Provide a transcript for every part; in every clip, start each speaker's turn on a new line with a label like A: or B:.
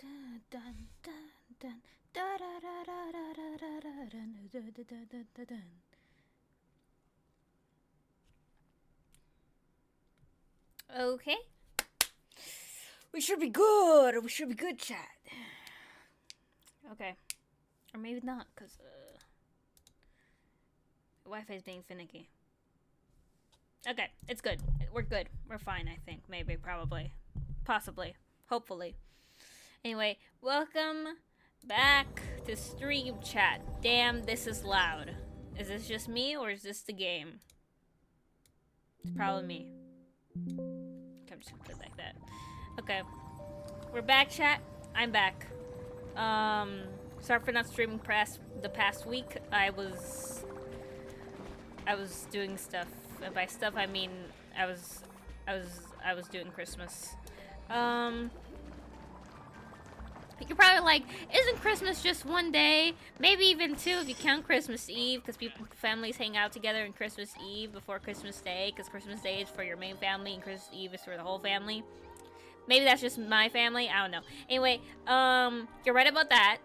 A: Dun, dun, dun, dun. Da, da, da, da, da, da, da, da, dun, da, da, da, da, da, dun. Okay. We should be good. We should be good, chat. Okay. Or maybe not, because Wi-Fi is being finicky. Okay, it's good. We're good. We're fine, I think. Maybe, probably. Possibly. Hopefully. Anyway, welcome back to stream chat. Damn, this is loud. Is this just me, or is this the game? It's probably me. Okay, I'm just gonna put it like that. Okay. We're back, chat. I'm back. Sorry for not streaming the past week. I was doing stuff. And by stuff I mean I was doing Christmas. You're probably like, isn't Christmas just one day? Maybe even two if you count Christmas Eve, because families hang out together on Christmas Eve before Christmas Day, because Christmas Day is for your main family and Christmas Eve is for the whole family. Maybe that's just my family. I don't know. Anyway, you're right about that.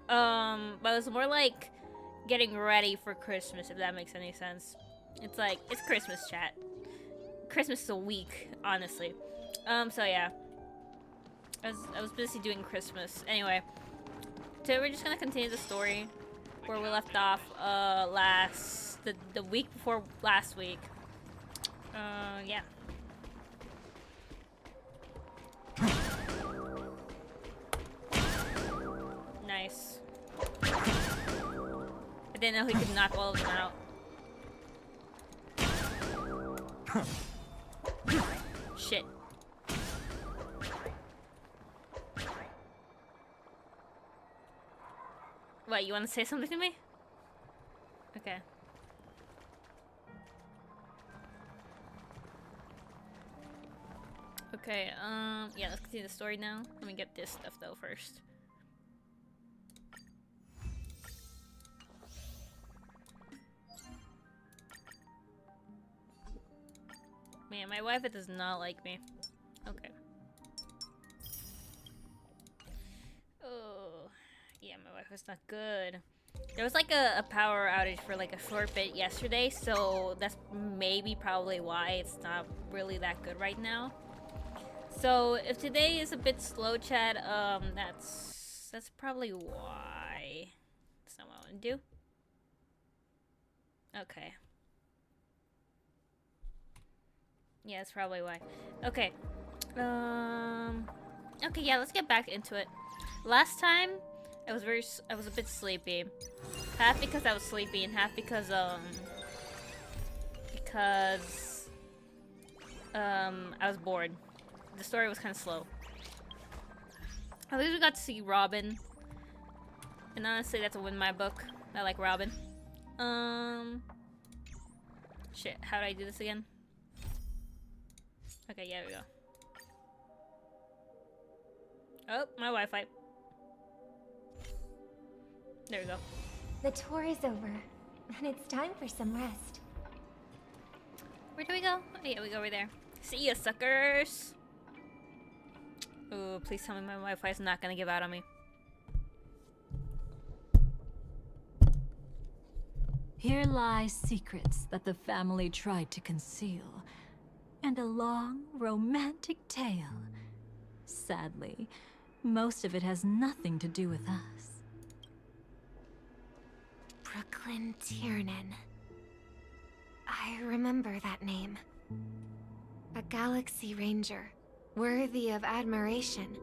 A: But it's more like getting ready for Christmas, if that makes any sense. It's like, it's Christmas, chat. Christmas is a week, honestly. So yeah. I was busy doing Christmas. Anyway, today we're just gonna continue the story where we left off the week before last week. Yeah. Nice. I didn't know he could knock all of them out. Shit. What, you want to say something to me? Okay. Okay, yeah, let's continue the story now. Let me get this stuff though first. Man, my Wi-Fi does not like me. Okay. Oh, yeah, my Wi-Fi's not good. There was like a power outage for like a short bit yesterday, so that's probably why it's not really that good right now. So if today is a bit slow, chat, that's probably why. That's not what I want to do. Okay. Yeah, that's probably why. Okay. Okay, yeah, let's get back into it. Last time, I was a bit sleepy. Half because I was sleepy and half because I was bored. The story was kind of slow. At least we got to see Robin. And honestly, that's a win in my book. I like Robin. Shit, how do I do this again? Okay, yeah, there we go. Oh, my Wi-Fi. There we go.
B: The tour is over, and it's time for some rest.
A: Where do we go? Oh, yeah, we go over there. See ya, suckers! Ooh, please tell me my Wi-Fi is not gonna give out on me.
C: Here lie secrets that the family tried to conceal, and a long, romantic tale. Sadly, most of it has nothing to do with us.
B: Brooklyn Tiernan. I remember that name. A Galaxy Ranger, worthy of admiration.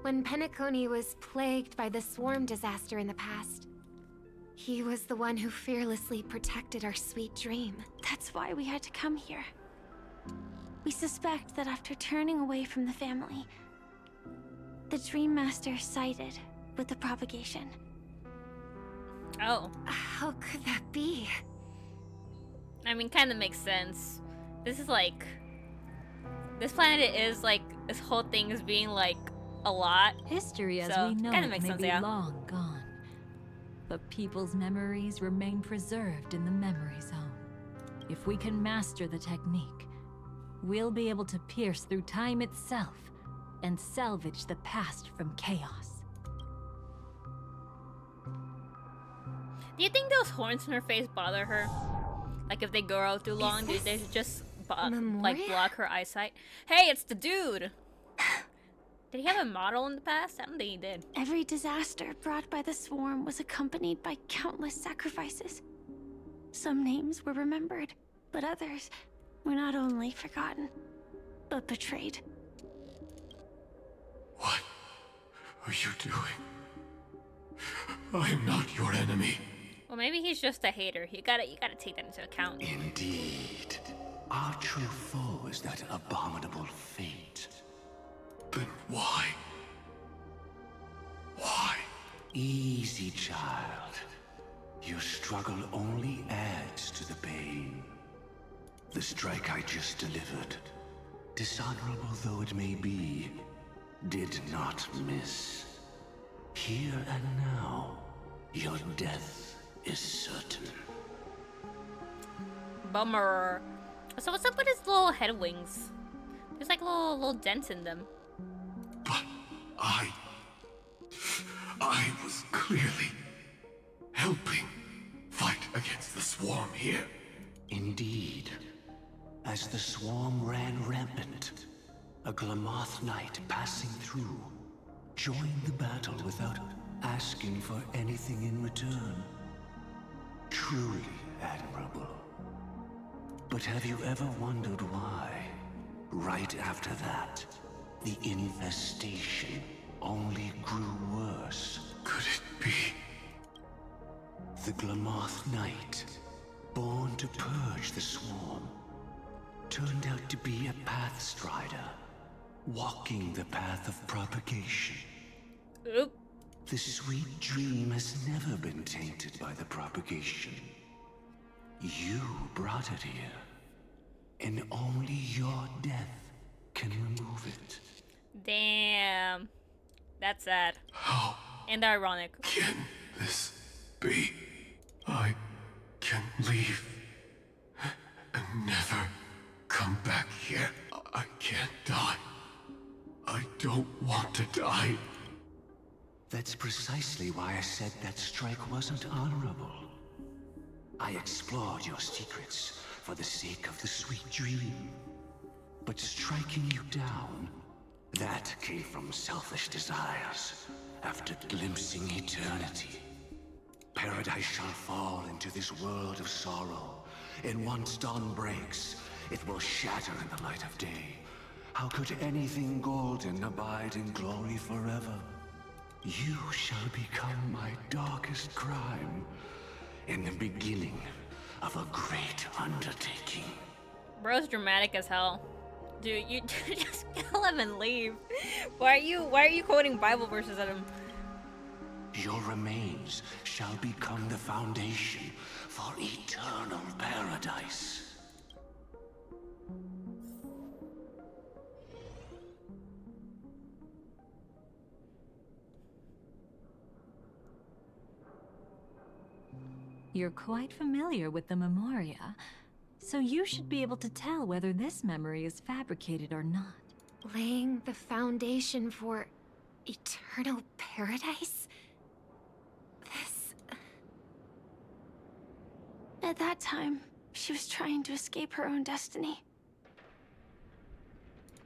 B: When Penacony was plagued by the swarm disaster in the past, he was the one who fearlessly protected our sweet dream. That's why we had to come here. We suspect that after turning away from the family, the Dream Master sided with the propagation.
A: Oh.
B: How could that be?
A: I mean, kind of makes sense. This is like... This planet is like... This whole thing is being like... a lot.
C: History as
A: So,
C: we know
A: kinda
C: it
A: makes
C: may
A: sense,
C: be
A: yeah.
C: long gone. But people's memories remain preserved in the memory zone. If we can master the technique, we'll be able to pierce through time itself and salvage the past from chaos.
A: Do you think those horns in her face bother her? Like if they grow too long, do they just like block her eyesight? Hey, it's the dude! Did he have a model in the past? I don't think he did.
B: Every disaster brought by the swarm was accompanied by countless sacrifices. Some names were remembered, but others were not only forgotten, but betrayed.
D: What are you doing? I am not your enemy.
A: Well, maybe he's just a hater. You gotta take that into account.
E: Indeed. Our true foe is that abominable fate.
D: Then why? Why?
E: Easy, child. Your struggle only adds to the pain. The strike I just delivered, dishonorable though it may be, did not miss. Here and now, your death is certain.
A: Bummer. So what's up with his little head wings? There's like little dents in them.
D: But I was clearly helping fight against the swarm here.
E: Indeed. As the swarm ran rampant, a Glamoth knight passing through joined the battle without asking for anything in return. Truly admirable. But have you ever wondered why, right after that, the infestation only grew worse?
D: Could it be?
E: The Glamoth Knight, born to purge the swarm, turned out to be a pathstrider, walking the path of propagation.
A: Oop.
E: The sweet dream has never been tainted by the propagation. You brought it here, and only your death can remove it.
A: Damn. That's sad.
D: How
A: And ironic.
D: can this be? I can leave and never come back here. I can't die. I don't want to die.
E: That's precisely why I said that strike wasn't honorable. I explored your secrets for the sake of the sweet dream. But striking you down, that came from selfish desires after glimpsing eternity. Paradise shall fall into this world of sorrow, and once dawn breaks, it will shatter in the light of day. How could anything golden abide in glory forever? You shall become my darkest crime, in the beginning of a great undertaking.
A: Bro's dramatic as hell. Dude, you just kill him and leave. Why are you quoting Bible verses at him?
E: Your remains shall become the foundation for eternal paradise.
C: You're quite familiar with the Memoria, so you should be able to tell whether this memory is fabricated or not.
B: Laying the foundation for eternal paradise? This... At that time, she was trying to escape her own destiny.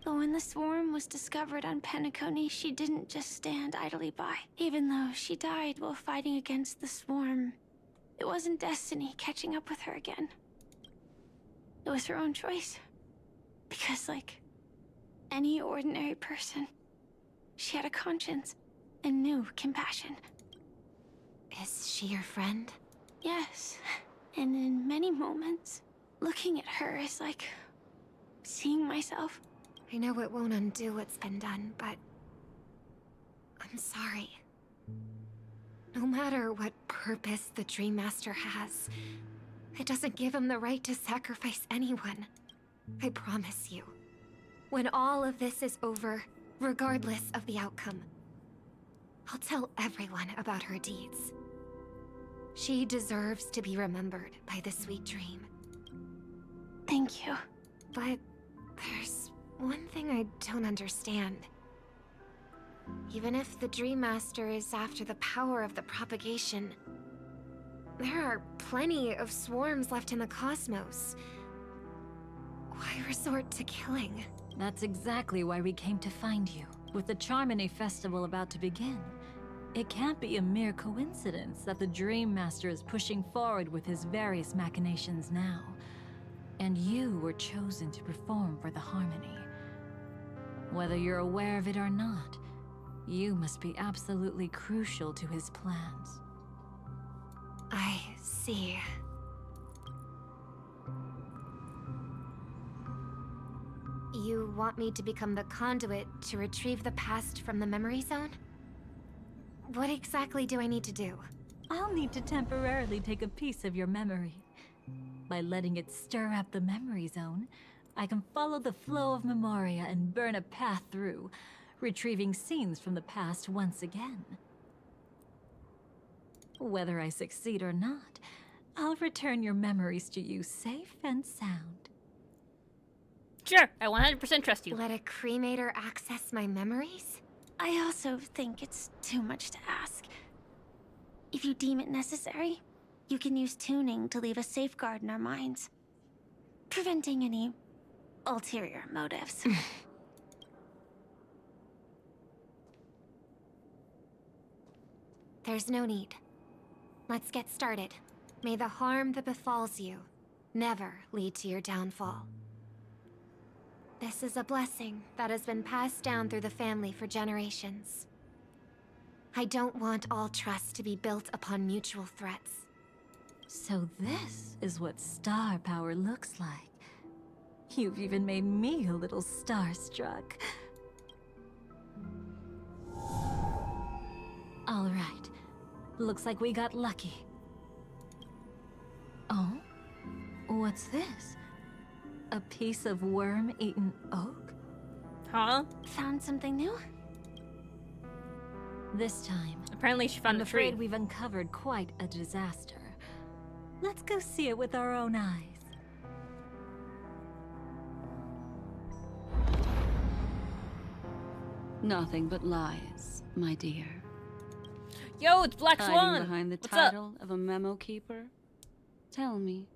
B: But when the swarm was discovered on Penacony, she didn't just stand idly by. Even though she died while fighting against the swarm, it wasn't destiny catching up with her again. It was her own choice. Because, like any ordinary person, she had a conscience and knew compassion. Is she your friend? Yes. And in many moments, looking at her is like seeing myself. I know it won't undo what's been done, but I'm sorry. No matter what purpose the Dream Master has, it doesn't give him the right to sacrifice anyone. I promise you. When all of this is over, regardless of the outcome, I'll tell everyone about her deeds. She deserves to be remembered by the sweet dream. Thank you. But one thing I don't understand. Even if the Dream Master is after the power of the propagation, there are plenty of swarms left in the cosmos. Why resort to killing?
C: That's exactly why we came to find you. With the Charmony Festival about to begin, it can't be a mere coincidence that the Dream Master is pushing forward with his various machinations now. And you were chosen to perform for the Harmony. Whether you're aware of it or not, you must be absolutely crucial to his plans.
B: I see. You want me to become the conduit to retrieve the past from the memory zone? What exactly do I need to do?
C: I'll need to temporarily take a piece of your memory. By letting it stir up the memory zone, I can follow the flow of Memoria and burn a path through, retrieving scenes from the past once again. Whether I succeed or not, I'll return your memories to you safe and sound.
A: Sure, I 100% trust you.
B: Let a cremator access my memories?
F: I also think it's too much to ask. If you deem it necessary, you can use tuning to leave a safeguard in our minds, preventing any ulterior motives.
B: There's no need. Let's get started. May the harm that befalls you never lead to your downfall. This is a blessing that has been passed down through the family for generations. I don't want all trust to be built upon mutual threats.
C: So this is what star power looks like. You've even made me a little starstruck. All right. Looks like we got lucky. Oh? What's this? A piece of worm-eaten oak?
A: Huh?
F: Found something new?
C: This time,
A: Apparently she found
C: I'm
A: a tree.
C: afraid we've uncovered quite a disaster. Let's go see it with our own eyes.
G: Nothing but lies, my dear.
A: Yo, it's Black
G: Hiding
A: Swan!
G: behind the
A: What's up?
G: title of a memo keeper? Tell me,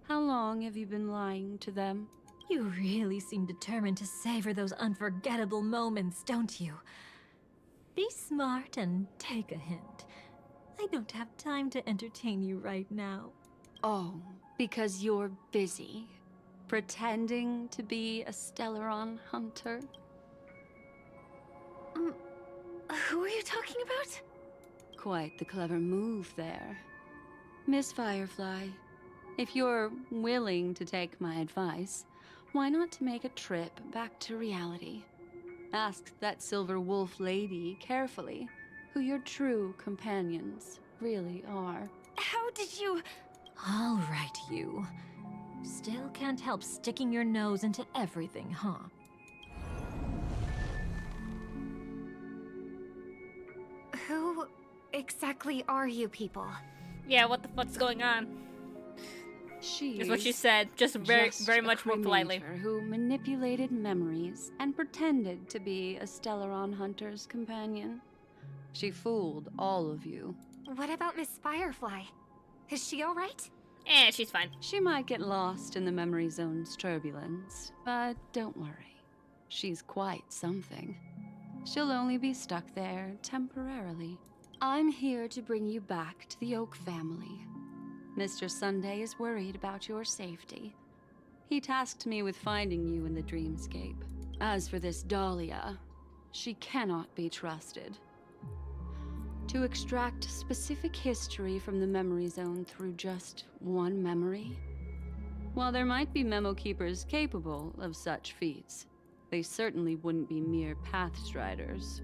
G: how long have you been lying to them?
C: You really seem determined to savor those unforgettable moments, don't you? Be smart and take a hint. I don't have time to entertain you right now.
G: Oh, because you're busy, pretending to be a Stellaron hunter?
F: Who are you talking about?
G: Quite the clever move there. Miss Firefly, if you're willing to take my advice, why not to make a trip back to reality? Ask that Silver Wolf lady carefully who your true companions really are.
F: How did you...
C: All right, you. Still can't help sticking your nose into everything, huh?
B: Who exactly are you people?
A: Yeah, what the fuck's going on?
G: She
A: Is what she said, just very
G: just a
A: much more politely.
G: cremator who manipulated memories and pretended to be a Stellaron hunter's companion. She fooled all of you.
B: What about Miss Firefly? Is she alright?
A: She's fine.
G: She might get lost in the memory zone's turbulence, but don't worry. She's quite something. She'll only be stuck there temporarily. I'm here to bring you back to the Oak family. Mr. Sunday is worried about your safety. He tasked me with finding you in the dreamscape. As for this Dahlia, she cannot be trusted. To extract specific history from the memory zone through just one memory? While there might be memo keepers capable of such feats, they certainly wouldn't be mere pathstriders.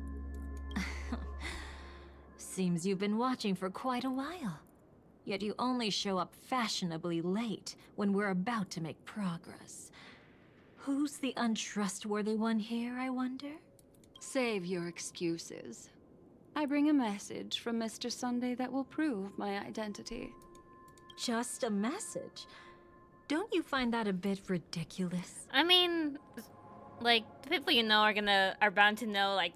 C: Seems you've been watching for quite a while. Yet you only show up fashionably late when we're about to make progress. Who's the untrustworthy one here, I wonder?
G: Save your excuses. I bring a message from Mr. Sunday that will prove my identity.
C: Just a message? Don't you find that a bit ridiculous?
A: I mean, Like, the people you know are bound to know, like,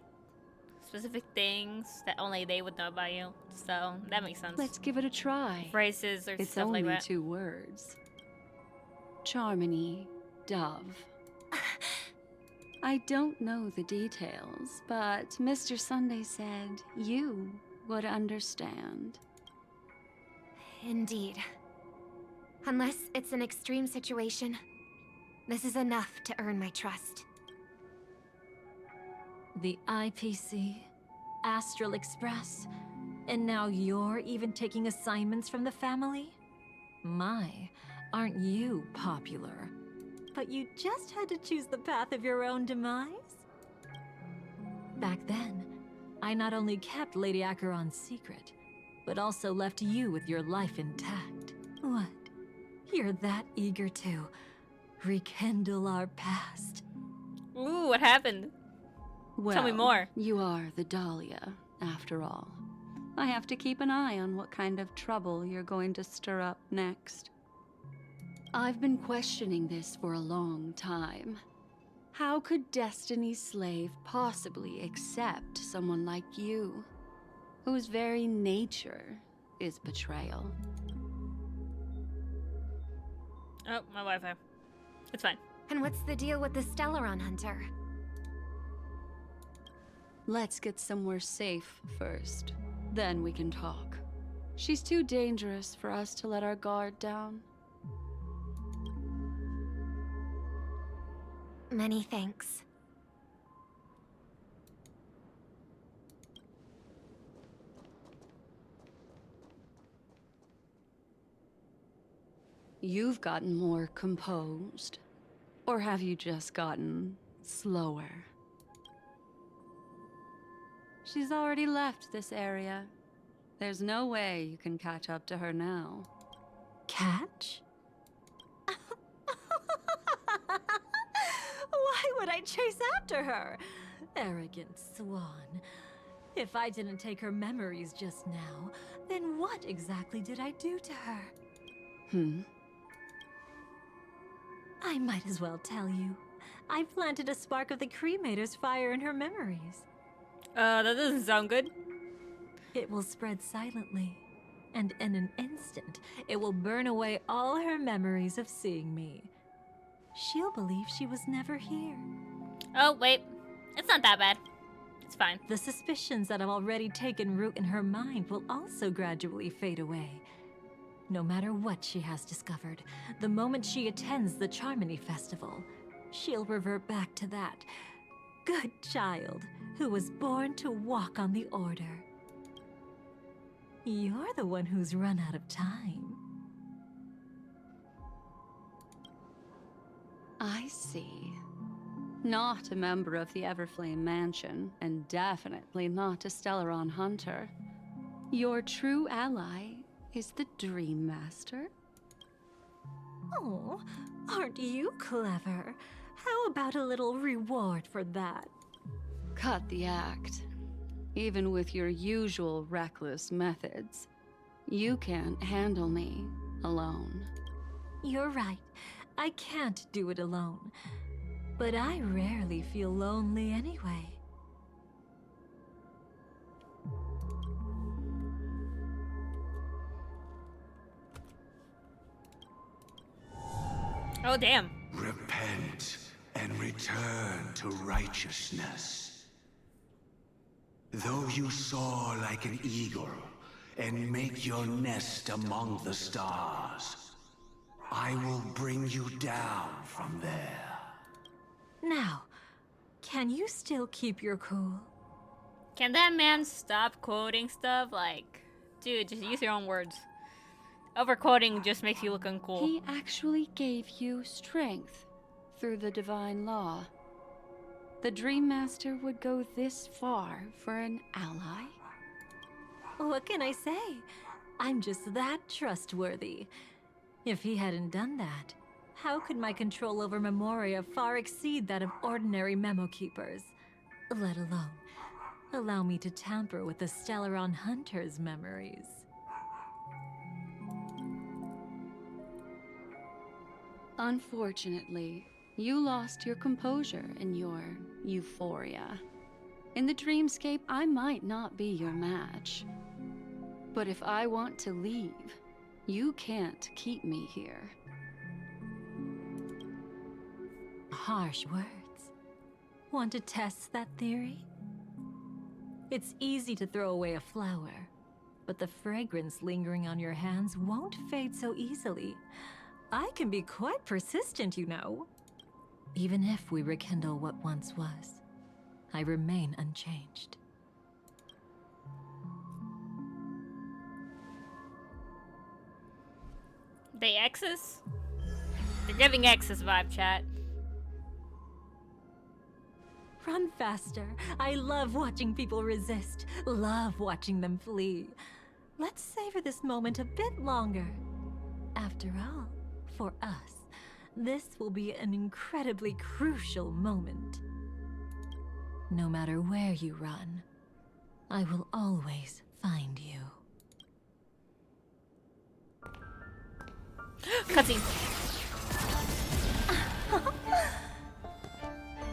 A: specific things that only they would know about you. So, that makes sense.
G: Let's give it a try.
A: Phrases or
G: It's
A: stuff
G: only
A: like that.
G: 2 words. Charmony, Dove. I don't know the details, but Mr. Sunday said you would understand.
B: Indeed. Unless it's an extreme situation, this is enough to earn my trust.
C: The IPC, Astral Express, and now you're even taking assignments from the family? My, aren't you popular? But you just had to choose the path of your own demise? Back then, I not only kept Lady Acheron's secret, but also left you with your life intact. What? You're that eager to rekindle our past?
A: Ooh, what happened?
G: Well,
A: Tell me more.
G: You are the Dahlia, after all. I have to keep an eye on what kind of trouble you're going to stir up next. I've been questioning this for a long time. How could Destiny's slave possibly accept someone like you, whose very nature is betrayal?
A: Oh, my Wi-Fi. It's fine.
B: And what's the deal with the Stellaron Hunter?
G: Let's get somewhere safe first. Then we can talk. She's too dangerous for us to let our guard down.
B: Many thanks.
G: You've gotten more composed. Or have you just gotten slower? She's already left this area. There's no way you can catch up to her now.
C: Catch? Why would I chase after her? Arrogant swan. If I didn't take her memories just now, then what exactly did I do to her? I might as well tell you. I planted a spark of the cremator's fire in her memories.
A: That doesn't sound good.
C: It will spread silently, and in an instant, it will burn away all her memories of seeing me. She'll believe she was never here.
A: Oh, wait. It's not that bad. It's fine.
C: The suspicions that have already taken root in her mind will also gradually fade away. No matter what she has discovered, the moment she attends the Charmony Festival, she'll revert back to that good child who was born to walk on the Order. You're the one who's run out of time.
G: I see. Not a member of the Everflame Mansion, and definitely not a Stellaron Hunter. Your true ally is the Dream Master?
C: Oh, aren't you clever? How about a little reward for that?
G: Cut the act. Even with your usual reckless methods, you can't handle me alone.
C: You're right. I can't do it alone. But I rarely feel lonely anyway.
A: Oh, damn.
E: Repent and return to righteousness. Though you soar like an eagle and make your nest among the stars, I will bring you down from there.
C: Now, can you still keep your cool?
A: Can that man stop quoting stuff? Like, dude, just use your own words. Overquoting just makes you look uncool.
G: He actually gave you strength through the divine law. The Dream Master would go this far for an ally?
C: What can I say? I'm just that trustworthy. If he hadn't done that, how could my control over Memoria far exceed that of ordinary memo keepers? Let alone allow me to tamper with the Stellaron Hunter's memories.
G: Unfortunately, You lost your composure in your euphoria. In the dreamscape, I might not be your match. But if I want to leave, you can't keep me here.
C: Harsh words. Want to test that theory? It's easy to throw away a flower, but the fragrance lingering on your hands won't fade so easily. I can be quite persistent, you know. Even if we rekindle what once was, I remain unchanged.
A: They X's? They're giving X's vibe, chat.
C: Run faster. I love watching people resist. Love watching them flee. Let's savor this moment a bit longer. After all, for us, this will be an incredibly crucial moment. No matter where you run, I will always find you.
A: Cutscene.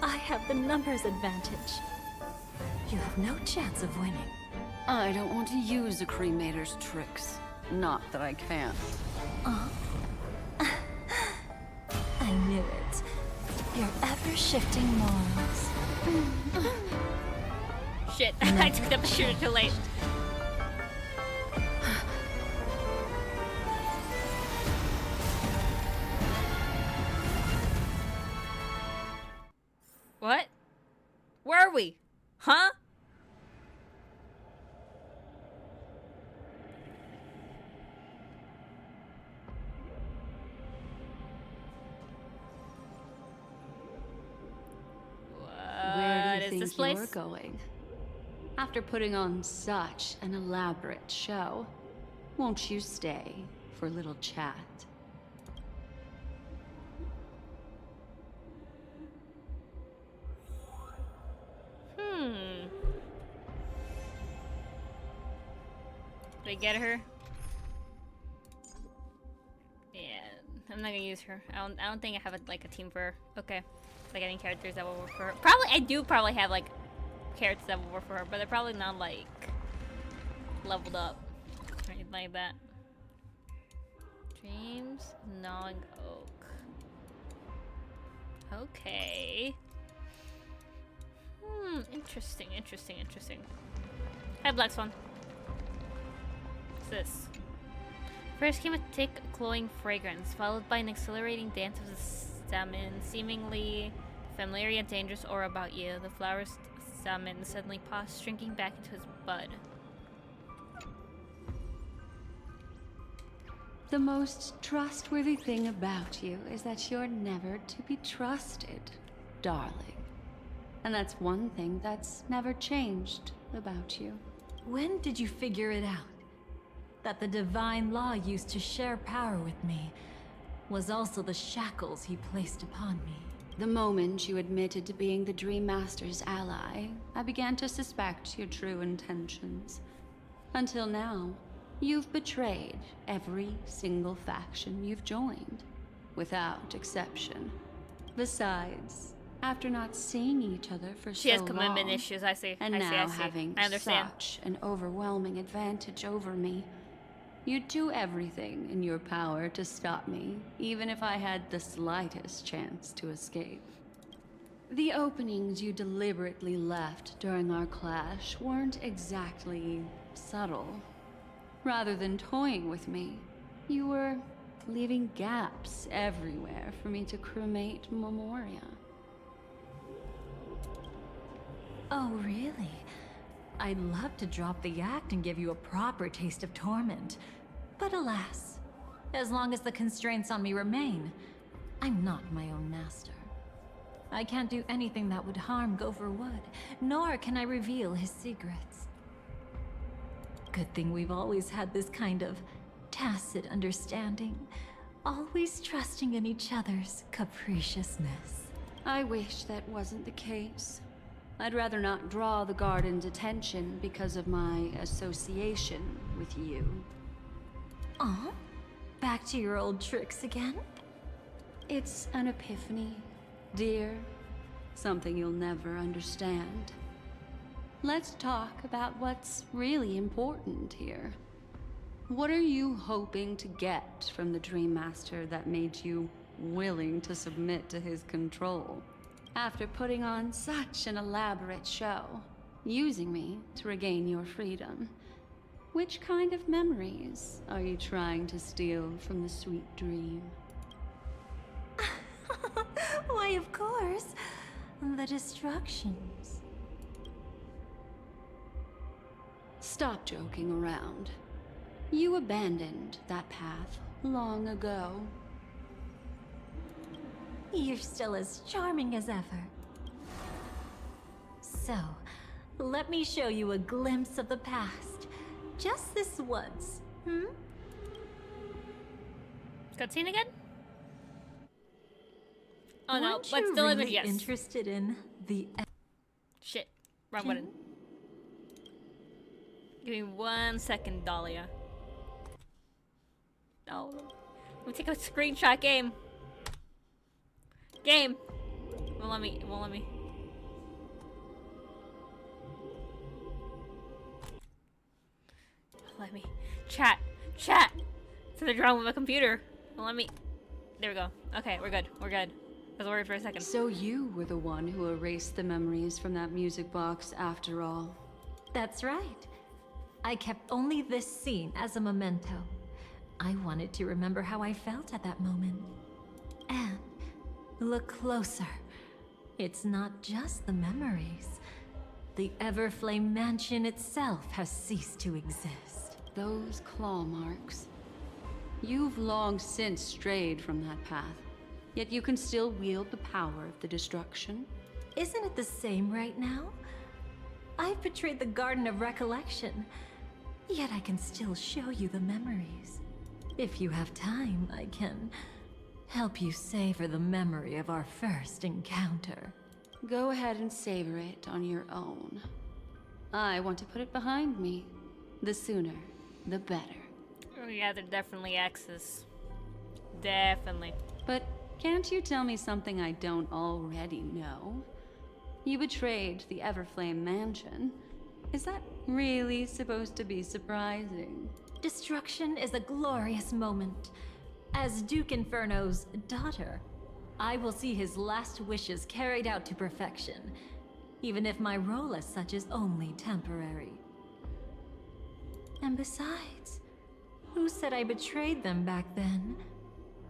C: I have the numbers advantage. You have no chance of winning.
G: I don't want to use a cremator's tricks. Not that I can't.
C: I knew it. Your ever-shifting morals.
A: Shit, I took the picture too late. What? Where are we? Huh?
G: Where do you think
A: this place?
G: you're going? After putting on such an elaborate show, won't you stay for a little chat?
A: Did I get her? Yeah, I'm not gonna use her. I don't think I have like a team for her. Okay, like any characters that will work for her. Probably I do probably have like characters that will work for her, but they're probably not like leveled up or anything like that. Dreams, gnawing oak. Okay. Interesting. Hi, Black Swan. What's this? First came a thick, glowing fragrance, followed by an exhilarating dance of the stamen, seemingly familiar yet dangerous aura about you. The flower's stamen suddenly paused, shrinking back into its bud.
G: The most trustworthy thing about you is that you're never to be trusted, darling. And that's one thing that's never changed about you.
C: When did you figure it out? That the divine law used to share power with me was also the shackles he placed upon me.
G: The moment you admitted to being the Dream Master's ally, I began to suspect your true intentions. Until now, you've betrayed every single faction you've joined, without exception. Besides, after not seeing each other for
A: She
G: so
A: has commitment
G: long,
A: issues, I see.
G: and
A: I see.
G: now having
A: I understand.
G: such an overwhelming advantage over me, you'd do everything in your power to stop me, even if I had the slightest chance to escape. The openings you deliberately left during our clash weren't exactly subtle. Rather than toying with me, you were leaving gaps everywhere for me to cremate Memoria.
C: Oh, really? I'd love to drop the act and give you a proper taste of torment. But alas, as long as the constraints on me remain, I'm not my own master. I can't do anything that would harm Gopher Wood, nor can I reveal his secrets. Good thing we've always had this kind of tacit understanding, always trusting in each other's capriciousness.
G: I wish that wasn't the case. I'd rather not draw the Garden's attention because of my association with you.
C: Back to your old tricks again?
G: It's an epiphany. Dear, something you'll never understand. Let's talk about what's really important here. What are you hoping to get from the Dream Master that made you willing to submit to his control? After putting on such an elaborate show, using me to regain your freedom, which kind of memories are you trying to steal from the sweet dream?
C: Why, of course, the destructions.
G: Stop joking around. You abandoned that path long ago.
C: You're still as charming as ever. So, let me show you a glimpse of the past. Just this once,
A: Cutscene again? Oh no,
C: Weren't
A: but
C: you
A: still
C: really
A: yes.
C: interested in the
A: Shit. Wrong button. Give me 1 second, Dahlia. No. Let me take a screenshot, game. Game. It won't let me. It won't let me. Let me. Chat. Chat. Something's wrong with my computer. It won't let me. There we go. Okay, we're good. We're good. I was worried for a second.
G: So you were the one who erased the memories from that music box after all.
C: That's right. I kept only this scene as a memento. I wanted to remember how I felt at that moment. And look closer. It's not just the memories. The Everflame Mansion itself has ceased to exist.
G: Those claw marks. You've long since strayed from that path, yet you can still wield the power of the destruction.
C: Isn't it the same right now? I've betrayed the Garden of Recollection, yet I can still show you the memories. If you have time, I can help you savor the memory of our first encounter.
G: Go ahead and savor it on your own. I want to put it behind me. The sooner, the better.
A: Oh yeah, they're definitely exes. Definitely.
G: But can't you tell me something I don't already know? You betrayed the Everflame Mansion. Is that really supposed to be surprising?
C: Destruction is a glorious moment. As Duke Inferno's daughter, I will see his last wishes carried out to perfection, even if my role as such is only temporary. And besides, who said I betrayed them back then?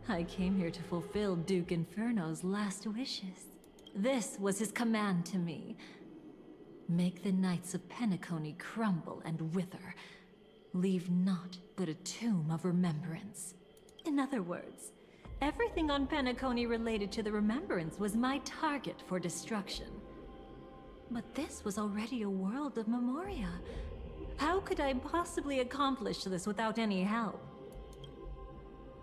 C: I came here to fulfill Duke Inferno's last wishes. This was his command to me. Make the Knights of Penacony crumble and wither. Leave naught but a tomb of remembrance. In other words, everything on Penacony related to the remembrance was my target for destruction. But this was already a world of Memoria. How could I possibly accomplish this without any help?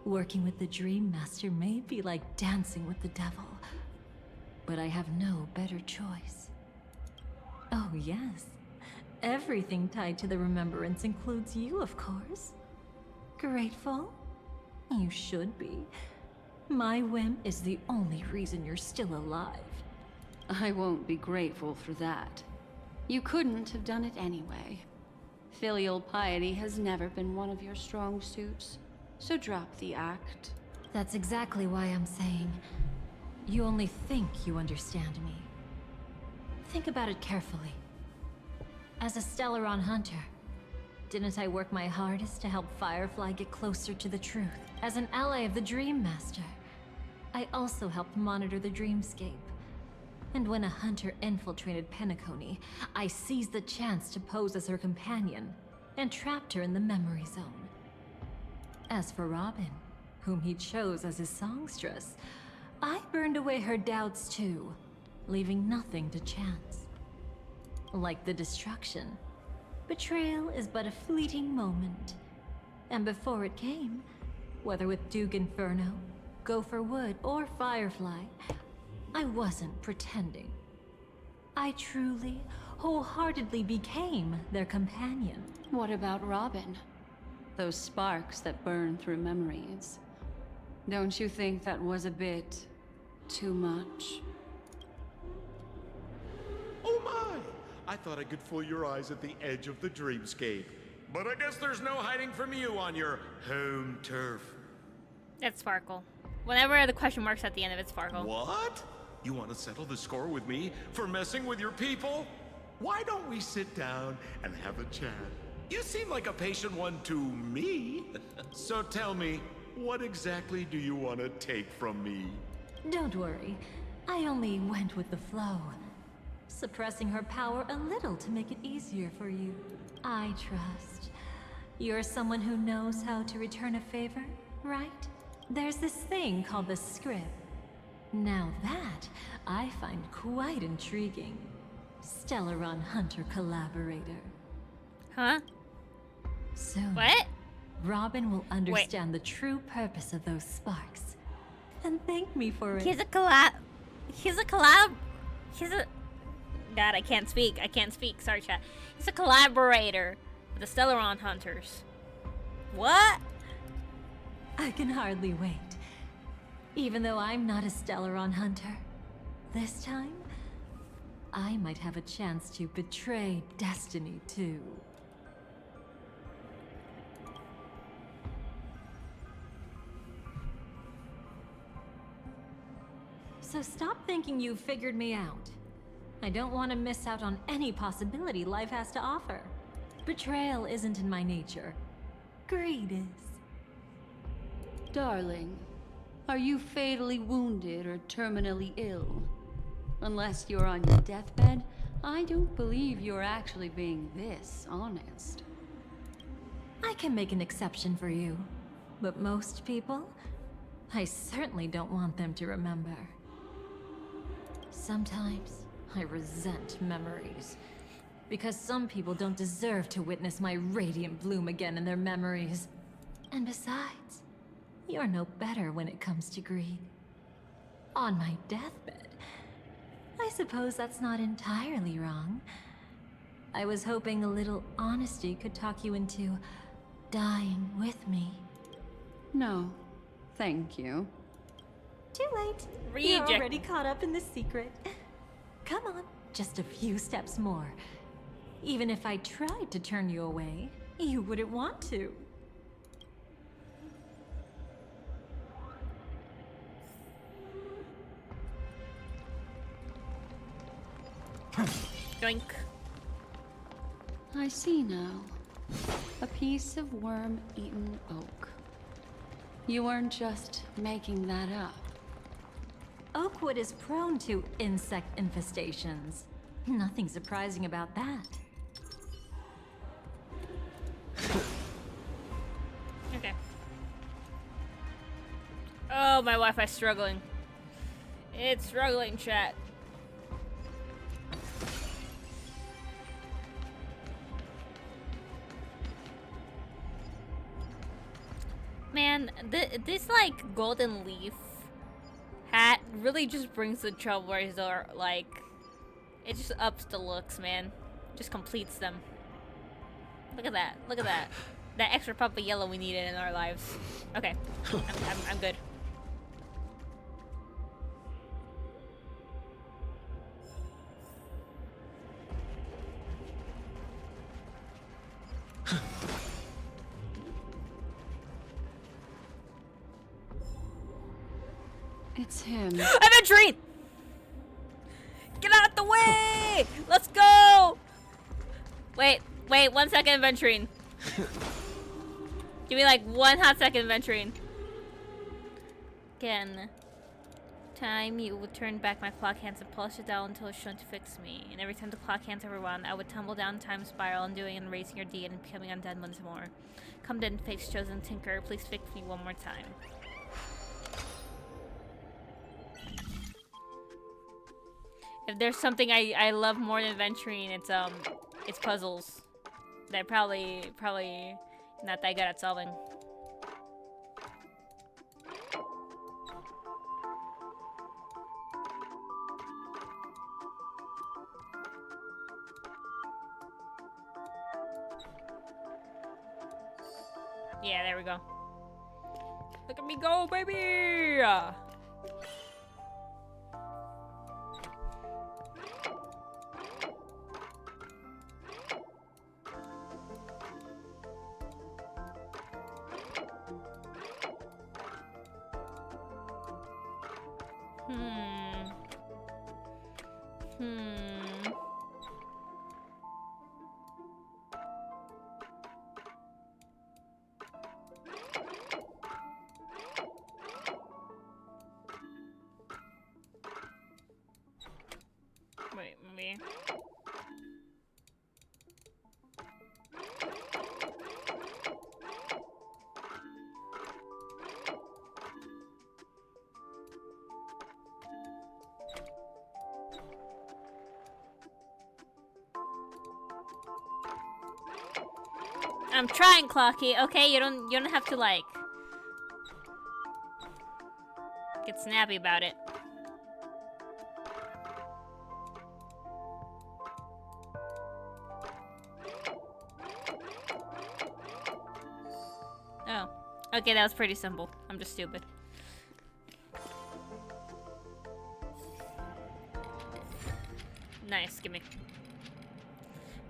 C: Working with the Dream Master may be like dancing with the devil, but I have no better choice. Oh yes, everything tied to the remembrance includes you, of course. Grateful? You should be. My whim is the only reason you're still alive.
G: I won't be grateful for that. You couldn't have done it anyway. Filial piety has never been one of your strong suits, so drop the act.
C: That's exactly why I'm saying, you only think you understand me. Think about it carefully. As a Stellaron hunter, didn't I work my hardest to help Firefly get closer to the truth? As an ally of the Dream Master, I also helped monitor the dreamscape. And when a hunter infiltrated Penacony, I seized the chance to pose as her companion and trapped her in the memory zone. As for Robin, whom he chose as his songstress, I burned away her doubts too, leaving nothing to chance. Like the destruction, betrayal is but a fleeting moment. And before it came, whether with Duke Inferno, Gopher Wood, or Firefly, I wasn't pretending. I truly, wholeheartedly became their companion.
G: What about Robin? Those sparks that burn through memories. Don't you think that was a bit Too much?
H: Oh my! I thought I could fool your eyes at the edge of the dreamscape. But I guess there's no hiding from you on your home turf.
A: It's Sparkle. Whenever the question mark's at the end of it, Sparkle.
H: What? You want to settle the score with me for messing with your people? Why don't we sit down and have a chat? You seem like a patient one to me. So tell me, what exactly do you want to take from me?
C: Don't worry. I only went with the flow. Suppressing her power a little to make it easier for you. I trust. You're someone who knows how to return a favor, right? There's this thing called the script. Now that, I find quite intriguing. Stellaron Hunter collaborator.
A: Huh?
C: Soon,
A: What?
C: Robin will understand the true purpose of those sparks. And thank me for it.
A: He's a God, I can't speak. Sorry, chat. He's a collaborator with the Stellaron Hunters. What?
C: I can hardly wait. Even though I'm not a Stellaron hunter, this time, I might have a chance to betray destiny too. So stop thinking you've figured me out. I don't want to miss out on any possibility life has to offer. Betrayal isn't in my nature. Greed is.
G: Darling, are you fatally wounded or terminally ill? Unless you're on your deathbed, I don't believe you're actually being this honest.
C: I can make an exception for you. But most people, I certainly don't want them to remember. Sometimes, I resent memories. Because some people don't deserve to witness my radiant bloom again in their memories. And besides, you're no better when it comes to greed. On my deathbed, I suppose that's not entirely wrong. I was hoping a little honesty could talk you into dying with me.
G: No, thank you.
C: Too late.
A: Reject.
C: You're already caught up in the secret. Come on, just a few steps more. Even if I tried to turn you away, you wouldn't want to.
A: Yoink.
G: I see now. A piece of worm-eaten oak. You weren't just making that up.
C: Oakwood is prone to insect infestations. Nothing surprising about that.
A: Okay. Oh, my Wi-Fi's struggling. It's struggling, chat. Man, this like golden leaf hat really just brings the Trailblazer, like, it just ups the looks, man. Just completes them. Look at that. Look at that. That extra pop of yellow we needed in our lives. Okay. I'm good.
G: It's him.
A: Aventurine! Get out the way! Let's go! Wait, 1 second, Aventurine. Give me like 1 hot second, Aventurine. Again. Time you would turn back my clock hands and polish it down until it's shown to fix me. And every time the clock hands overwound, I would tumble down time spiral, undoing and erasing your deed and becoming undead once more. Come then, fix chosen tinker, please fix me one more time. If there's something I love more than adventuring, it's puzzles. They're probably not that good at solving. Yeah, there we go. Look at me go, baby! Hmm. Wait, maybe. I'm trying, Clocky. Okay, you don't have to like get snappy about it. Oh. Okay, that was pretty simple. I'm just stupid. Nice, gimme.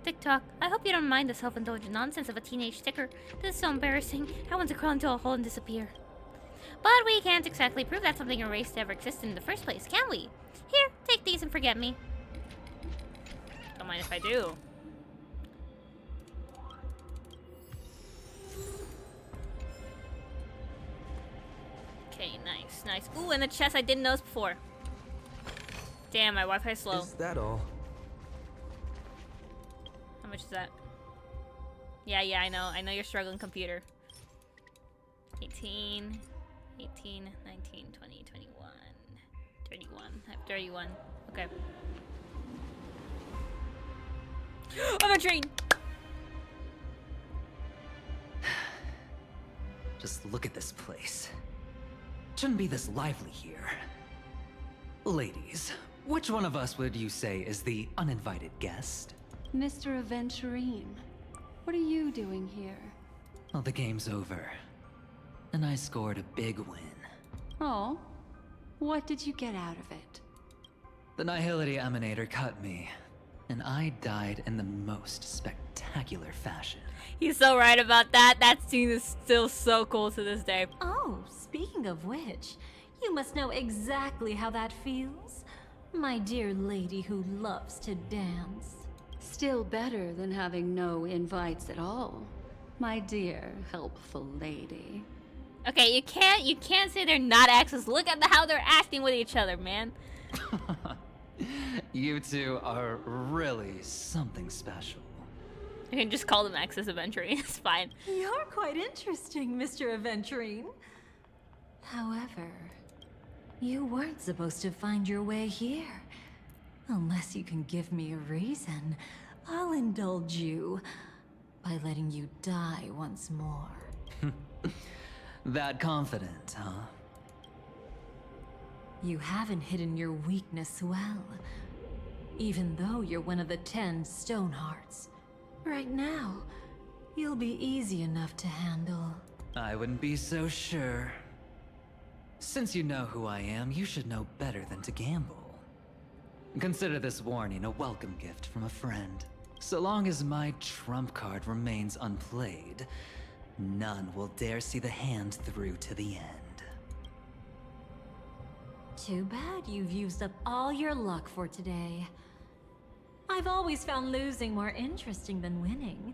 A: TikTok, I hope you don't mind the self-indulgent nonsense of a teenage sticker. This is so embarrassing. I want to crawl into a hole and disappear. But we can't exactly prove that something erased ever existed in the first place, can we? Here, take these and forget me. Don't mind if I do. Okay, nice, nice. Ooh, and the chest I didn't notice before. Damn, my Wi-Fi's slow.
I: Is that all?
A: How much is that? Yeah, I know. I know you're struggling, computer. 18, 19, 20, 21, 31. I have 31. Okay. I'm a train!
I: Just look at this place. Shouldn't be this lively here. Ladies, which one of us would you say is the uninvited guest?
G: Mr. Aventurine, what are you doing here?
I: Well, the game's over. And I scored a big win.
G: Oh, what did you get out of it?
I: The Nihility Emanator cut me, and I died in the most spectacular fashion.
A: He's so right about that. That scene is still so cool to this day.
C: Oh, speaking of which, you must know exactly how that feels. My dear lady who loves to dance.
G: Still better than having no invites at all, my dear helpful lady.
A: Okay, you can't say they're not exes. Look at how they're acting with each other, man.
I: You two are really something special.
A: You can just call them exes eventually. It's fine.
C: You're quite interesting, Mr. Aventurine. However, you weren't supposed to find your way here. Unless you can give me a reason, I'll indulge you by letting you die once more.
I: That confident, huh?
C: You haven't hidden your weakness well, even though you're one of the 10 Stonehearts. Right now, you'll be easy enough to handle.
I: I wouldn't be so sure. Since you know who I am, you should know better than to gamble. Consider this warning a welcome gift from a friend. So long as my trump card remains unplayed, none will dare see the hand through to the end.
C: Too bad you've used up all your luck for today. I've always found losing more interesting than winning.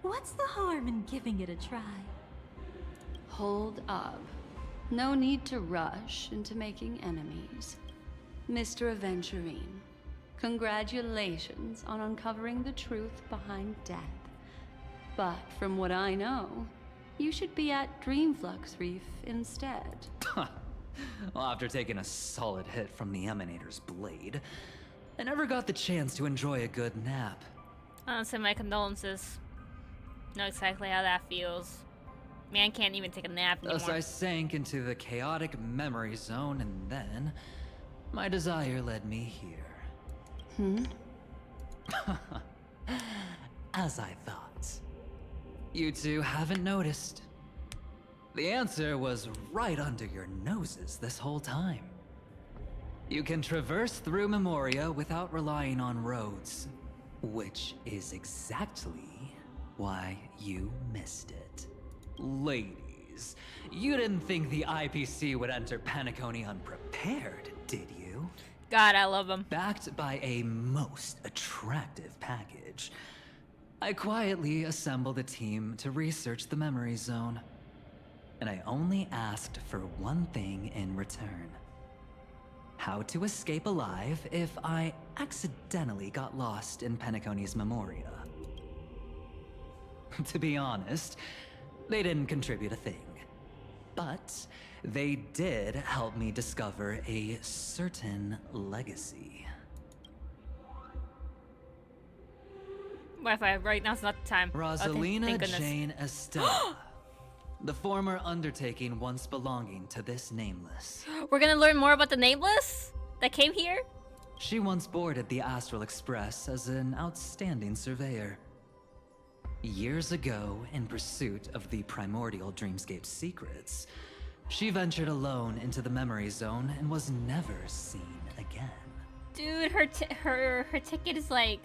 C: What's the harm in giving it a try?
G: Hold up. No need to rush into making enemies. Mr. Aventurine, congratulations on uncovering the truth behind death. But from what I know, you should be at Dreamflux Reef instead.
I: Well, after taking a solid hit from the Emanator's blade, I never got the chance to enjoy a good nap.
A: Honestly, my condolences. Know exactly how that feels. Man can't even take a nap anymore.
I: Thus I sank into the chaotic memory zone, and then my desire led me here. As I thought. You two haven't noticed. The answer was right under your noses this whole time. You can traverse through Memoria without relying on roads, which is exactly why you missed it. Ladies, you didn't think the IPC would enter Penacony unprepared, did you?
A: God, I love him.
I: Backed by a most attractive package, I quietly assembled a team to research the memory zone. And I only asked for one thing in return. How to escape alive if I accidentally got lost in Penacony's Memoria. To be honest, they didn't contribute a thing. But they did help me discover a certain legacy.
A: Wi-Fi, right now's not the time.
I: Rosalina
A: thank goodness.
I: Jane Estella. The former undertaking once belonging to this Nameless.
A: We're gonna learn more about the Nameless that came here?
I: She once boarded the Astral Express as an outstanding surveyor. Years ago, in pursuit of the primordial dreamscape secrets, she ventured alone into the memory zone and was never seen again.
A: Dude, her ticket is like...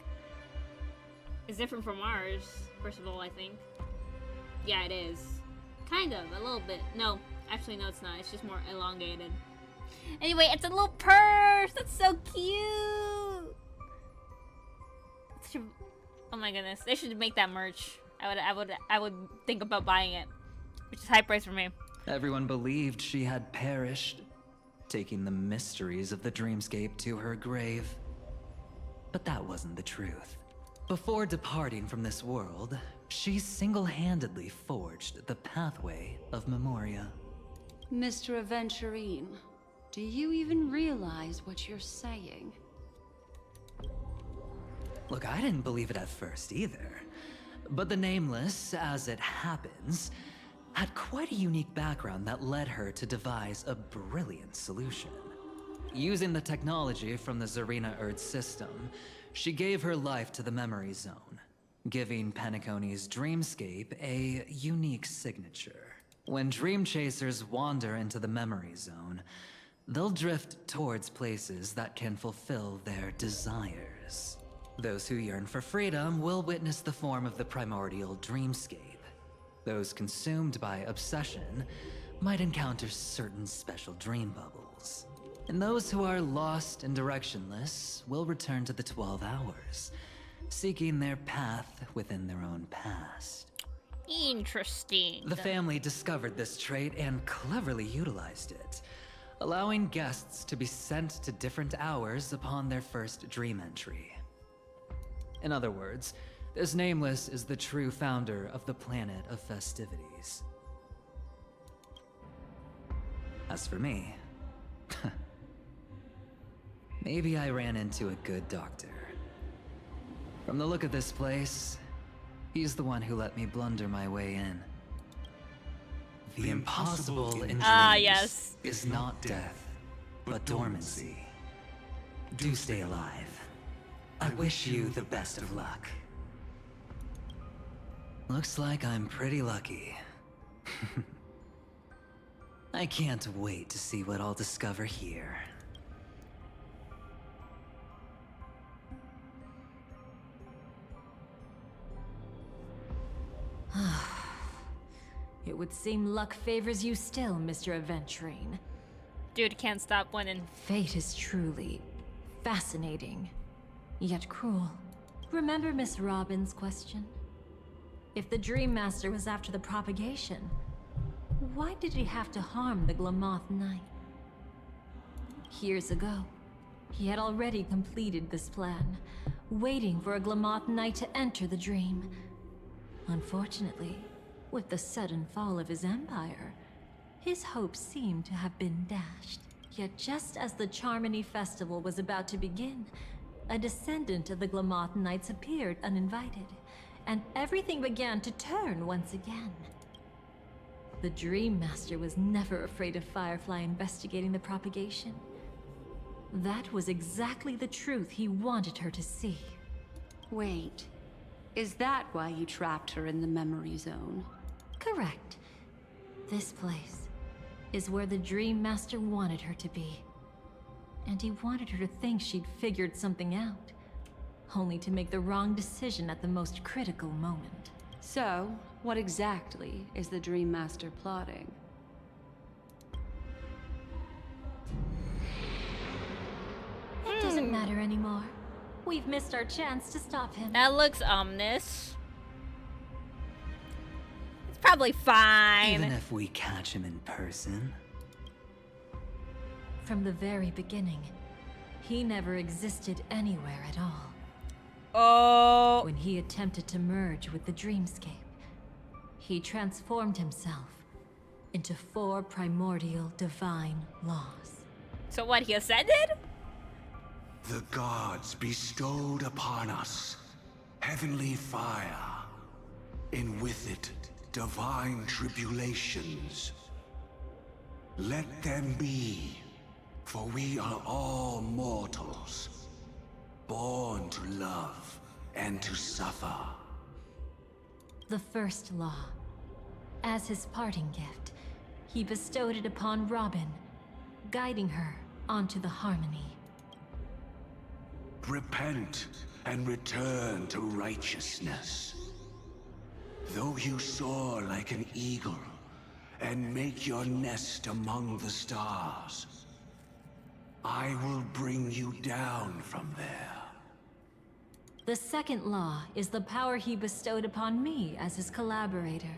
A: is different from ours, first of all, I think. Yeah, it is. Kind of, a little bit. No, actually, no, it's not. It's just more elongated. Anyway, it's a little purse! That's so cute! Oh my goodness, they should make that merch. I would think about buying it, which is high price for me.
I: Everyone believed she had perished, taking the mysteries of the dreamscape to her grave. But that wasn't the truth. Before departing from this world, she single-handedly forged the pathway of Memoria.
G: Mr. Aventurine, do you even realize what you're saying?
I: Look, I didn't believe it at first either. But the Nameless, as it happens, had quite a unique background that led her to devise a brilliant solution. Using the technology from the Zarina Earth system, she gave her life to the memory zone, giving Penacony's dreamscape a unique signature. When dream chasers wander into the memory zone, they'll drift towards places that can fulfill their desires. Those who yearn for freedom will witness the form of the primordial dreamscape. Those consumed by obsession might encounter certain special dream bubbles. And those who are lost and directionless will return to the 12 hours, seeking their path within their own past.
A: Interesting.
I: The family discovered this trait and cleverly utilized it, allowing guests to be sent to different hours upon their first dream entry. In other words, this Nameless is the true founder of the planet of festivities. As for me, maybe I ran into a good doctor. From the look of this place, he's the one who let me blunder my way in. The impossible in dreams
A: yes.
I: is not death, but dormancy. Do stay alive. I wish you the best of luck. Looks like I'm pretty lucky. I can't wait to see what I'll discover here.
C: It would seem luck favors you still, Mr. Aventurine.
A: Dude can't stop winning.
C: Fate is truly fascinating, yet cruel. Remember Miss Robin's question? If the Dream Master was after the propagation, why did he have to harm the Glamoth Knight? Years ago, he had already completed this plan, waiting for a Glamoth Knight to enter the dream. Unfortunately, with the sudden fall of his empire, his hopes seemed to have been dashed. Yet just as the Charmony Festival was about to begin, a descendant of the Glamoth Knights appeared uninvited, and everything began to turn once again. The Dream Master was never afraid of Firefly investigating the propagation. That was exactly the truth he wanted her to see.
G: Wait, is that why you trapped her in the memory zone?
C: Correct. This place is where the Dream Master wanted her to be. And he wanted her to think she'd figured something out, only to make the wrong decision at the most critical moment.
G: So, what exactly is the Dream Master plotting?
C: Doesn't matter anymore. We've missed our chance to stop him.
A: That looks ominous. It's probably fine.
I: Even if we catch him in person.
C: From the very beginning, he never existed anywhere at all.
A: Oh.
C: When he attempted to merge with the dreamscape, he transformed himself into 4 primordial divine laws.
A: So what, he ascended?
E: The gods bestowed upon us heavenly fire, and with it, divine tribulations. Let them be, for we are all mortals, born to love and to suffer.
C: The first law. As his parting gift, he bestowed it upon Robin, guiding her onto the harmony.
E: Repent and return to righteousness. Though you soar like an eagle and make your nest among the stars, I will bring you down from there.
C: The second law is the power he bestowed upon me as his collaborator.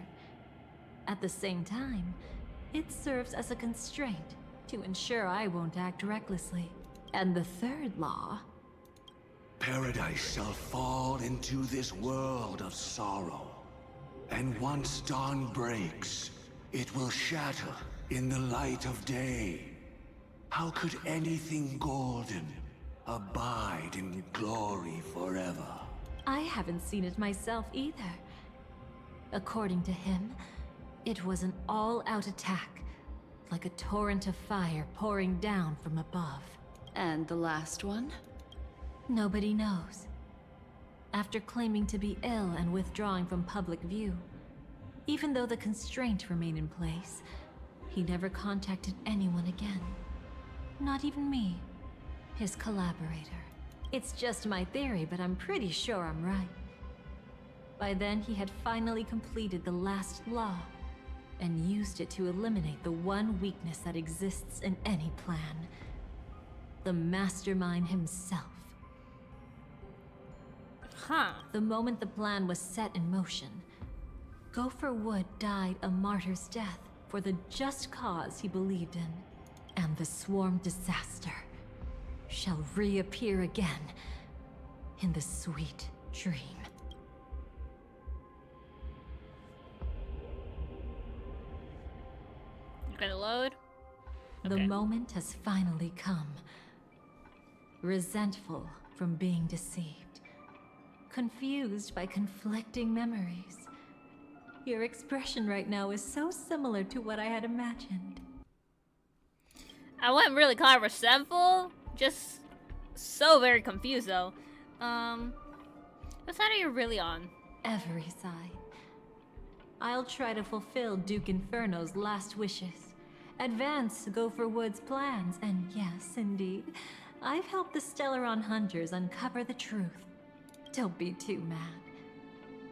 C: At the same time, it serves as a constraint to ensure I won't act recklessly. And the third law...
E: Paradise shall fall into this world of sorrow. And once dawn breaks, it will shatter in the light of day. How could anything golden abide in glory forever?
C: I haven't seen it myself either. According to him, it was an all-out attack, like a torrent of fire pouring down from above.
G: And the last one?
C: Nobody knows. After claiming to be ill and withdrawing from public view, even though the constraint remained in place, he never contacted anyone again. Not even me, his collaborator. It's just my theory, but I'm pretty sure I'm right. By then, he had finally completed the last law, and used it to eliminate the one weakness that exists in any plan. The mastermind himself.
A: Huh.
C: The moment the plan was set in motion, Gopher Wood died a martyr's death for the just cause he believed in. And the swarm disaster shall reappear again in the sweet dream.
A: Gonna load?
C: The
A: Okay.
C: moment has finally come. Resentful from being deceived. Confused by conflicting memories. Your expression right now is so similar to what I had imagined.
A: I wasn't really caught resentful, just so very confused though. What side are you really on?
C: Every side. I'll try to fulfill Duke Inferno's last wishes. Advance Gopher Wood's plans, and yes, indeed, I've helped the Stellaron hunters uncover the truth. Don't be too mad.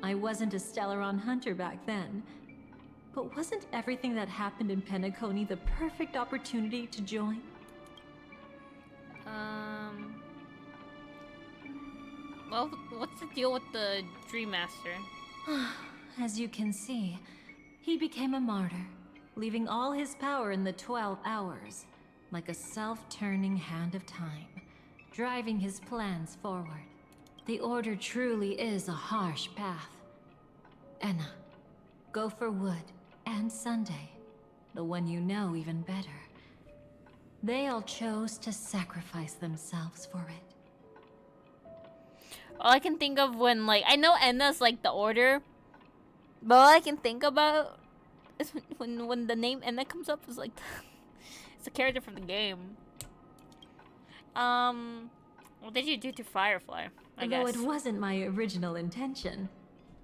C: I wasn't a Stellaron hunter back then. But wasn't everything that happened in Penacony the perfect opportunity to join?
A: Well, what's the deal with the Dream Master?
C: As you can see, he became a martyr, leaving all his power in the 12 hours, like a self-turning hand of time, driving his plans forward. The Order truly is a harsh path. Enna, Gopher Wood, and Sunday, the one you know even better. They all chose to sacrifice themselves for it.
A: All I can think of when, like, I know Enna's like the Order, but all I can think about is when the name Enna comes up is like it's a character from the game. What did you do to Firefly? I
C: Though
A: guess.
C: it wasn't my original intention,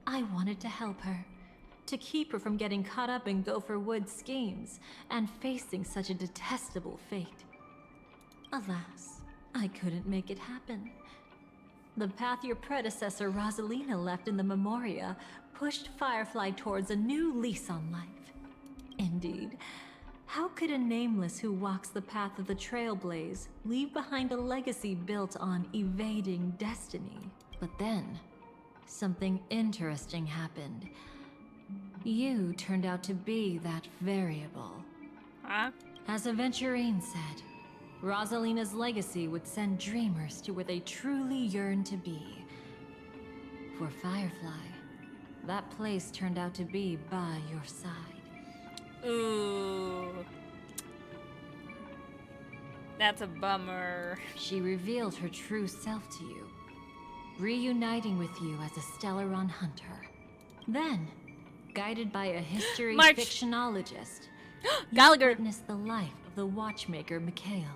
C: I wanted to help her. To keep her from getting caught up in Gopher Wood's schemes and facing such a detestable fate. Alas, I couldn't make it happen. The path your predecessor Rosalina left in the Memoria pushed Firefly towards a new lease on life. Indeed, How could a nameless who walks the path of the trailblaze leave behind a legacy built on evading destiny? But then, something interesting happened. You turned out to be that variable.
A: Huh?
C: As Aventurine said, Rosalina's legacy would send dreamers to where they truly yearn to be. For Firefly, that place turned out to be by your side.
A: Ooh. That's a bummer.
C: She revealed her true self to you, reuniting with you as a Stellaron hunter. Then, guided by a history
A: March.
C: fictionologist,
A: Gallagher.
C: you witnessed the life of the watchmaker Mikhail.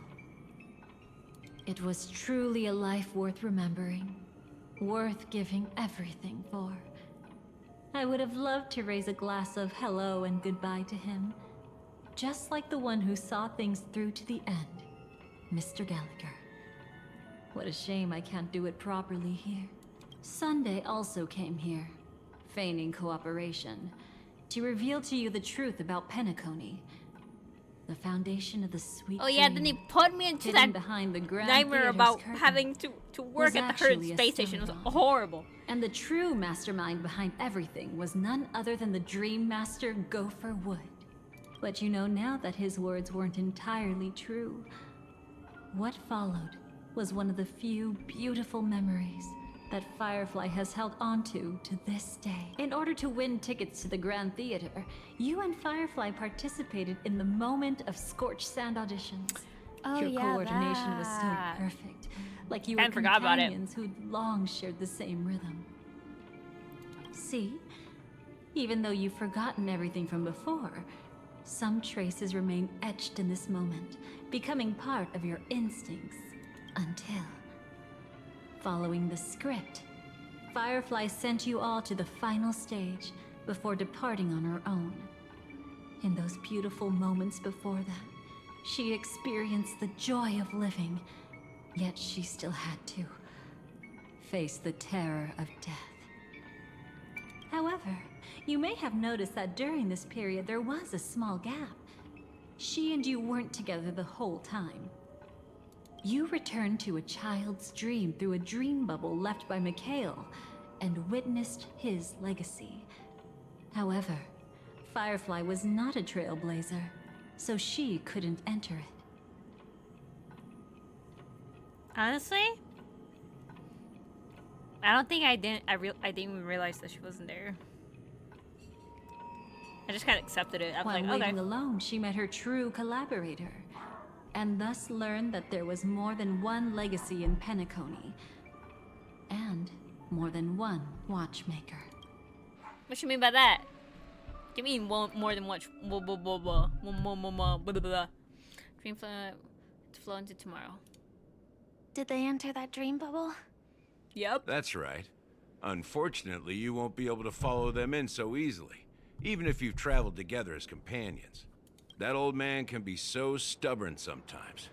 C: It was truly a life worth remembering, worth giving everything for. I would have loved to raise a glass of hello and goodbye to him, just like the one who saw things through to the end, Mr. Gallagher. What a shame I can't do it properly here. Sunday also came here, feigning cooperation, to reveal to you the truth about Penacony, the foundation of the sweet
A: Oh yeah, then he
C: dream
A: put me into
C: hidden
A: that
C: behind the grand
A: nightmare
C: theater's
A: about
C: curtain.
A: having to work
C: was
A: at the Herd
C: actually a
A: space station. It was
C: Stellaron.
A: horrible.
C: And the true mastermind behind everything was none other than the Dream Master Gopher Wood. But you know now that his words weren't entirely true. What followed was one of the few beautiful memories that Firefly has held onto to this day. In order to win tickets to the Grand Theater, you and Firefly participated in the moment of scorched sand auditions.
F: Oh,
C: Your
F: yeah,
C: coordination was so
A: that.
C: perfect, like you
A: Kinda
C: were
A: forgot about it.
C: companions who'd long shared the same rhythm. See? Even though you've forgotten everything from before, some traces remain etched in this moment, becoming part of your instincts until... Following the script, Firefly sent you all to the final stage before departing on her own. In those beautiful moments before that, she experienced the joy of living, yet she still had to face the terror of death. However, you may have noticed that during this period there was a small gap. She and you weren't together the whole time. You returned to a child's dream through a dream bubble left by Mikhail and witnessed his legacy. However, Firefly was not a trailblazer, so she couldn't enter it.
A: Honestly, I don't think I didn't. I didn't even realize that she wasn't there. I just kind of accepted it. I was
C: While
A: like, okay.
C: living alone, she met her true collaborator, and thus learned that there was more than one legacy in Penacony, and more than one watchmaker.
A: What you mean by that? Give me more than what? Blah, blah, blah, blah, blah, blah, blah, blah, blah, blah. Dream flow into tomorrow.
F: Did they enter that dream bubble?
A: Yep.
H: That's right. Unfortunately, you won't be able to follow them in so easily, even if you've traveled together as companions. That old man can be so stubborn sometimes.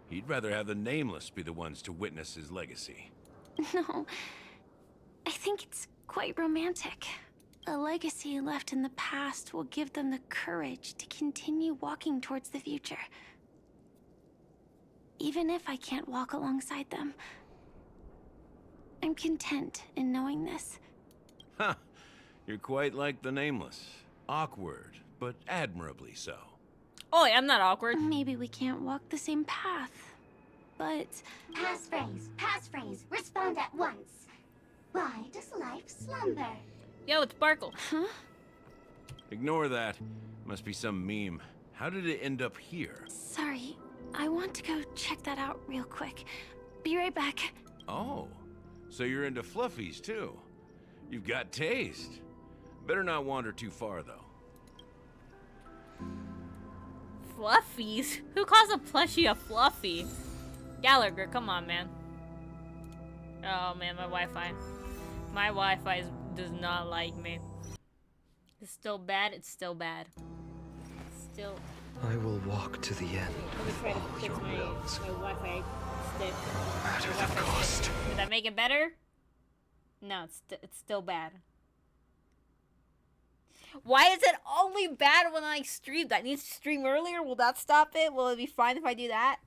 H: He'd rather have the Nameless be the ones to witness his legacy.
F: No. I think it's quite romantic. A legacy left in the past will give them the courage to continue walking towards the future. Even if I can't walk alongside them, I'm content in knowing this.
H: Huh. You're quite like the Nameless. Awkward, but admirably so.
A: Oh, I'm not awkward.
F: Maybe we can't walk the same path, but...
J: Pass phrase, respond at once. Why does life slumber?
A: Yo, it's Sparkle.
F: Huh?
H: Ignore that. Must be some meme. How did it end up here?
F: Sorry, I want to go check that out real quick. Be right back.
H: Oh, so you're into fluffies too. You've got taste. Better not wander too far though.
A: Fluffies? Who calls a plushie a fluffy? Gallagher, come on, man. Oh man, my Wi-Fi. My Wi-Fi does not like me. It's still bad. It's still bad. Still.
D: I will walk to the end
A: Let me try to
D: of
A: fix
D: your
A: my
D: wills,
A: Wi-Fi stick.
D: no matter
A: My
D: the
A: Wi-Fi
D: cost.
A: stick. Did that make it better? No, it's still bad. Why is it only bad when I stream? That needs to stream earlier? Will that stop it? Will it be fine if I do that?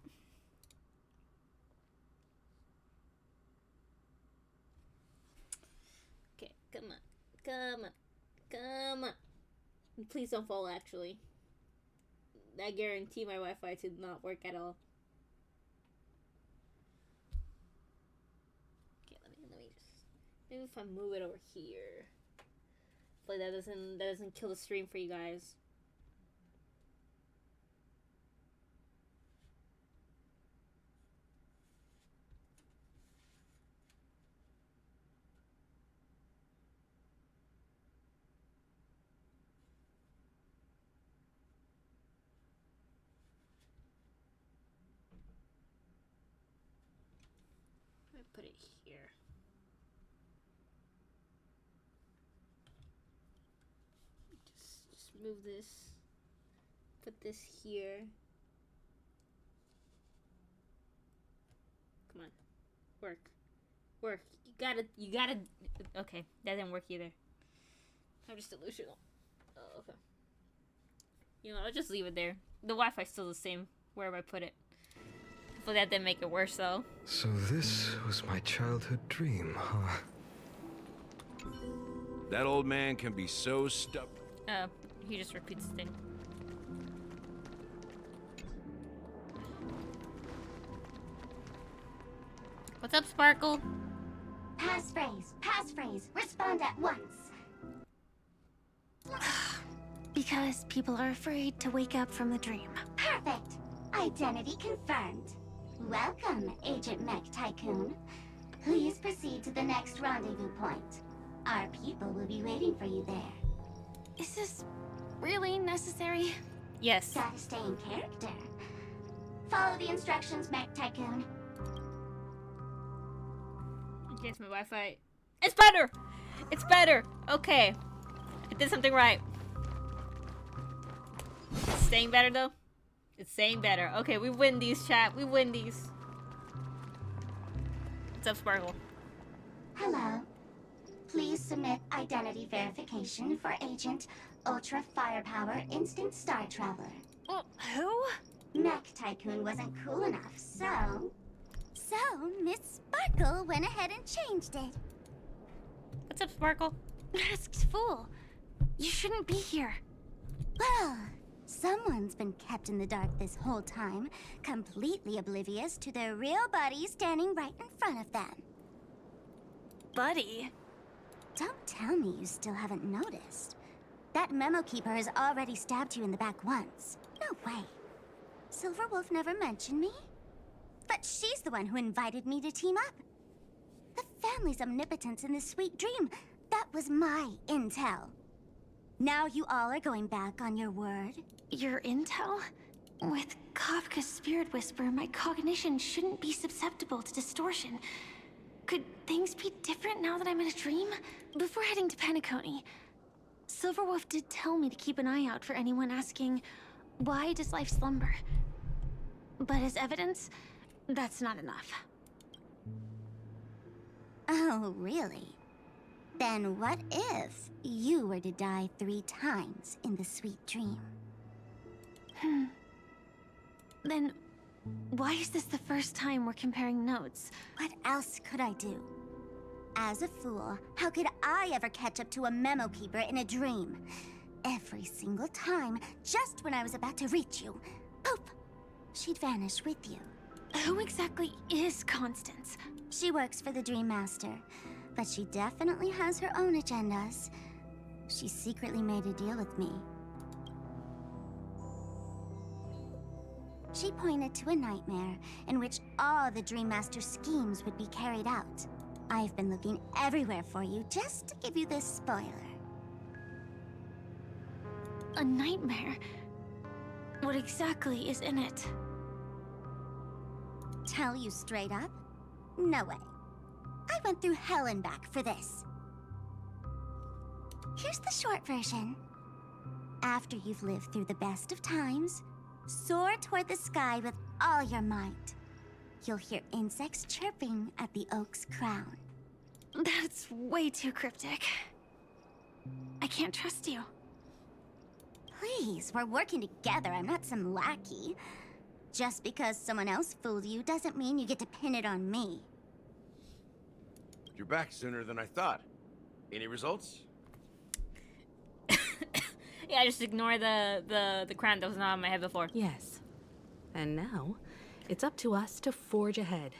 A: Okay, come on. Come on. Come on. Please don't fall, actually. I guarantee my Wi-Fi to not work at all. Okay, let me just... Maybe if I move it over here. Hopefully that doesn't kill the stream for you guys. Put it here. Just move this. Put this here. Come on. Work. Work. You gotta okay, that didn't work either. I'm just delusional. Oh, okay. You know, I'll just leave it there. The Wi-Fi's still the same wherever I put it. Hopefully that didn't make it worse, though.
K: So this was my childhood dream, huh?
H: That old man can be so stubborn.
A: He just repeats the thing. What's up, Sparkle?
J: Passphrase, respond at once.
F: Because people are afraid to wake up from the dream.
J: Perfect. Identity confirmed. Welcome, Agent Mech Tycoon. Please proceed to the next rendezvous point. Our people will be waiting for you there.
F: Is this really necessary?
A: Yes.
J: Gotta stay in character. Follow the instructions, Mech Tycoon.
A: Yes, my Wi-Fi. It's better! It's better! Okay. I did something right. It's staying better, though? It's saying better. Okay, we win these, chat. We win these. What's up, Sparkle?
J: Hello. Please submit identity verification for Agent Ultra Firepower Instant Star Traveler.
F: Who?
J: Mech Tycoon wasn't cool enough, so... So, Miss Sparkle went ahead and changed it.
A: What's up, Sparkle?
F: Masked fool. You shouldn't be here.
J: Well, someone's been kept in the dark this whole time, completely oblivious to their real body standing right in front of them.
F: Buddy.
J: Don't tell me you still haven't noticed. That memo keeper has already stabbed you in the back once. No way. Silverwolf never mentioned me? But she's the one who invited me to team up. The family's omnipotence in this sweet dream, that was my intel. Now you all are going back on your word?
F: Your intel? With Kafka's spirit whisper, my cognition shouldn't be susceptible to distortion. Could things be different now that I'm in a dream? Before heading to Penacony, Silverwolf did tell me to keep an eye out for anyone asking, why does life slumber? But as evidence, that's not enough.
J: Oh, really? Then what if you were to die 3 times in the sweet dream?
F: Then why is this the first time we're comparing notes?
J: What else could I do? As a fool, how could I ever catch up to a memo keeper in a dream? Every single time, just when I was about to reach you, poof, she'd vanish with you.
F: Who exactly is Constance?
J: She works for the Dream Master, but she definitely has her own agendas. She secretly made a deal with me. She pointed to a nightmare in which all the Dream Master's schemes would be carried out. I've been looking everywhere for you just to give you this spoiler.
F: A nightmare? What exactly is in it?
J: Tell you straight up? No way. I went through hell and back for this. Here's the short version. After you've lived through the best of times, soar toward the sky with all your might. You'll hear insects chirping at the oak's crown.
F: That's way too cryptic. I can't trust you.
J: Please, we're working together. I'm not some lackey. Just because someone else fooled you doesn't mean you get to pin it on me.
L: You're back sooner than I thought. Any results?
A: Yeah, just ignore the crown that was not on my head before.
M: Yes. And now, it's up to us to forge ahead.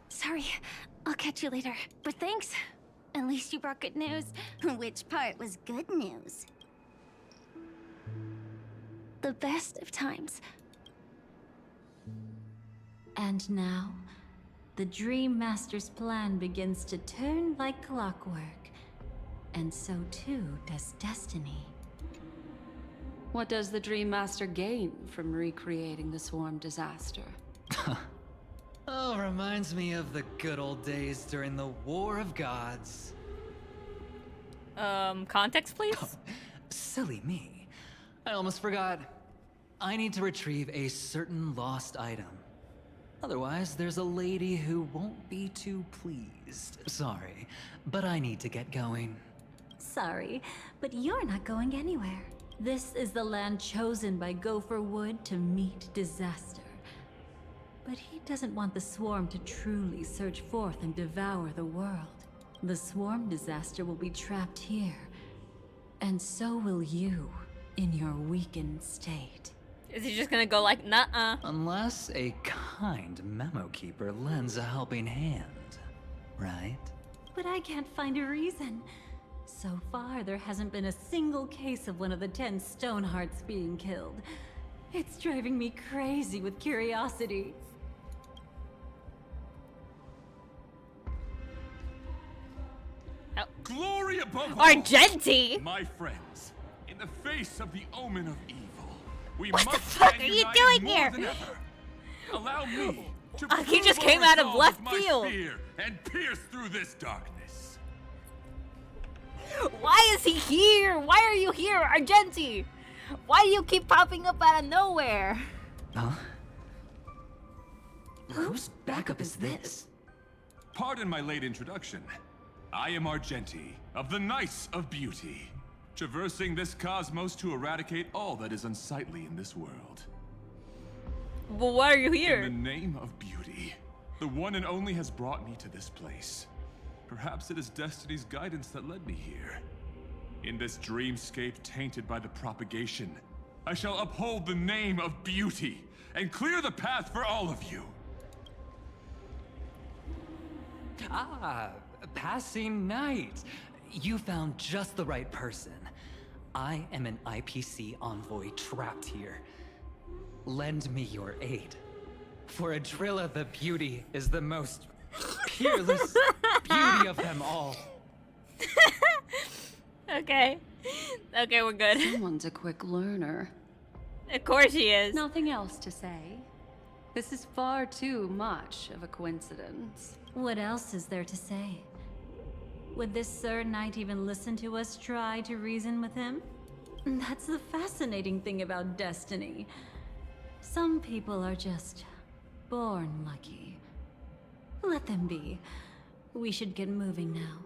F: Sorry, I'll catch you later. But thanks. At least you brought good news.
J: Which part was good news?
F: The best of times.
C: And now, the Dream Master's plan begins to turn like clockwork. And so too does destiny.
G: What does the Dream Master gain from recreating the swarm disaster?
I: Oh, reminds me of the good old days during the War of Gods.
A: Context, please?
I: Oh, silly me. I almost forgot. I need to retrieve a certain lost item. Otherwise, there's a lady who won't be too pleased. Sorry, but I need to get going.
C: Sorry, but you're not going anywhere. This is the land chosen by Gopher Wood to meet disaster. But he doesn't want the swarm to truly surge forth and devour the world. The swarm disaster will be trapped here. And so will you, in your weakened state.
A: Is he just gonna go like, nuh-uh?
I: Unless a kind memo keeper lends a helping hand, right?
C: But I can't find a reason. So far, there hasn't been a single case of one of the 10 Stonehearts being killed. It's driving me crazy with curiosity.
H: Glory above all!
A: Argenti!
H: My friends, in the face of the omen of evil, we
A: What
H: must
A: the fuck
H: stand
A: are you
H: united
A: doing
H: more
A: here?
H: than ever. Allow me to
A: He
H: prove
A: just
H: our
A: came out of
H: resolve
A: left
H: with my
A: field.
H: spear and pierce through this darkness.
A: Why is he here? Why are you here, Argenti? Why do you keep popping up out of nowhere?
I: Huh? Whose backup is this?
H: Pardon my late introduction. I am Argenti, of the Knights of Beauty, traversing this cosmos to eradicate all that is unsightly in this world.
A: Well, why are you here?
H: In the name of beauty, the one and only has brought me to this place. Perhaps it is destiny's guidance that led me here. In this dreamscape tainted by the propagation, I shall uphold the name of beauty and clear the path for all of you.
I: Ah, passing knight. You found just the right person. I am an IPC envoy trapped here. Lend me your aid. For Adrilla the Beauty is the most peerless beauty of them all.
A: Okay. Okay, we're good.
G: Someone's a quick learner.
A: Of course he is.
G: Nothing else to say. This is far too much of a coincidence.
C: What else is there to say? Would this Sir Knight even listen to us try to reason with him? That's the fascinating thing about destiny. Some people are just born lucky. Let them be. We should get moving now.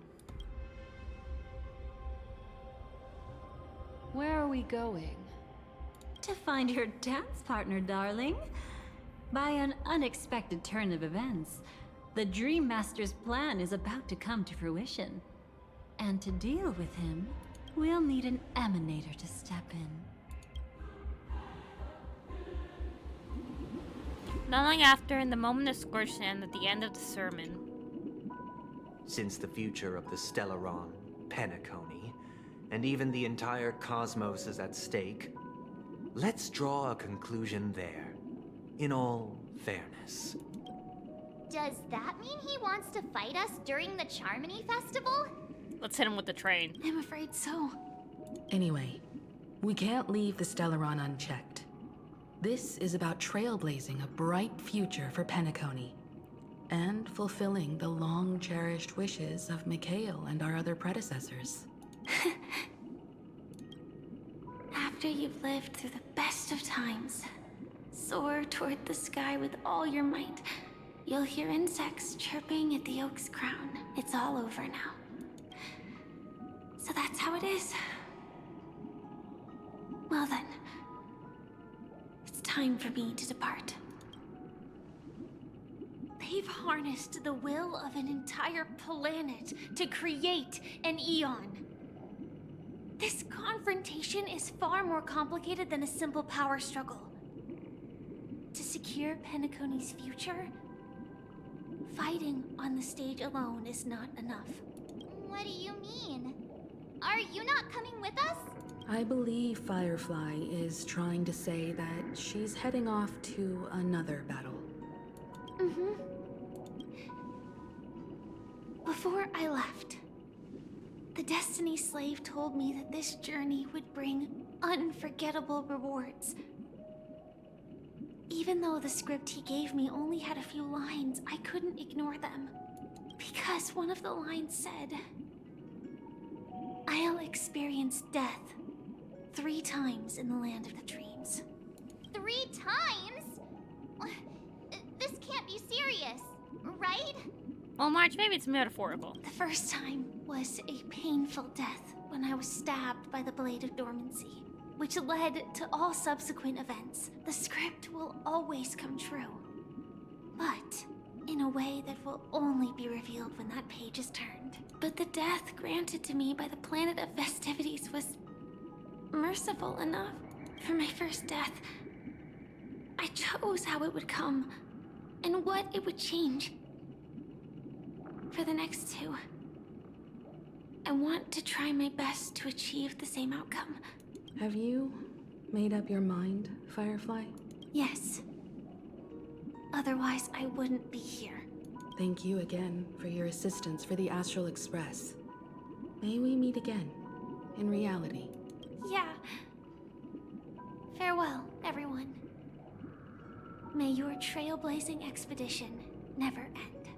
G: Where are we going?
C: To find your dance partner, darling. By an unexpected turn of events, the Dream Master's plan is about to come to fruition. And to deal with him, we'll need an emanator to step in.
A: Not long after, in the moment of Scorchsand at the end of the sermon.
N: Since the future of the Stellaron, Penacony, and even the entire cosmos is at stake, let's draw a conclusion there, in all fairness.
O: Does that mean he wants to fight us during the Charmony Festival?
A: Let's hit him with the train.
F: I'm afraid so.
M: Anyway, we can't leave the Stellaron unchecked. This is about trailblazing a bright future for Penacony, and fulfilling the long-cherished wishes of Mikhail and our other predecessors.
F: After you've lived through the best of times, soar toward the sky with all your might. You'll hear insects chirping at the oak's crown. It's all over now. So that's how it is. Well then, it's time for me to depart. They've harnessed the will of an entire planet to create an Eon. This confrontation is far more complicated than a simple power struggle. To secure Penacony's future, fighting on the stage alone is not enough.
O: What do you mean? Are you not coming with us?
M: I believe Firefly is trying to say that she's heading off to another battle.
F: Mm-hmm. Before I left, the Destiny Slave told me that this journey would bring unforgettable rewards. Even though the script he gave me only had a few lines, I couldn't ignore them. Because one of the lines said, "I'll experience death 3 times in the land of the dreams."
O: 3 times? This can't be serious, right?
A: Well, March, maybe it's metaphorical.
F: The first time was a painful death when I was stabbed by the Blade of Dormancy, which led to all subsequent events. The script will always come true, but in a way that will only be revealed when that page is turned. But the death granted to me by the planet of festivities was merciful enough. For my first death, I chose how it would come and what it would change. For the next 2, I want to try my best to achieve the same outcome.
M: Have you made up your mind, Firefly?
F: Yes. Otherwise, I wouldn't be here.
M: Thank you again for your assistance for the Astral Express. May we meet again, in reality.
F: Yeah. Farewell, everyone. May your trailblazing expedition never end.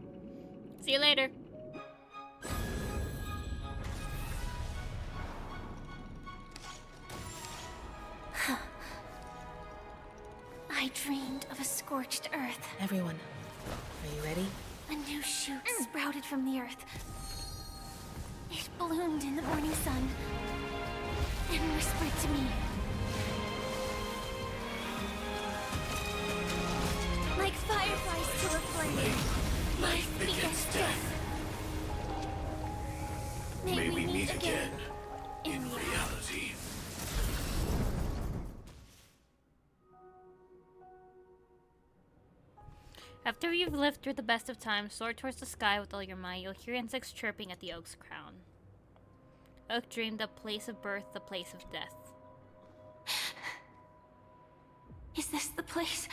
A: See you later.
F: I dreamed of a scorched earth.
M: Everyone, are you ready?
F: A new shoot sprouted from the earth. It bloomed in the morning sun and whispered to me. Like fireflies to a flame, life begets death.
D: May we meet again in reality.
A: After you've lived through the best of times, soar towards the sky with all your might. You'll hear insects chirping at the oak's crown. Oak dreamed the place of birth, the place of death.
F: Is this the place?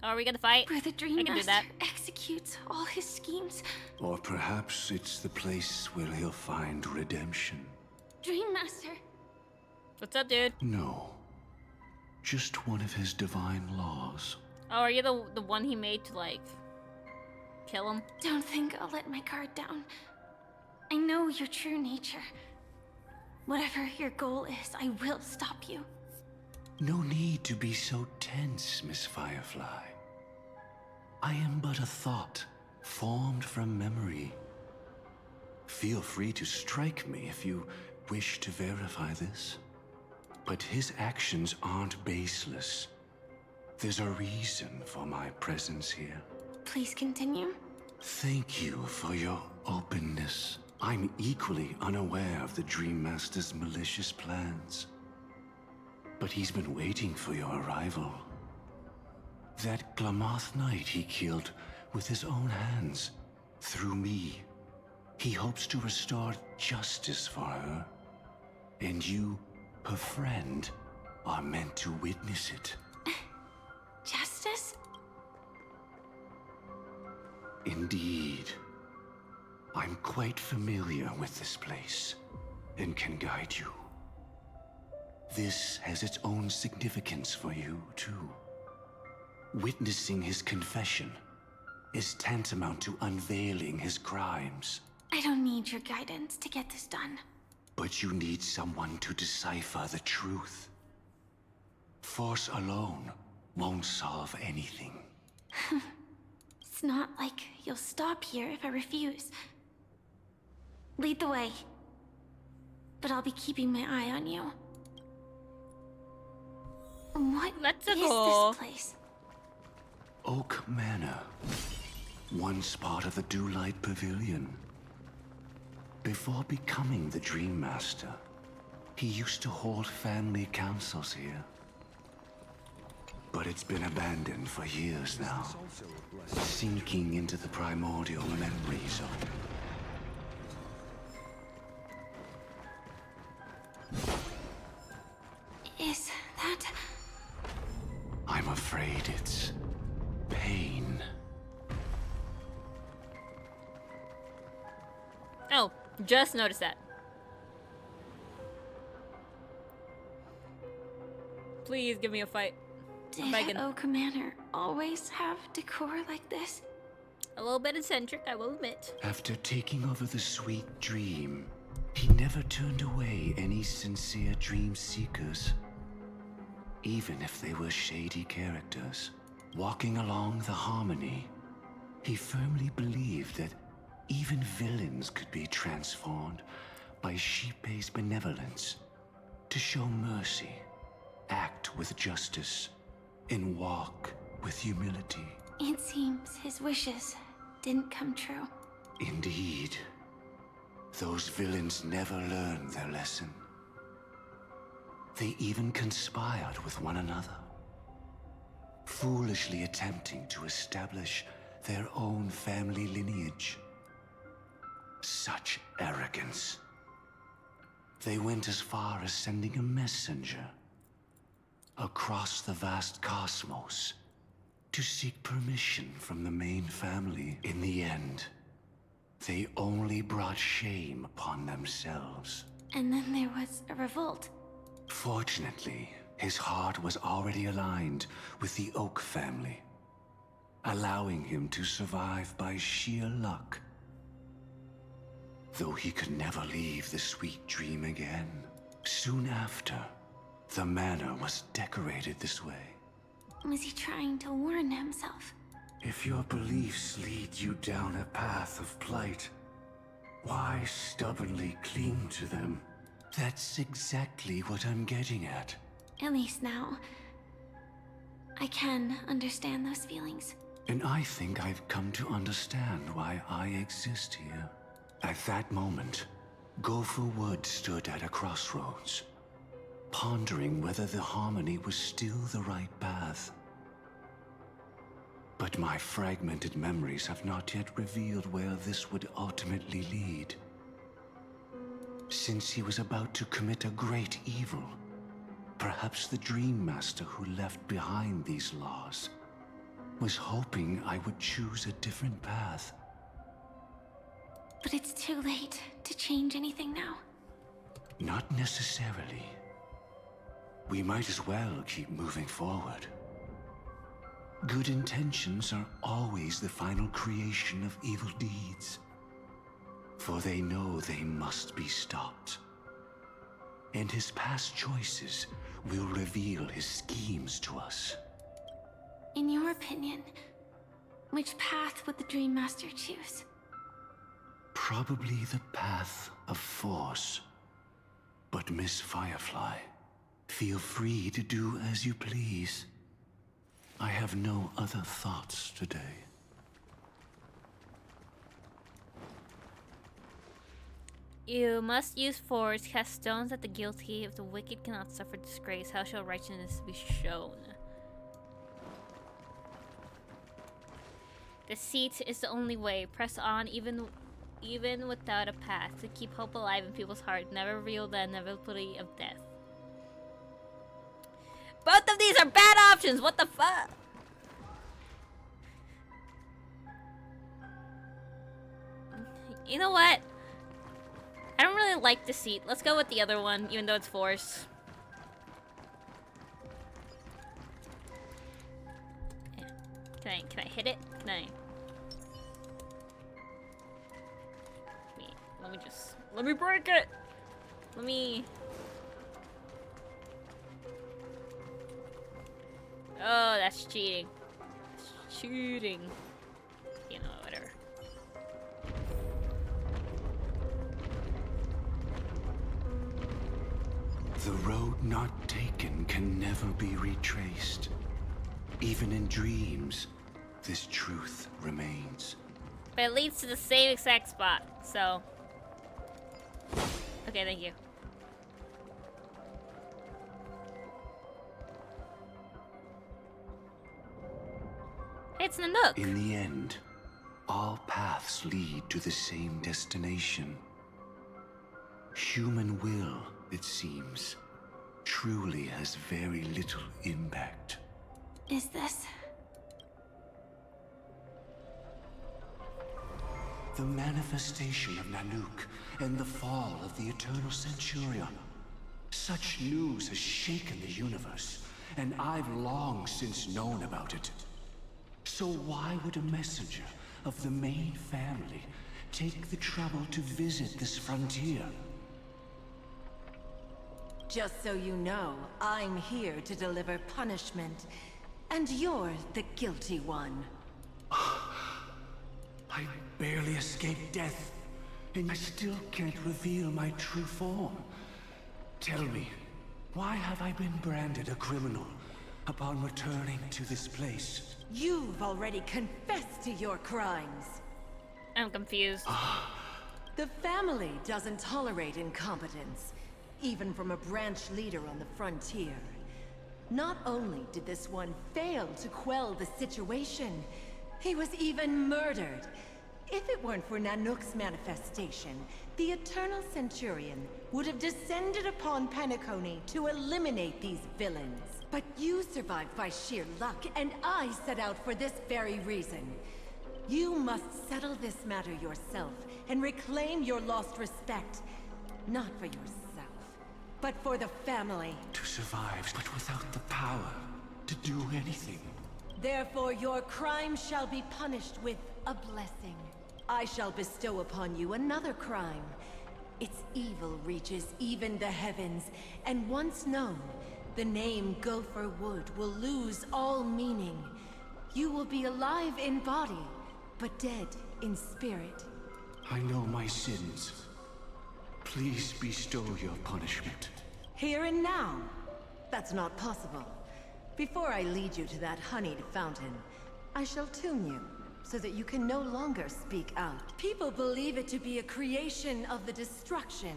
A: Oh, are we gonna fight?
F: Where the Dream
A: I can do
F: Master
A: that.
F: executes all his schemes?
E: Or perhaps it's the place where he'll find redemption.
F: Dream Master.
A: What's up, dude?
E: No. Just one of his divine laws.
A: Oh, are you the one he made to, like, kill him?
F: Don't think I'll let my guard down. I know your true nature. Whatever your goal is, I will stop you.
E: No need to be so tense, Miss Firefly. I am but a thought, formed from memory. Feel free to strike me if you wish to verify this. But his actions aren't baseless. There's a reason for my presence here.
F: Please continue.
E: Thank you for your openness. I'm equally unaware of the Dream Master's malicious plans. But he's been waiting for your arrival. That Glamoth Knight he killed with his own hands, through me. He hopes to restore justice for her. And you, her friend, are meant to witness it.
F: Justice?
E: Indeed. I'm quite familiar with this place, and can guide you. This has its own significance for you, too. Witnessing his confession is tantamount to unveiling his crimes.
F: I don't need your guidance to get this done.
E: But you need someone to decipher the truth. Force alone won't solve anything.
F: It's not like you'll stop here if I refuse. Lead the way. But I'll be keeping my eye on you. What
A: Let's
F: is
A: go.
F: this place?
E: Oak Manor. Once part of the Dewlight Pavilion. Before becoming the Dream Master, he used to hold family councils here. But it's been abandoned for years now, sinking into the primordial memory zone.
F: Is that...
E: I'm afraid it's pain.
A: Oh, just noticed that. Please give me a fight. I'm begging.
F: Did Oak Manor always have decor like this?
A: A little bit eccentric, I will admit.
E: After taking over the sweet dream, he never turned away any sincere dream seekers. Even if they were shady characters. Walking along the harmony, he firmly believed that even villains could be transformed by Shippei's benevolence to show mercy, act with justice, and walk with humility.
F: It seems his wishes didn't come true.
E: Indeed. Those villains never learned their lesson. They even conspired with one another, foolishly attempting to establish their own family lineage. Such arrogance. They went as far as sending a messenger across the vast cosmos to seek permission from the main family. In the end, they only brought shame upon themselves.
F: And then there was a revolt.
E: Fortunately, his heart was already aligned with the Oak family, allowing him to survive by sheer luck. Though he could never leave the sweet dream again. Soon after, the manor was decorated this way.
F: Was he trying to warn himself?
E: If your beliefs lead you down a path of plight, why stubbornly cling to them? That's exactly what I'm getting at.
F: At least now, I can understand those feelings.
E: And I think I've come to understand why I exist here. At that moment, Gopher Wood stood at a crossroads, pondering whether the harmony was still the right path. But my fragmented memories have not yet revealed where this would ultimately lead. Since he was about to commit a great evil, perhaps the Dream Master who left behind these laws was hoping I would choose a different path.
F: But it's too late to change anything now.
E: Not necessarily. We might as well keep moving forward. Good intentions are always the final creation of evil deeds. For they know they must be stopped. And his past choices will reveal his schemes to us.
F: In your opinion, which path would the Dream Master choose?
E: Probably the path of force. But Miss Firefly, feel free to do as you please. I have no other thoughts today.
A: You must use force, cast stones at the guilty. If the wicked cannot suffer disgrace, how shall righteousness be shown? Deceit is the only way. Press on, even without a path, to keep hope alive in people's hearts. Never reveal the inevitability of death. Both of these are bad options. What the fuck? You know what? I don't really like Deceit. Let's go with the other one, even though it's force. Yeah. Can I hit it? Can I? Wait, let me break it! Let me... Oh, that's cheating. That's cheating. You know, whatever.
E: The road not taken can never be retraced. Even in dreams, this truth remains.
A: But it leads to the same exact spot, so... Okay, thank you. It's Nanook.
E: In the end, all paths lead to the same destination. Human will, it seems, truly has very little impact.
F: Is this?
E: The manifestation of Nanook and the fall of the Eternal Centurion. Such news has shaken the universe, and I've long since known about it. So why would a messenger of the main family take the trouble to visit this frontier?
P: Just so you know, I'm here to deliver punishment, and you're the guilty one.
E: I barely escaped death, and I still can't reveal my true form. Tell me, why have I been branded a criminal upon returning to this place?
P: You've already confessed to your crimes.
A: I'm confused.
P: The family doesn't tolerate incompetence, even from a branch leader on the frontier. Not only did this one fail to quell the situation, he was even murdered. If it weren't for Nanook's manifestation, the Eternal Centurion would have descended upon Penacony to eliminate these villains. But you survived by sheer luck, and I set out for this very reason. You must settle this matter yourself and reclaim your lost respect. Not for yourself, but for the family.
E: To survive, but without the power to do anything.
P: Therefore, your crime shall be punished with a blessing. I shall bestow upon you another crime. Its evil reaches even the heavens, and once known, the name Gopher Wood will lose all meaning. You will be alive in body, but dead in spirit.
E: I know my sins. Please bestow your punishment.
P: Here and now? That's not possible. Before I lead you to that honeyed fountain, I shall tune you, so that you can no longer speak out. People believe it to be a creation of the destruction,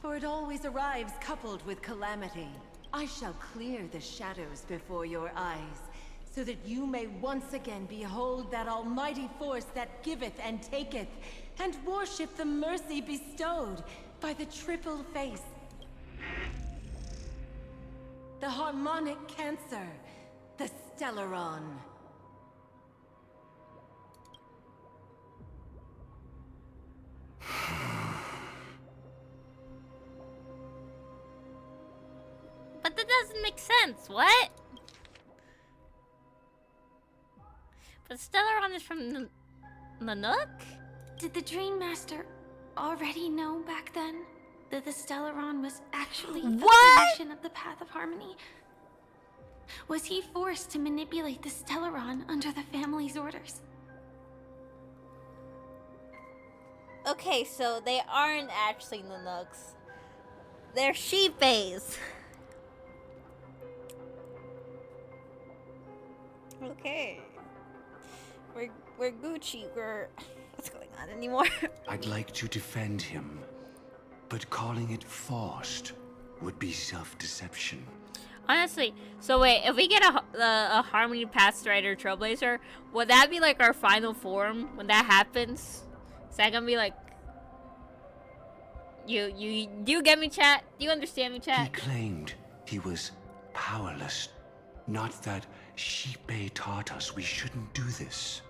P: for it always arrives coupled with calamity. I shall clear the shadows before your eyes, so that you may once again behold that almighty force that giveth and taketh, and worship the mercy bestowed by the triple face. The harmonic cancer, the Stellaron.
A: But that doesn't make sense. What? But Stellaron is from Nanook?
F: Did the Dream Master already know back then that the Stellaron was actually the creation of the Path of Harmony? Was he forced to manipulate the Stellaron under the family's orders?
A: Okay, so they aren't actually Nanooks. They're sheepays. Okay. We're Gucci. What's going on anymore?
E: I'd like to defend him, but calling it forced would be self-deception.
A: Honestly, so wait, if we get a Harmony Path Strider Trailblazer, would that be like our final form when that happens? Is that gonna be like... Do you get me, chat? Do you understand me, chat?
E: He claimed he was powerless. Not that Shipei taught us we shouldn't do this.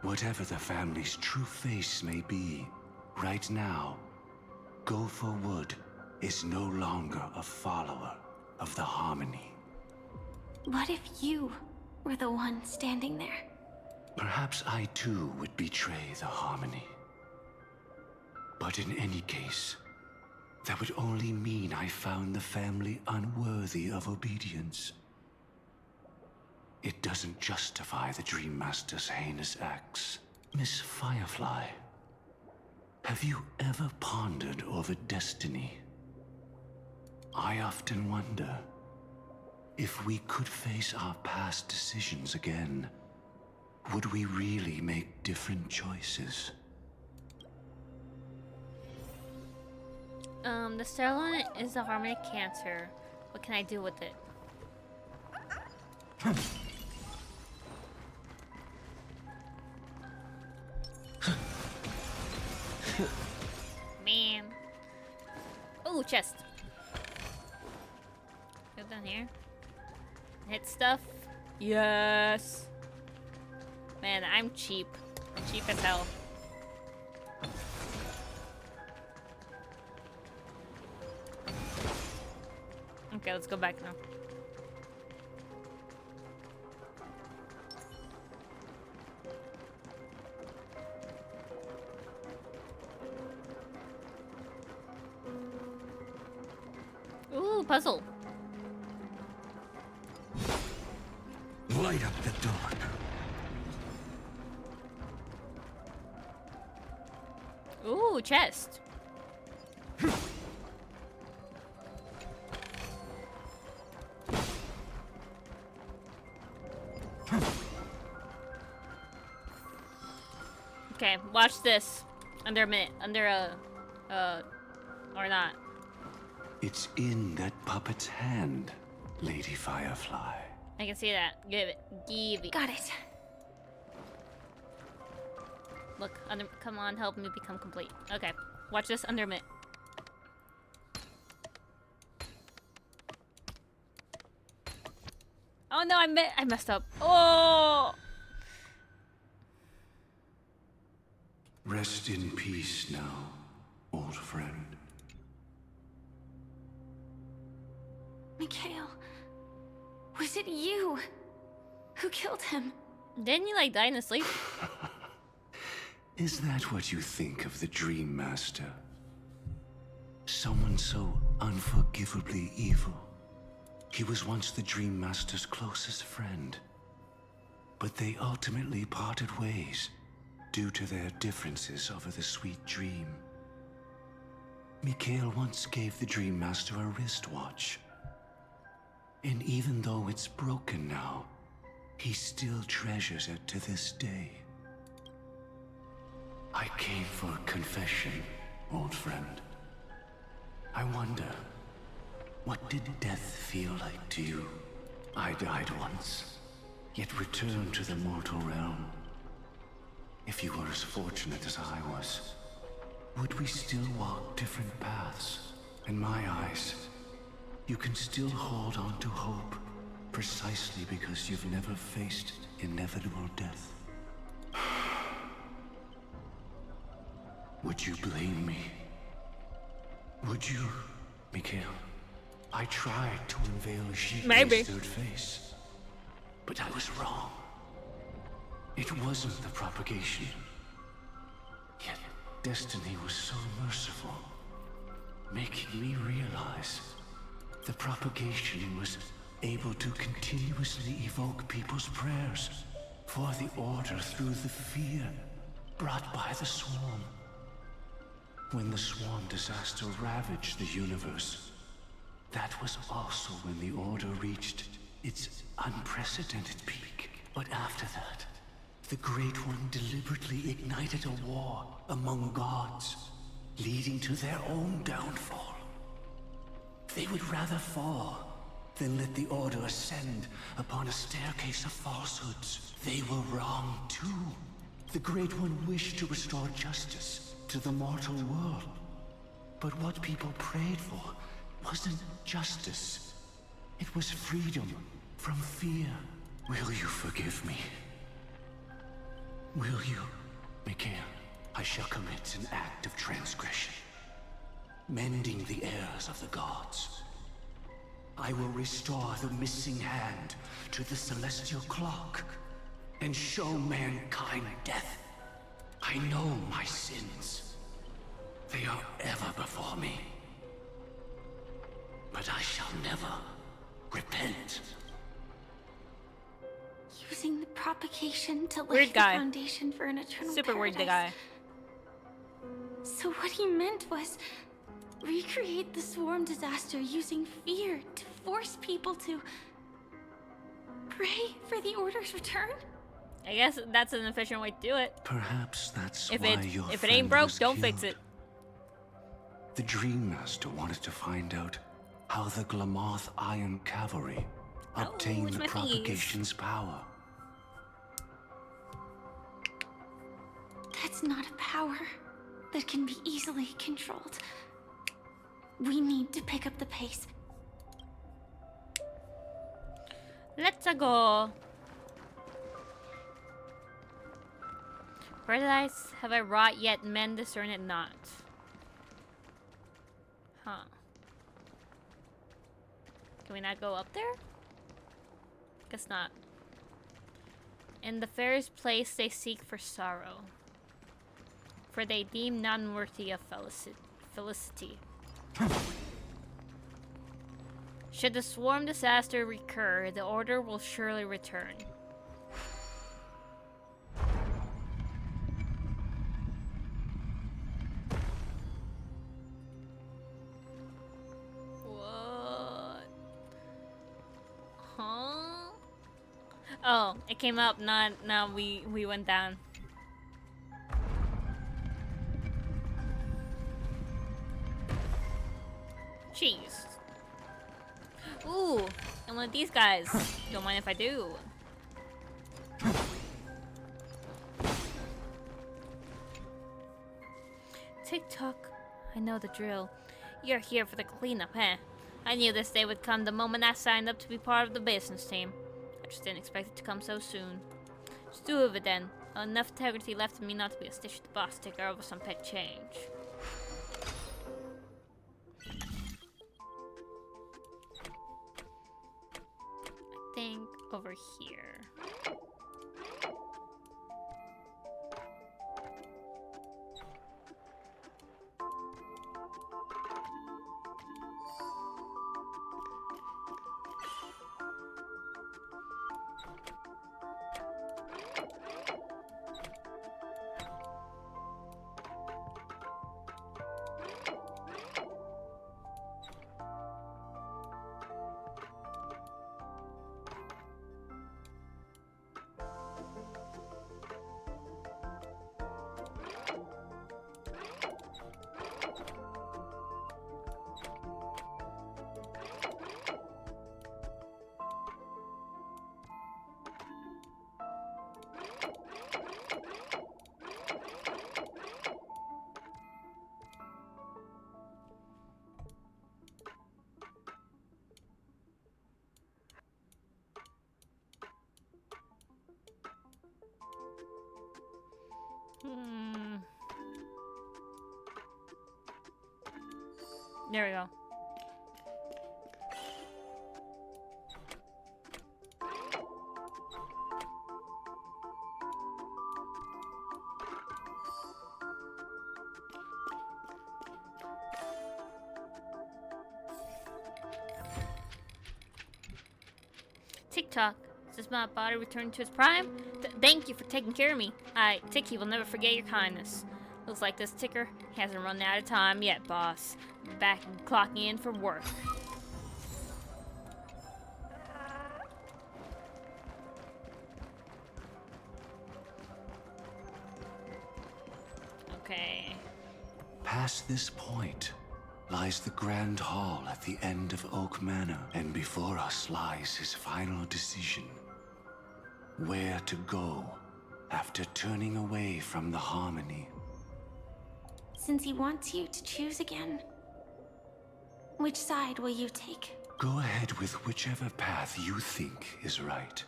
E: Whatever the family's true face may be, right now, Gopher Wood is no longer a follower of the Harmony.
F: What if you were the one standing there?
E: Perhaps I too would betray the Harmony. But in any case, that would only mean I found the family unworthy of obedience. It doesn't justify the Dream Master's heinous acts. Miss Firefly, have you ever pondered over destiny? I often wonder if we could face our past decisions again, would we really make different choices?
A: The Stellon is a harmonic cancer. What can I do with it? Man. Oh, chest. Go down here. Hit stuff. Yes. Man, I'm cheap. Cheap as hell. Okay, let's go back now. Ooh, puzzle.
E: Light up the dawn.
A: Ooh, chest. Okay, watch this. Under a minute. Under a... or not.
E: It's in that puppet's hand, Lady Firefly.
A: I can see that. Give it. Give it.
B: Got it.
A: Look, under... Come on, help me become complete. Okay, watch this under a minute. Oh no, I messed up. Oh!
E: Rest in peace now, old friend.
B: Mikhail, was it you who killed him?
A: Didn't you like die in his sleep?
E: Is that what you think of the Dream Master? Someone so unforgivably evil. He was once the Dream Master's closest friend. But they ultimately parted ways due to their differences over the sweet dream. Mikhail once gave the Dream Master a wristwatch. And even though it's broken now, he still treasures it to this day. I came for a confession, old friend. I wonder, what did death feel like to you? I died once, yet returned to the mortal realm. If you were as fortunate as I was, would we still walk different paths? In my eyes, you can still hold on to hope, precisely because you've never faced inevitable death. Would you blame me? Would you, Mikhail? I tried to unveil a sheep's third face, but I was wrong. It wasn't the propagation. Yet destiny was so merciful, making me realize the propagation was able to continuously evoke people's prayers for the Order through the fear brought by the Swarm. When the Swarm disaster ravaged the universe, that was also when the Order reached its unprecedented peak. But after that, the Great One deliberately ignited a war among gods, leading to their own downfall. They would rather fall than let the Order ascend upon a staircase of falsehoods. They were wrong too. The Great One wished to restore justice to the mortal world. But what people prayed for wasn't justice. It was freedom from fear. Will you forgive me? Will you, Mikhail? I shall commit an act of transgression, mending the errors of the gods. I will restore the missing hand to the celestial clock and show mankind death. I know my sins. They are ever before me. But I shall never repent.
B: Using the propagation to lay
A: Weird
B: the
A: guy.
B: foundation for an eternal
A: Super weird
B: paradise.
A: guy.
B: So what he meant was,
F: recreate the swarm disaster using fear to force people to pray for the Order's return?
A: I guess that's an efficient way to do it.
E: Perhaps that's
A: If
E: why
A: it
E: your
A: if it
E: friend
A: ain't broke,
E: was
A: don't fix
E: killed.
A: it.
E: The Dream Master wanted to find out how the Glamoth Iron Cavalry obtained
A: where's
E: the
A: my thingies?
E: propagation's power.
F: That's not a power that can be easily controlled. We need to pick up the pace.
A: Let's go. Paradise have I wrought, yet men discern it not. Huh. Can we not go up there? Guess not. In the fairest place they seek for sorrow, for they deem none worthy of felicity. Should the swarm disaster recur, the Order will surely return. What? Huh? Oh, it came up, not now we went down. Jeez. Ooh, and one of these guys. Don't mind if I do. Tick-tock. I know the drill. You're here for the cleanup, huh? I knew this day would come the moment I signed up to be part of the business team. I just didn't expect it to come so soon. Just do of it then. Enough integrity left in me not to be a stitch the boss ticker over some pet change. I think over here. There we go. TikTok. Does my body return to its prime? Thank you for taking care of me. Tiki will never forget your kindness. Looks like this ticker hasn't run out of time yet, boss. Back and clocking in for work. Okay.
E: Past this point lies the Grand Hall at the end of Oak Manor, and before us lies his final decision. Where to go after turning away from the Harmony.
F: Since he wants you to choose again, which side will you take?
E: Go ahead with whichever path you think is right.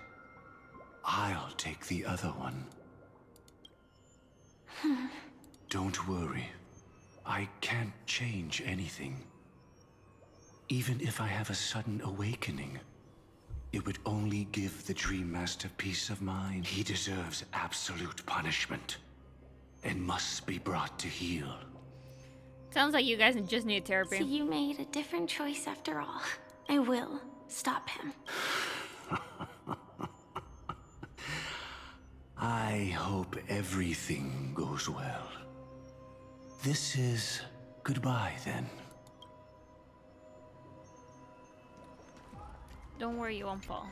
E: I'll take the other one. Don't worry. I can't change anything. Even if I have a sudden awakening, it would only give the Dream Master peace of mind. He deserves absolute punishment and must be brought to heel.
A: Sounds like you guys just need therapy.
F: So you made a different choice after all. I will stop him.
E: I hope everything goes well. This is goodbye then.
A: Don't worry, you won't fall.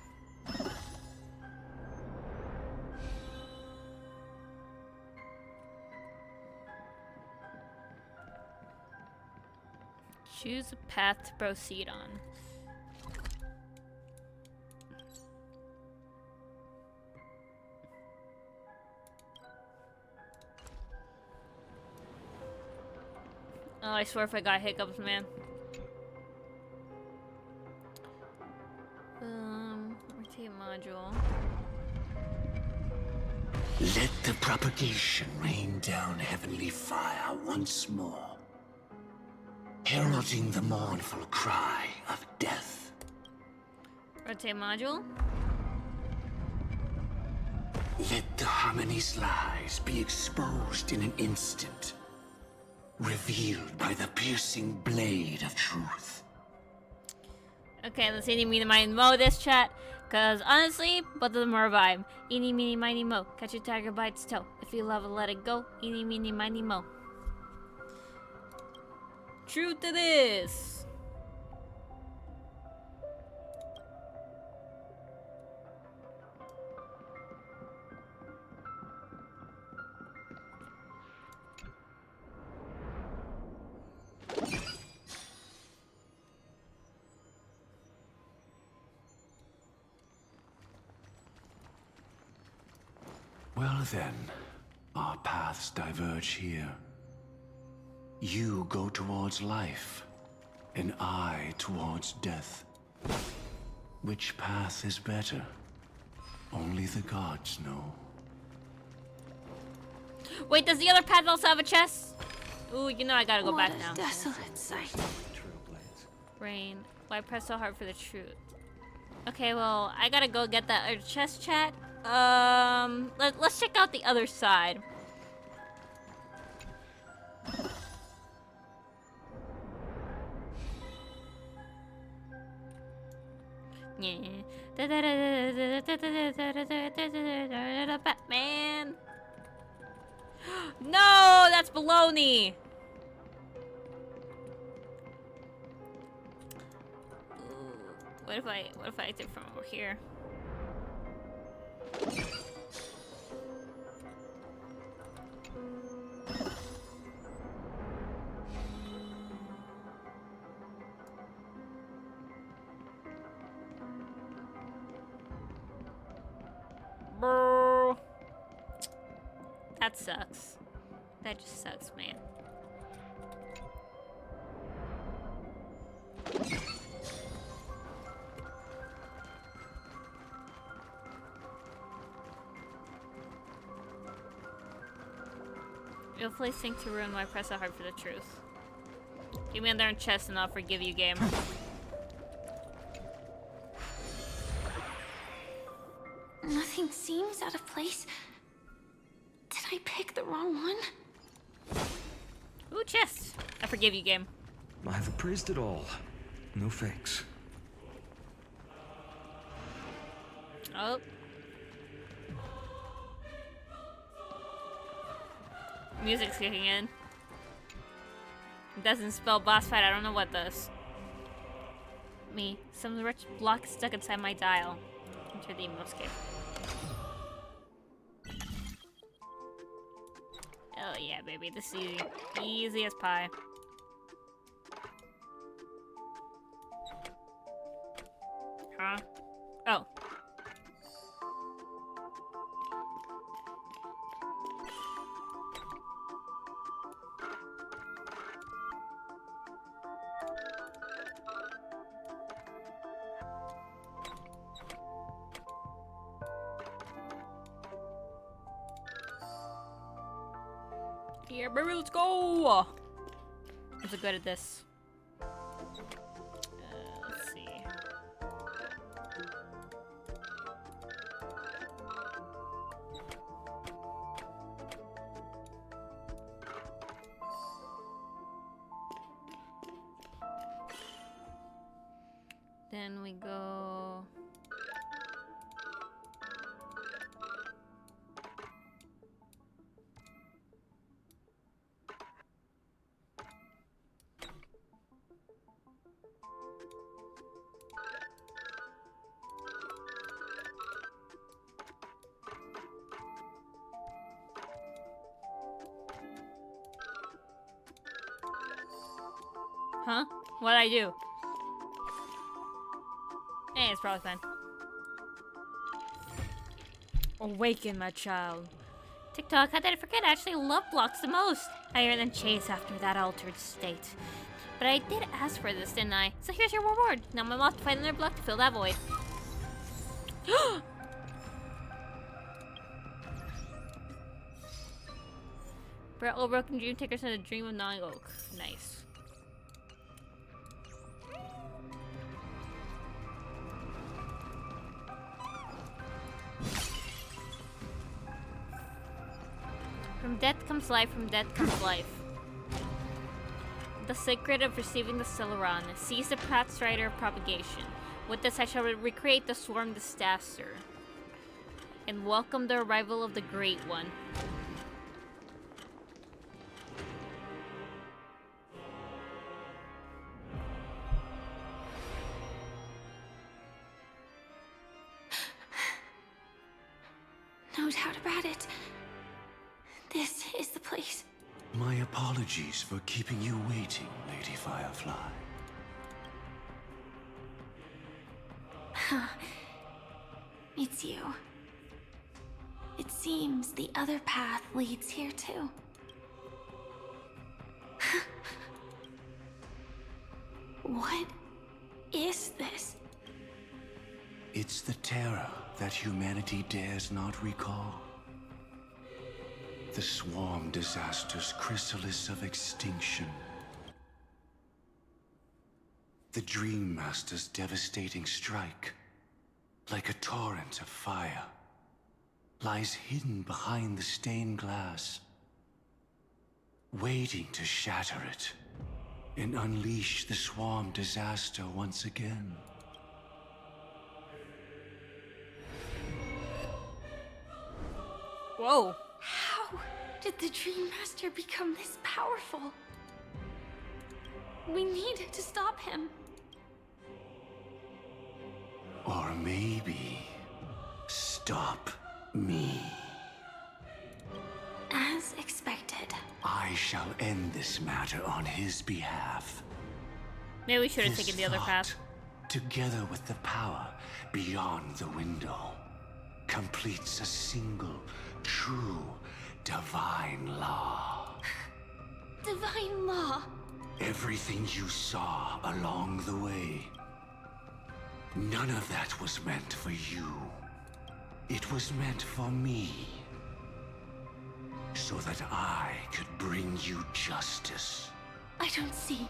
A: Choose a path to proceed on. Oh, I swear if I got hiccups, man. Rotate module.
E: Let the propagation rain down heavenly fire once more, heralding the mournful cry of death.
A: Rotate module.
E: Let the harmony's lies be exposed in an instant, revealed by the piercing blade of truth.
A: Okay, let's eeny, meeny, miny, mo this chat. Cause honestly, both of them are a vibe. Eeny, meeny, miny, mo. Catch a tiger by its toe. If you love it, let it go. Eeny, meeny, miny, mo. Truth to this.
E: Well then, our paths diverge here. You go towards life, and I towards death. Which path is better? Only the gods know.
A: Wait, does the other path also have a chest? Ooh, you know I gotta go back now.
F: Desolate sight.
A: Rain. Why press so hard for the truth? Okay, well, I gotta go get that other chest, chat. Let's check out the other side. Yeah. Batman. No, that's baloney. What if I exit from over here? Brr. That sucks. That just sucks, man. You'll play Sync to ruin why press so hard for the truth. Give me another chest and I'll forgive you, game.
F: Nothing seems out of place. Did I pick the wrong one?
A: Ooh, chest! I forgive you, game.
K: I've appraised it all. No fakes.
A: Oh. Music's kicking in. It doesn't spell boss fight, I don't know what does. Me. Some rich block stuck inside my dial. Enter the emoscape. Oh yeah, baby, this is easy. Easy as pie. Huh? Oh. Yeah, baby, let's go! I'm so good at this. Let's see. Then we go... Huh? What'd I do? Eh, it's probably fine. Awaken, my child. TikTok, how did I forget? I actually love blocks the most. I hear them chase after that altered state. But I did ask for this, didn't I? So here's your reward. Now I'm off to find another block to fill that void. All broken dream takers had a dream of gnawing oak. Nice. From death comes life, from death comes life. The secret of receiving the Celeron. Seize the path strider of propagation. With this I shall recreate the swarm disaster. And welcome the arrival of the Great One.
F: No doubt about it. This is the place.
E: My apologies for keeping you waiting, Lady Firefly.
F: It's you. It seems the other path leads here too. What is this?
E: It's the terror that humanity dares not recall. The swarm disaster's chrysalis of extinction. The Dream Master's devastating strike, like a torrent of fire, lies hidden behind the stained glass, waiting to shatter it and unleash the swarm disaster once again.
A: Whoa.
F: How did the Dream Master become this powerful? We need to stop him.
E: Or maybe stop me.
F: As expected.
E: I shall end this matter on his behalf.
A: Maybe we should have
E: This
A: taken the other path.
E: together with the power beyond the window, completes a single, true, divine law.
F: Divine law.
E: Everything you saw along the way, none of that was meant for you. It was meant for me. So that I could bring you justice.
F: I don't see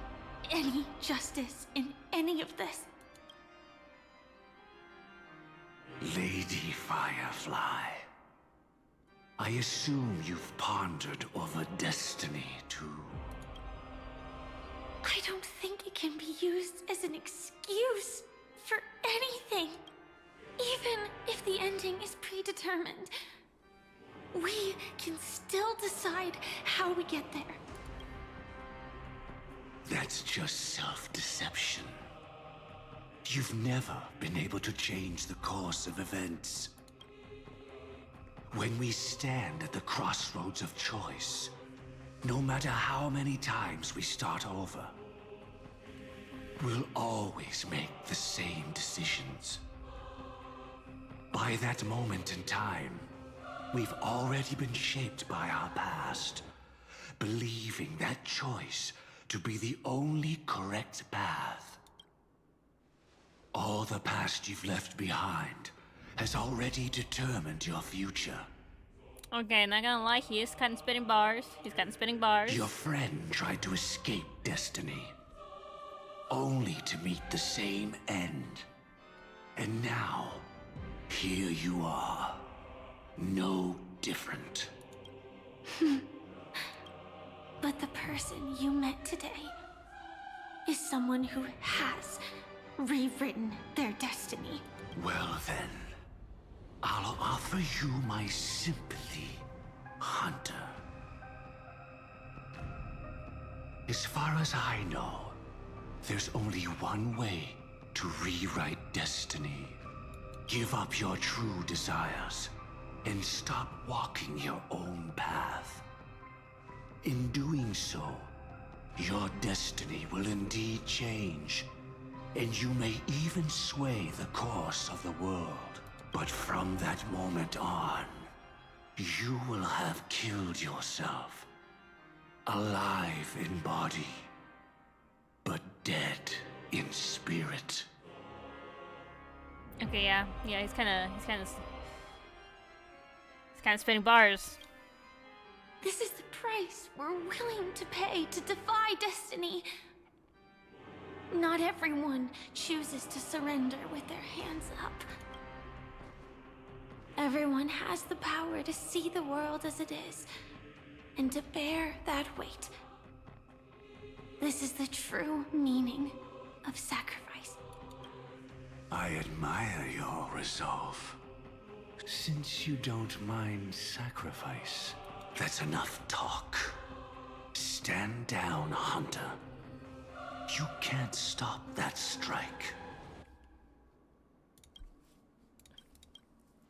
F: any justice in any of this.
E: Lady Firefly, I assume you've pondered over destiny too.
F: I don't think it can be used as an excuse for anything. Even if the ending is predetermined, we can still decide how we get there.
E: That's just self-deception. You've never been able to change the course of events. When we stand at the crossroads of choice, no matter how many times we start over, we'll always make the same decisions. By that moment in time, we've already been shaped by our past, believing that choice to be the only correct path. All the past you've left behind has already determined your future.
A: Okay, not gonna lie, he is kind of spitting bars. He's kind of spitting bars.
E: Your friend tried to escape destiny, only to meet the same end. And now, here you are, no different.
F: But the person you met today is someone who has rewritten their destiny.
E: Well then, I'll offer you my sympathy, Hunter. As far as I know, there's only one way to rewrite destiny. Give up your true desires and stop walking your own path. In doing so, Your destiny will indeed change, and you may even sway the course of the world. But from that moment on, you will have killed yourself. Alive in body, but dead in spirit.
A: Okay, yeah, he's kind of spitting bars.
F: This is the price we're willing to pay to defy destiny. Not everyone chooses to surrender with their hands up. Everyone has the power to see the world as it is, and to bear that weight. This is the true meaning of sacrifice.
E: I admire your resolve. Since you don't mind sacrifice, that's enough talk. Stand down, Hunter. You can't stop that strike.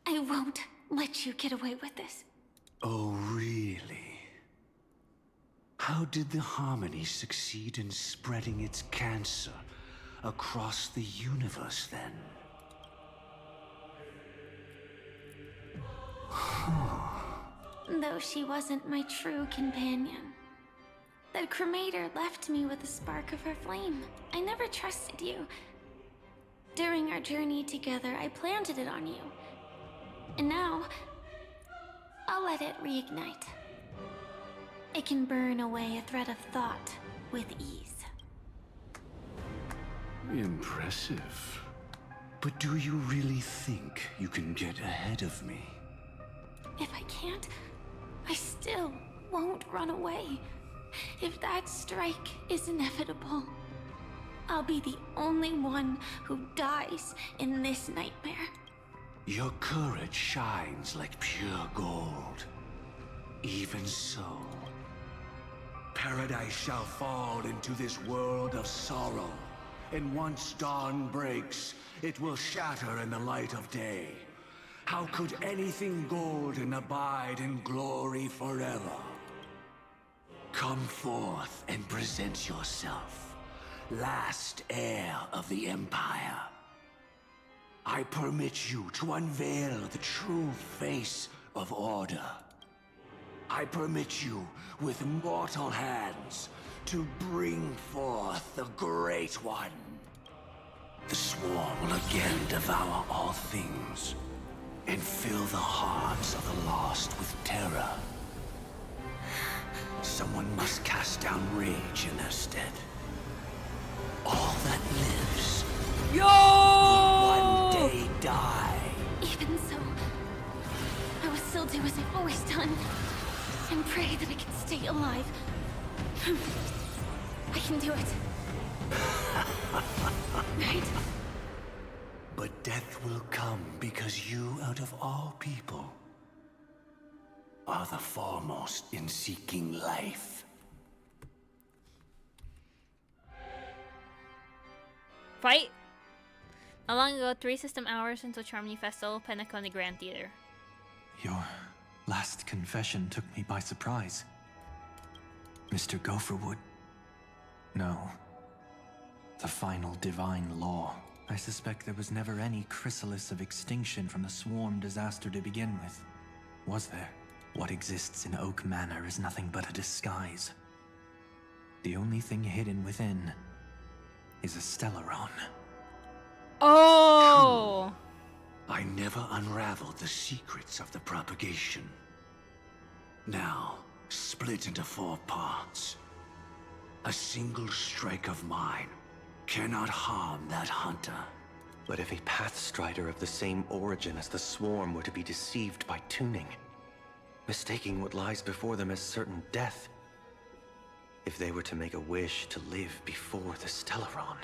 F: I won't let you get away with this.
E: Oh, really? How did the Harmony succeed in spreading its cancer across the universe, then?
F: Though she wasn't my true companion. That cremator left me with a spark of her flame. I never trusted you. During our journey together, I planted it on you. And now, I'll let it reignite. It can burn away a thread of thought with ease.
E: Impressive. But do you really think you can get ahead of me?
F: If I can't, I still won't run away. If that strike is inevitable, I'll be the only one who dies in this nightmare.
E: Your courage shines like pure gold. Even so, paradise shall fall into this world of sorrow, and once dawn breaks, it will shatter in the light of day. How could anything golden abide in glory forever? Come forth and present yourself, last heir of the Empire. I permit you to unveil the true face of order. I permit you, with mortal hands, to bring forth the Great One. The Swarm will again devour all things, and fill the hearts of the lost with terror. Someone must cast down rage in their stead. All that lives will one day die.
F: Even so, I will still do as I've always done, and pray that I can stay alive. I can do it. Right?
E: But death will come because you, out of all people, are the foremost in seeking life.
A: Fight! Not long ago, 3 system hours until Charmony Festival, Penacony Grand Theater.
Q: Your last confession took me by surprise. Mr. Gopherwood. No. The final divine law. I suspect there was never any chrysalis of extinction from the swarm disaster to begin with. Was there? What exists in Oak Manor is nothing but a disguise. The only thing hidden within is a Stellaron.
A: Oh!
E: I never unraveled the secrets of the propagation. Now, split into 4 parts. A single strike of mine cannot harm that hunter.
N: But if a Pathstrider of the same origin as the Swarm were to be deceived by tuning, mistaking what lies before them as certain death, if they were to make a wish to live before the Stellaron,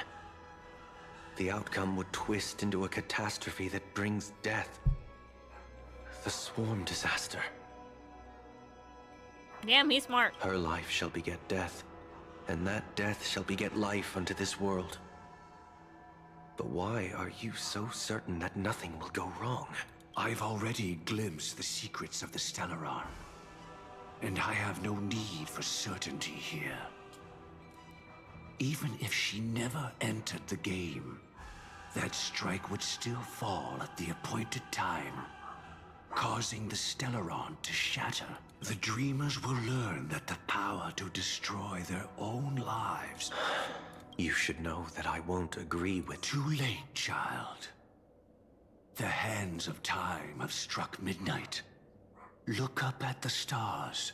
N: the outcome would twist into a catastrophe that brings death. The Swarm disaster.
A: Damn, he's smart.
N: Her life shall beget death, and that death shall beget life unto this world. But why are you so certain that nothing will go wrong?
E: I've already glimpsed the secrets of the Stellaron, and I have no need for certainty here. even if she never entered the game, that strike would still fall at the appointed time, causing the Stellaron to shatter. The Dreamers will learn that the power to destroy their own lives.
Q: You should know that I won't agree with...
E: Too late, child. The hands of time have struck midnight. Look up at the stars.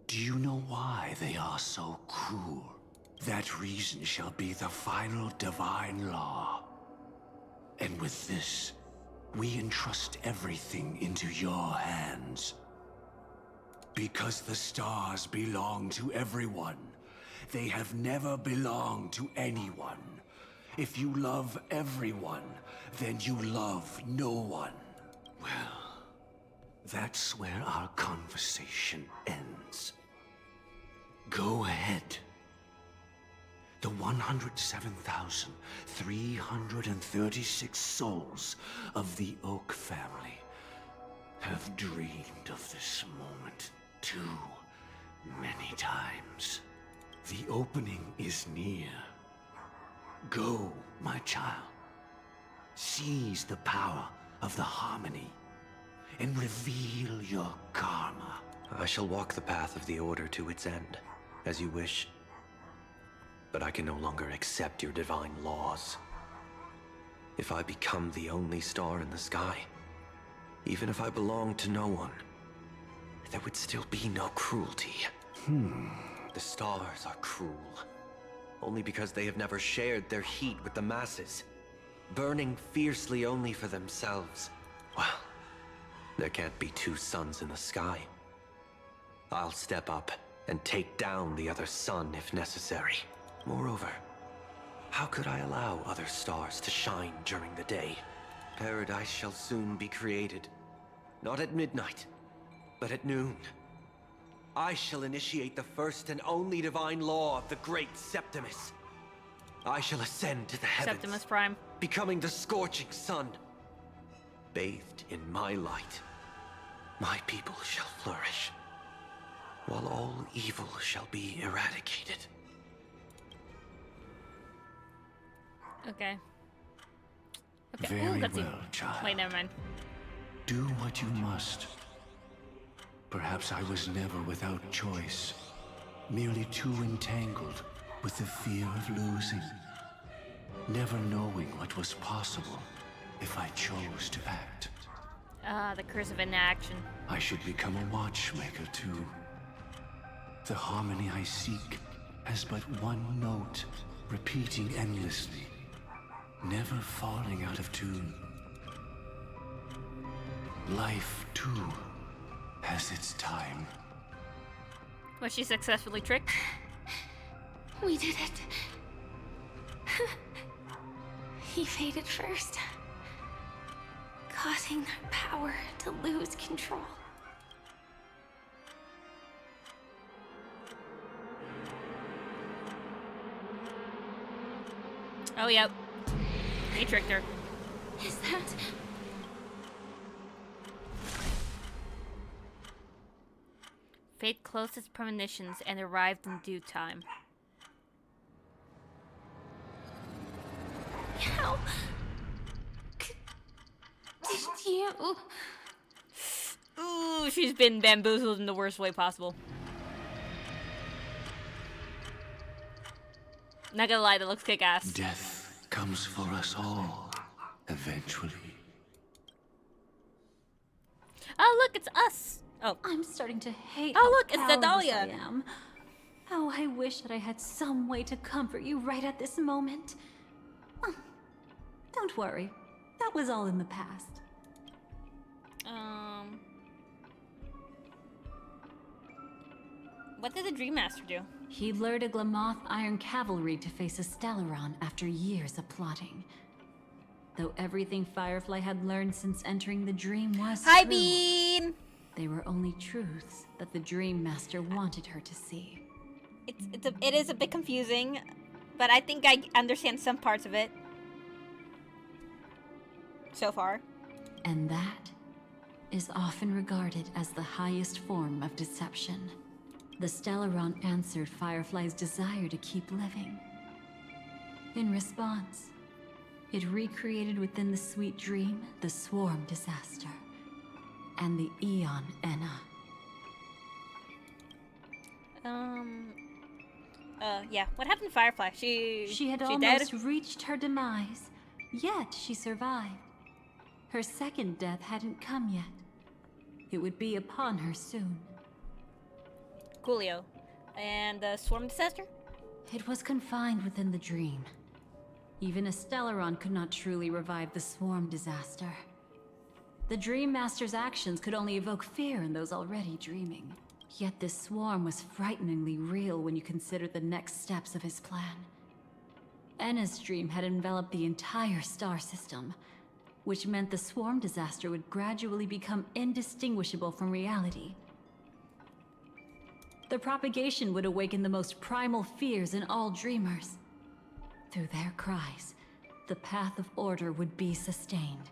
E: Do you know why they are so cruel? That reason shall be the final divine law. And with this, we entrust everything into your hands. Because the stars belong to everyone. They have never belonged to anyone. If you love everyone, then you love no one. Well, that's where our conversation ends. Go ahead. The 107,336 souls of the Oak family have dreamed of this moment too many times. The opening is near. Go, my child. Seize the power of the harmony and reveal your karma.
Q: I shall walk the path of the Order to its end, as you wish. But I can no longer accept your divine laws. If I become the only star in the sky, even if I belong to no one, there would still be no cruelty. The stars are cruel, only because they have never shared their heat with the masses, burning fiercely only for themselves. Well, there can't be two suns in the sky. I'll step up and take down the other sun if necessary. Moreover, how could I allow other stars to shine during the day? Paradise shall soon be created. Not at midnight, but at noon. I shall initiate the first and only divine law of the great Septimus. I shall ascend to the heavens.
A: Septimus Prime.
Q: Becoming the scorching sun. Bathed in my light, my people shall flourish, while all evil shall be eradicated.
A: Okay.
E: Very
A: cutscene.
E: well, child.
A: Wait, never mind.
E: Do what you must. Perhaps I was never without choice, merely too entangled with the fear of losing, never knowing what was possible if I chose to act.
A: The curse of inaction.
E: I should become a watchmaker too. The harmony I seek has but one note, repeating endlessly, never falling out of tune. Life too has its time.
A: Was she successfully tricked?
B: We did it. He faded first, causing their power to lose control.
A: Oh, yep. He tricked her.
B: Is that...
A: Fate closed its premonitions and arrived in due time.
B: How... did you...
A: Ooh, she's been bamboozled in the worst way possible. Not gonna lie, that looks kick-ass.
E: Death comes for us all, eventually.
A: Oh, look, it's us! Oh.
C: I'm starting to hate
A: Oh, look, it's
C: the
A: Dahlia.
C: I am. Oh, I wish that I had some way to comfort you right at this moment. Oh, don't worry. That was all in the past.
A: What did the Dream Master do?
C: He lured a Glamoth Iron Cavalry to face a Stellaron after years of plotting. Though everything Firefly had learned since entering the dream was
A: Hi,
C: true,
A: Bean!
C: they were only truths that the Dream Master wanted her to see.
A: It is a bit confusing, but I think I understand some parts of it. So far.
C: And that is often regarded as the highest form of deception. The Stellaron answered Firefly's desire to keep living, In response, it recreated within the sweet dream the swarm disaster and the Eon Enna.
A: Yeah. What happened to Firefly?
C: She had
A: she
C: almost
A: dead?
C: reached her demise, yet she survived. Her second death hadn't come yet. It would be upon her soon.
A: Coolio. And the swarm disaster?
C: It was confined within the dream. Even a Stellaron could not truly revive the swarm disaster. The Dream Master's actions could only evoke fear in those already dreaming. Yet this swarm was frighteningly real when you consider the next steps of his plan. Enna's dream had enveloped the entire star system, which meant the swarm disaster would gradually become indistinguishable from reality. The propagation would awaken the most primal fears in all dreamers. Through their cries, the path of order would be sustained,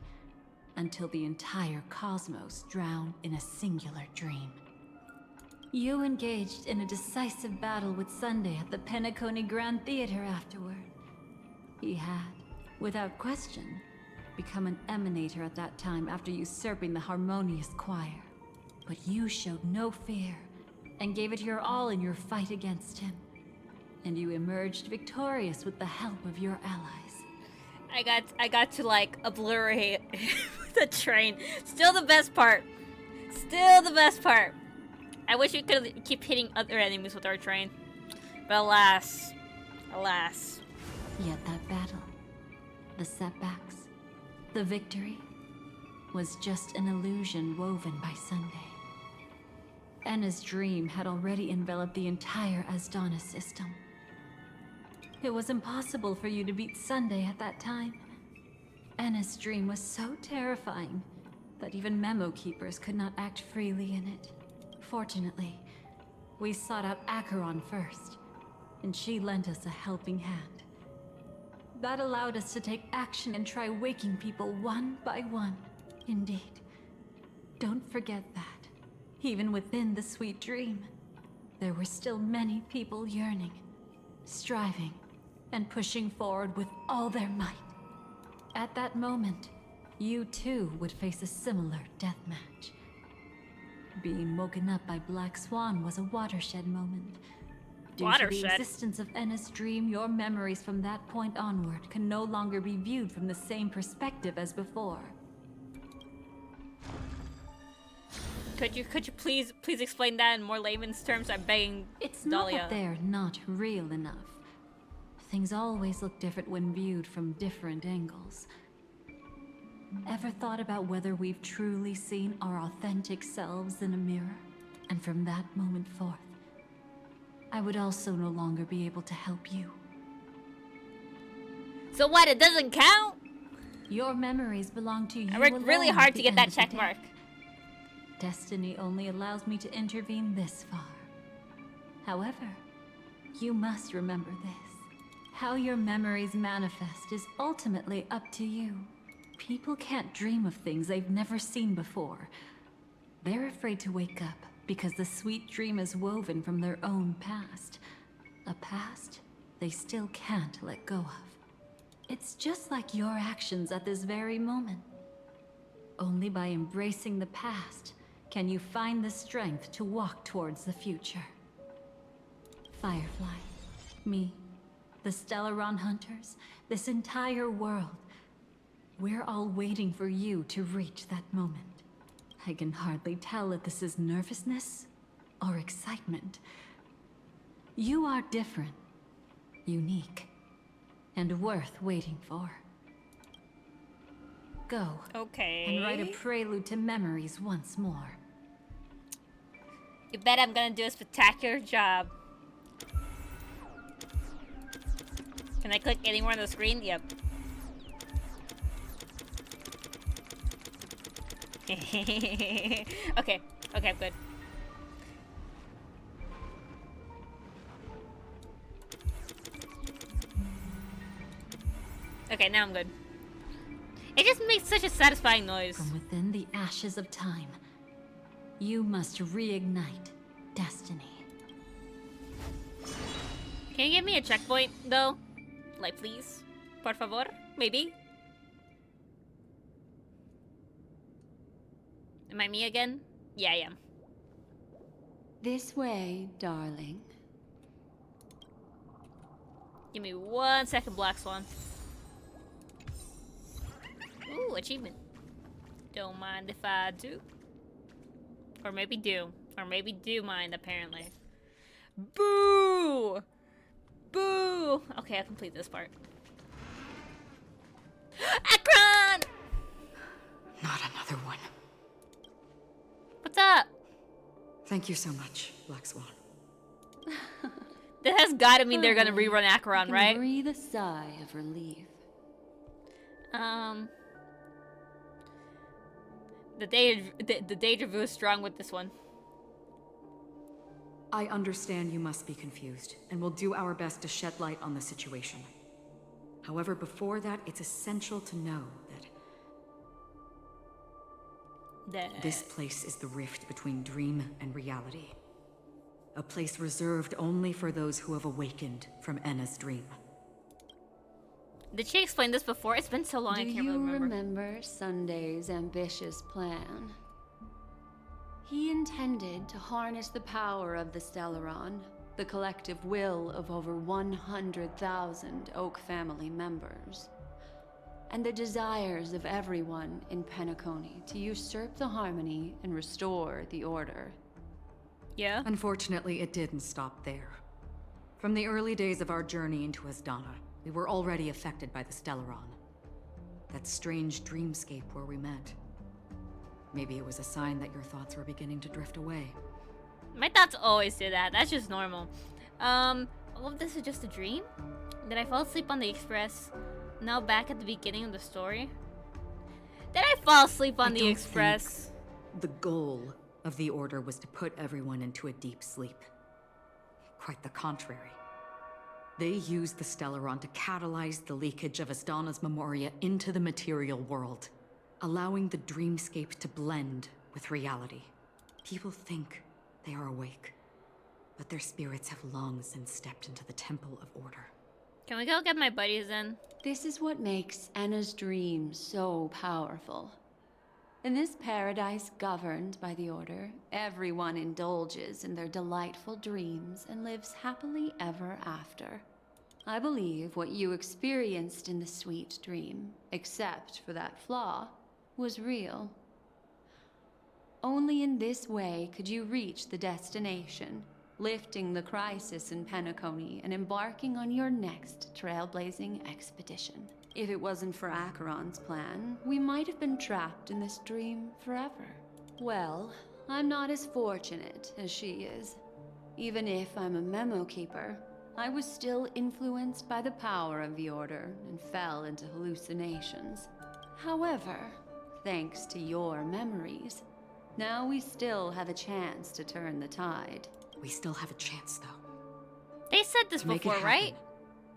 C: until the entire cosmos drowned in a singular dream. You engaged in a decisive battle with Sunday at the Penacony Grand Theater afterward. He had, without question, become an emanator at that time after usurping the Harmonious Choir. But you showed no fear, and gave it your all in your fight against him. And you emerged victorious with the help of your allies.
A: I got to like obliterate the train. Still the best part. Still the best part. I wish we could keep hitting other enemies with our train. But alas. Alas.
C: Yet that battle, the setbacks, the victory, was just an illusion woven by Sunday. Enna's dream had already enveloped the entire Asdana system. It was impossible for you to beat Sunday at that time. Enna's dream was so terrifying that even memo keepers could not act freely in it. Fortunately, we sought out Acheron first, and she lent us a helping hand. That allowed us to take action and try waking people one by one. Indeed. Don't forget that. Even within the sweet dream, there were still many people yearning, striving, and pushing forward with all their might. At that moment, you too would face a similar deathmatch. Being woken up by Black Swan was a watershed moment. Due to the existence of Enna's dream, your memories from that point onward can no longer be viewed from the same perspective as before.
A: Could you please explain that in more layman's terms? I'm begging
C: It's
A: Dahlia.
C: not that they're not real enough. Things always look different when viewed from different angles. Ever thought about whether we've truly seen our authentic selves in a mirror? And from that moment forth, I would also no longer be able to help you.
A: So what, it doesn't count?
C: Your memories belong to you
A: I worked really
C: alone
A: hard
C: at
A: to
C: the
A: get
C: end
A: that
C: of the
A: check
C: day.
A: mark.
C: Destiny only allows me to intervene this far. However, you must remember this. How your memories manifest is ultimately up to you. People can't dream of things they've never seen before. They're afraid to wake up because the sweet dream is woven from their own past. A past they still can't let go of. It's just like your actions at this very moment. Only by embracing the past can you find the strength to walk towards the future. Firefly, me, the Stellaron Hunters, this entire world, we're all waiting for you to reach that moment. I can hardly tell if this is nervousness or excitement. You are different, unique, and worth waiting for. Go.
A: Okay.
C: And write a prelude to memories once more.
A: You bet I'm gonna do a spectacular job. Can I click anywhere on the screen? Yep. Okay. Okay, I'm good. Okay, now I'm good. It just makes such a satisfying noise.
C: From within the ashes of time, you must reignite destiny.
A: Can you give me a checkpoint, though? Like, please? Por favor? Maybe? Am I me again? Yeah, I am.
G: This way, darling.
A: Give me 1 second, Black Swan. Ooh, achievement. Don't mind if I do. Or maybe do. Or maybe do mind, apparently. Boo! Boo! Okay, I'll complete this part. Akron!
R: Not another one.
A: What's up?
R: Thank you so much, Black Swan.
A: That has gotta mean they're gonna rerun Acheron, right?
G: Breathe a sigh of relief.
A: The deja vu is strong with this one.
R: I understand you must be confused, and we'll do our best to shed light on the situation. However, before that, it's essential to know that this place is the rift between dream and reality. A place reserved only for those who have awakened from Enna's dream.
A: Did she explain this before? It's been so long, I can't really remember.
G: Do you remember Sunday's ambitious plan? He intended to harness the power of the Stellaron, the collective will of over 100,000 Oak family members, and the desires of everyone in Penacony to usurp the harmony and restore the order.
A: Yeah?
R: Unfortunately, it didn't stop there. From the early days of our journey into Asdana, we were already affected by the Stellaron. That strange dreamscape where we met. Maybe it was a sign that your thoughts were beginning to drift away.
A: My thoughts always do that. That's just normal. All of this is just a dream? Did I fall asleep on the express? Now back at the beginning of the story? Did I fall asleep on the express?
R: The goal of the Order was to put everyone into a deep sleep. Quite the contrary. They used the Stellaron to catalyze the leakage of Asdana's memoria into the material world, allowing the dreamscape to blend with reality. People think they are awake, but their spirits have long since stepped into the Temple of Order.
A: Can we go get my buddies in?
G: This is what makes Enna's dream so powerful. In this paradise governed by the Order, everyone indulges in their delightful dreams and lives happily ever after. I believe what you experienced in the sweet dream, except for that flaw, was real. Only in this way could you reach the destination, lifting the crisis in Penacony and embarking on your next trailblazing expedition. If it wasn't for Acheron's plan, we might have been trapped in this dream forever. Well, I'm not as fortunate as she is. Even if I'm a memo keeper, I was still influenced by the power of the Order and fell into hallucinations. However, thanks to your memories, now we still have a chance to turn the tide.
R: We still have a chance, though.
A: They said this before, right?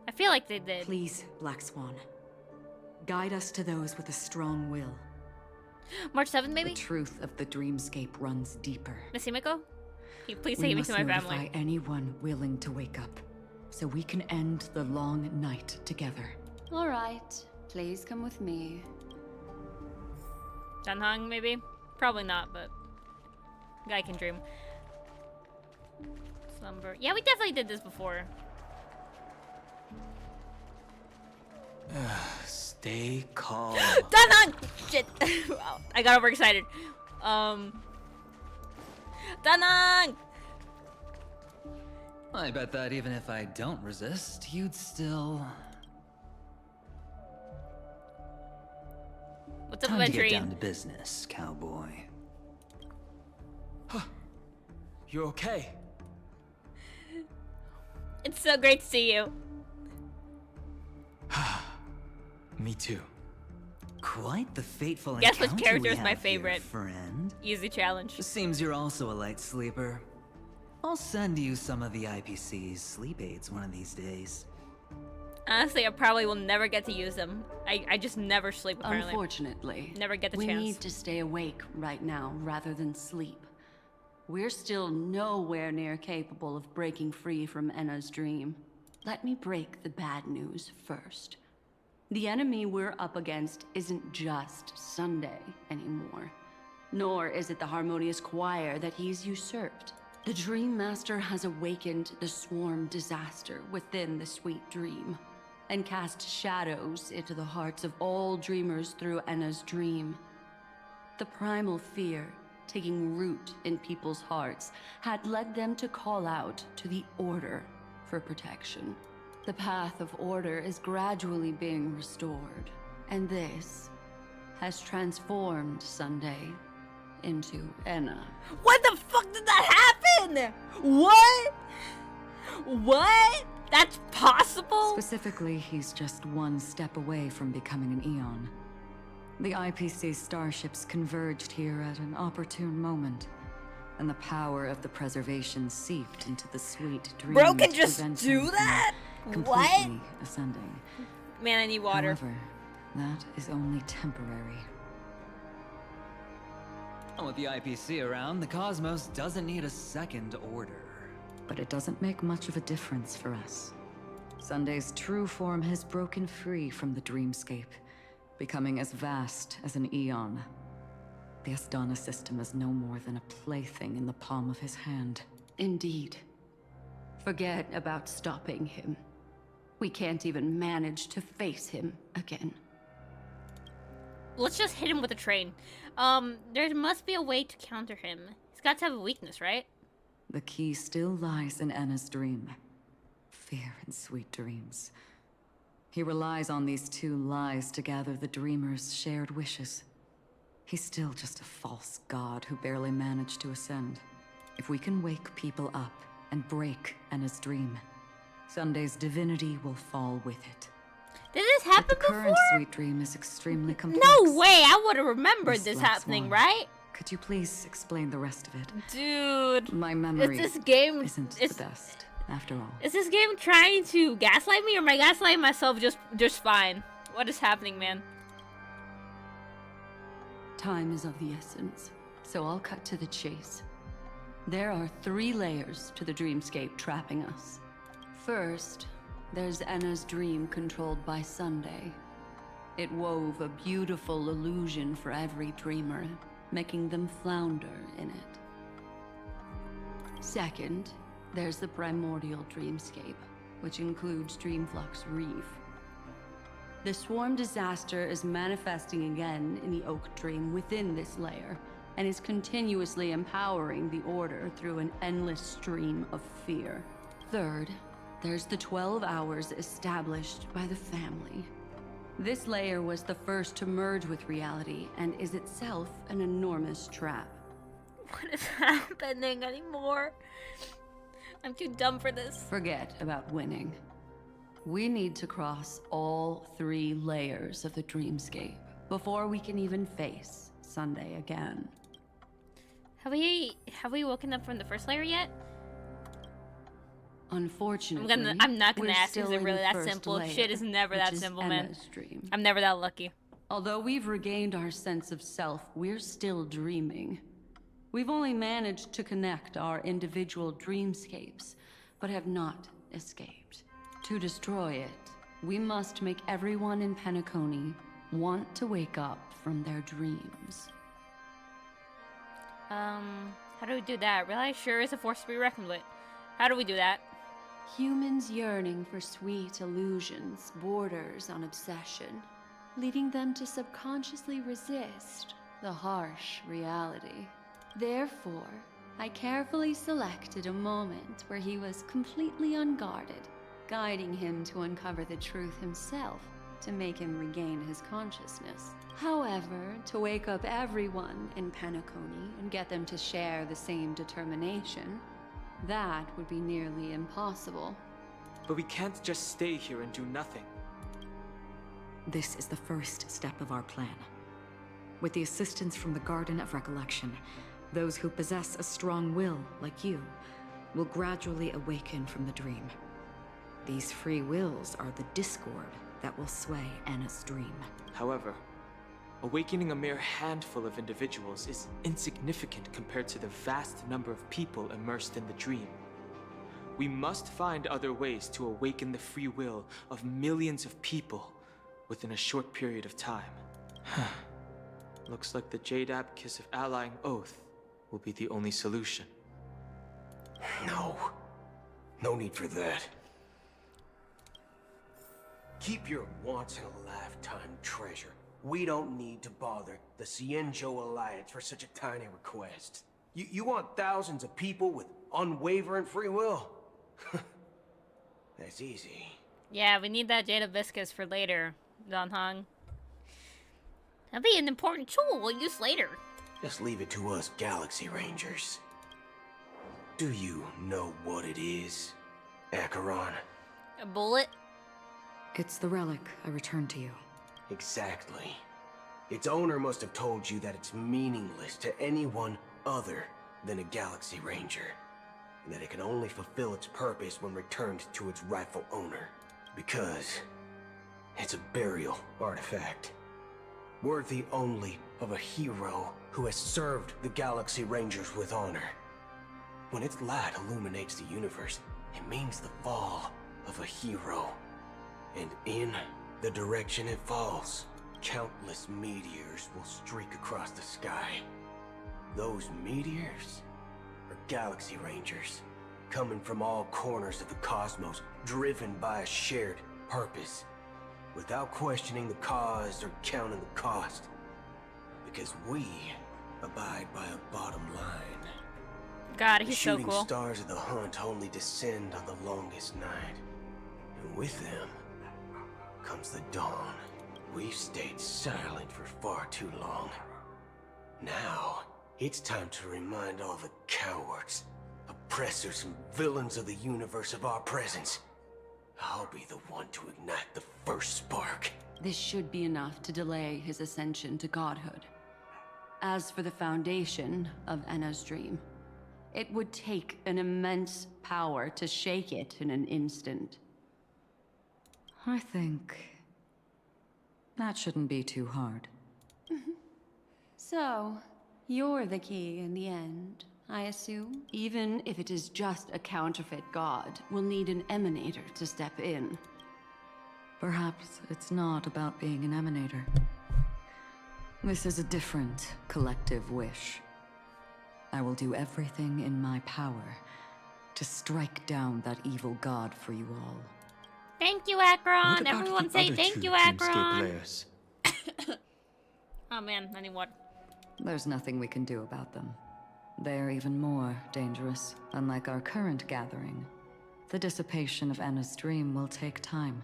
A: I feel like they did.
R: Please, Black Swan. Guide us to those with a strong will.
A: March 7th, maybe?
R: The truth of the dreamscape runs deeper.
A: Missy Miko? Can you please take me to my family?
R: We must notify anyone willing to wake up, so we can end the long night together.
G: All right, please come with me.
A: Danhang, maybe? Probably not, but guy can dream. Slumber. Yeah, we definitely did this before.
Q: Stay calm.
A: Danhang! Shit. I got overexcited. Danhang!
I: I bet that even if I don't resist, you'd still...
A: What's up,
Q: Time to get
A: Venturine?
Q: down to business, cowboy.
K: You okay?
A: It's so great to see you.
Q: Me too. Quite the fateful
A: Guess
Q: encounter
A: which character
Q: we
A: is my
Q: have here,
A: favorite?
Q: friend.
A: Easy challenge.
Q: Seems you're also a light sleeper. I'll send you some of the IPC's sleep aids one of these days.
A: Honestly, I probably will never get to use them. I just never sleep, apparently.
M: Unfortunately,
A: Never get the
M: we
A: chance.
M: need to stay awake right now rather than sleep. We're still nowhere near capable of breaking free from Enna's dream.
G: let me break the bad news first. The enemy we're up against isn't just Sunday anymore, nor is it the harmonious choir that he's usurped. The Dream Master has awakened the swarm disaster within the sweet dream, and cast shadows into the hearts of all dreamers through Enna's dream. The primal fear taking root in people's hearts had led them to call out to the Order for protection. The path of order is gradually being restored, and this has transformed Sunday into Enna.
A: What the fuck did that happen? What? What? That's possible?
R: Specifically, he's just one step away from becoming an Eon. The IPC starships converged here at an opportune moment, and the power of the preservation seeped into the sweet dream.
A: Bro can just do that? What?
R: Completely ascending.
A: Man, I need water.
R: However, that is only temporary.
I: With the IPC around, the cosmos doesn't need a second order.
R: But it doesn't make much of a difference for us. Sunday's true form has broken free from the dreamscape, becoming as vast as an Eon. The Astana system is no more than a plaything in the palm of his hand.
G: Indeed. Forget about stopping him. We can't even manage to face him again.
A: Let's just hit him with a train. There must be a way to counter him. He's got to have a weakness, right?
R: The key still lies in Enna's dream. Fear and sweet dreams. He relies on these two lies to gather the dreamers' shared wishes. He's still just a false god who barely managed to ascend. If we can wake people up and break Enna's dream, Sunday's divinity will fall with it.
A: Did this happen
R: but the
A: before?
R: current sweet dream is extremely complex.
A: No way! I would have remembered this
R: Black
A: happening,
R: Swan.
A: right?
R: Could you please explain the rest of it?
A: Dude.
R: My memory
A: Is this game
R: isn't the best, after all.
A: Is this game trying to gaslight me, or am I gaslighting myself just fine? What is happening, man?
G: Time is of the essence, so I'll cut to the chase. There are 3 layers to the dreamscape trapping us. First, there's Enna's dream controlled by Sunday. It wove a beautiful illusion for every dreamer, making them flounder in it. Second, there's the primordial dreamscape, which includes Dreamflux Reef. The swarm disaster is manifesting again in the Oak Dream within this layer, and is continuously empowering the Order through an endless stream of fear. Third, there's the 12 hours established by the family. This layer was the first to merge with reality and is itself an enormous trap.
A: What is happening anymore? I'm too dumb for this.
G: Forget about winning. We need to cross all 3 layers of the dreamscape before we can even face Sunday again.
A: Have we woken up from the first layer yet?
G: Unfortunately,
A: I'm not gonna
G: we're
A: ask. Is
G: still
A: it
G: in
A: really
G: the
A: that
G: first
A: simple?
G: layer,
A: Shit is never
G: which
A: that
G: is
A: simple, man.
G: Enna's dream.
A: I'm never that lucky.
G: Although we've regained our sense of self, we're still dreaming. We've only managed to connect our individual dreamscapes, but have not escaped. To destroy it, we must make everyone in Penacony want to wake up from their dreams.
A: How do we do that? Realize sure is a force to be reckoned with. How do we do that?
G: Humans yearning for sweet illusions borders on obsession, leading them to subconsciously resist the harsh reality. Therefore, I carefully selected a moment where he was completely unguarded, guiding him to uncover the truth himself to make him regain his consciousness. However, to wake up everyone in Penacony and get them to share the same determination, that would be nearly impossible.
S: But we can't just stay here and do nothing.
R: This is the first step of our plan. With the assistance from the Garden of Recollection, those who possess a strong will, like you, will gradually awaken from the dream. These free wills are the discord that will sway Enna's dream.
S: However, awakening a mere handful of individuals is insignificant compared to the vast number of people immersed in the dream. We must find other ways to awaken the free will of millions of people within a short period of time. Looks like the Jadab Kiss of Allying Oath will be the only solution.
T: No. No need for that. Keep your once-in-a-lifetime treasure. We don't need to bother the Cienjo Alliance for such a tiny request. You want thousands of people with unwavering free will? That's easy.
A: Yeah, we need that Jade Hibiscus for later, Don Hong. That'll be an important tool we'll use later.
T: Just leave it to us Galaxy Rangers. Do you know what it is, Acheron?
A: A bullet?
R: It's the relic I returned to you.
T: Exactly. Its owner must have told you that it's meaningless to anyone other than a Galaxy Ranger, and that it can only fulfill its purpose when returned to its rightful owner, because it's a burial artifact, worthy only of a hero who has served the Galaxy Rangers with honor. When its light illuminates the universe, it means the fall of a hero. And in the direction it falls, countless meteors will streak across the sky. Those meteors are Galaxy Rangers, coming from all corners of the cosmos, driven by a shared purpose, without questioning the cause or counting the cost. Because we abide by a bottom line.
A: God,
T: The
A: he's so
T: shooting
A: cool.
T: stars of the hunt only descend on the longest night. And with them comes the dawn. We've stayed silent for far too long. Now, it's time to remind all the cowards, oppressors, and villains of the universe of our presence. I'll be the one to ignite the first spark.
G: This should be enough to delay his ascension to godhood. As for the foundation of Enna's dream, it would take an immense power to shake it in an instant.
R: I think that shouldn't be too hard.
G: So, you're the key in the end, I assume? Even if it is just a counterfeit god, we'll need an emanator to step in.
R: Perhaps it's not about being an emanator. This is a different collective wish. I will do everything in my power to strike down that evil god for you all.
A: Thank you,
Q: What
A: Akron.
Q: about
A: Everyone
Q: the
A: say
Q: other
A: thank
Q: two
A: you,
Q: Dreamscape
A: Akron.
Q: layers?
A: Oh man, I need what?
R: There's nothing we can do about them. They're even more dangerous. Unlike our current gathering, the dissipation of Enna's dream will take time,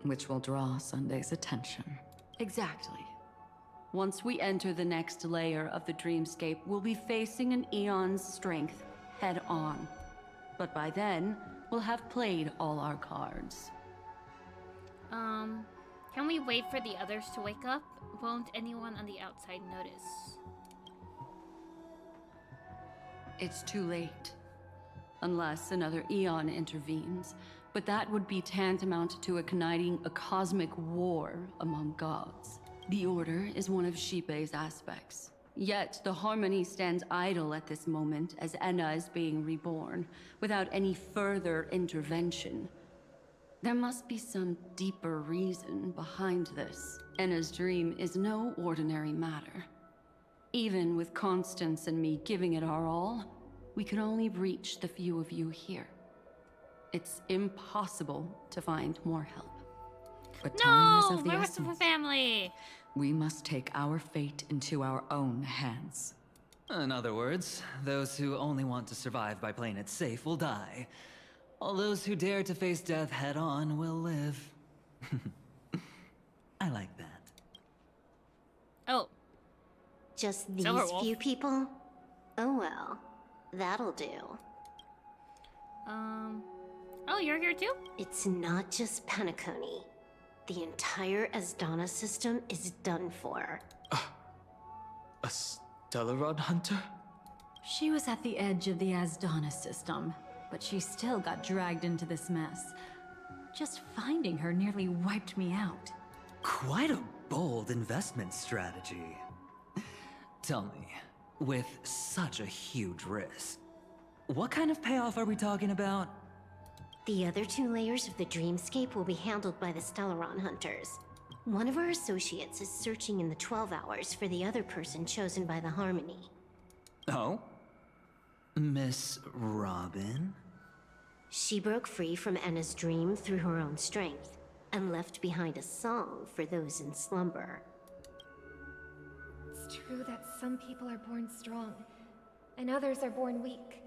R: which will draw Sunday's attention.
G: Exactly. Once we enter the next layer of the dreamscape, we'll be facing an eon's strength head on. But by then, we'll have played all our cards.
A: Can we wait for the others to wake up? Won't anyone on the outside notice?
G: It's too late. Unless another eon intervenes. But that would be tantamount to igniting a cosmic war among gods. The Order is one of Shipei's aspects. Yet the Harmony stands idle at this moment as Enna is being reborn, without any further intervention. There must be some deeper reason behind this. Enna's dream is no ordinary matter. Even with Constance and me giving it our all, we can only reach the few of you here. It's impossible to find more help.
R: But time is
A: No,
R: of the
A: my rest of the
R: essence.
A: family.
R: We must take our fate into our own hands.
I: In other words, those who only want to survive by playing it safe will die. All those who dare to face death head on will live. I like that.
A: Oh.
F: Just these
A: Silverwolf.
F: few people? Oh well, that'll do.
A: Oh, you're here too?
F: It's not just Penacony. The entire Asdana system is done for.
S: A Stellaron hunter?
C: She was at the edge of the Asdana system, but she still got dragged into this mess. Just finding her nearly wiped me out.
I: Quite a bold investment strategy. Tell me, with such a huge risk, what kind of payoff are we talking about?
U: The other 2 layers of the dreamscape will be handled by the Stellaron Hunters. One of our associates is searching in the 12 hours for the other person chosen by the Harmony.
Q: Oh? Miss Robin?
U: She broke free from Enna's dream through her own strength, and left behind a song for those in slumber.
B: It's true that some people are born strong, and others are born weak.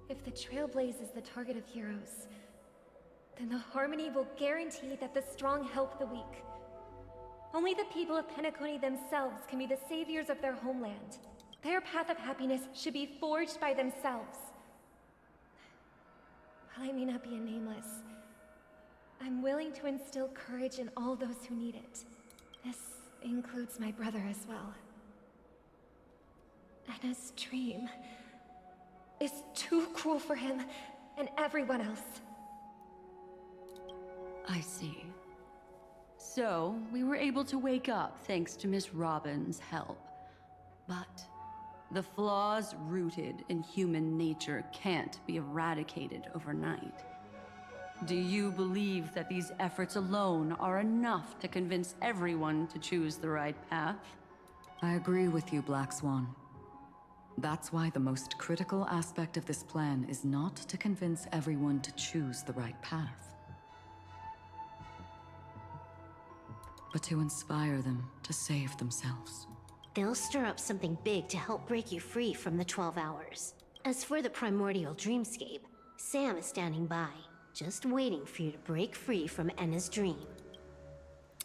B: If the Trailblaze is the target of heroes, then the Harmony will guarantee that the strong help the weak. Only the people of Penacony themselves can be the saviors of their homeland. Their path of happiness should be forged by themselves. While I may not be a nameless, I'm willing to instill courage in all those who need it. This includes my brother as well. Anna's dream is too cruel for him and everyone else.
G: I see. So, we were able to wake up thanks to Miss Robin's help. But the flaws rooted in human nature can't be eradicated overnight. Do you believe that these efforts alone are enough to convince everyone to choose the right path?
R: I agree with you, Black Swan. That's why the most critical aspect of this plan is not to convince everyone to choose the right path, but to inspire them to save themselves.
U: They'll stir up something big to help break you free from the 12 hours. As for the primordial dreamscape, Sam is standing by, just waiting for you to break free from Enna's dream.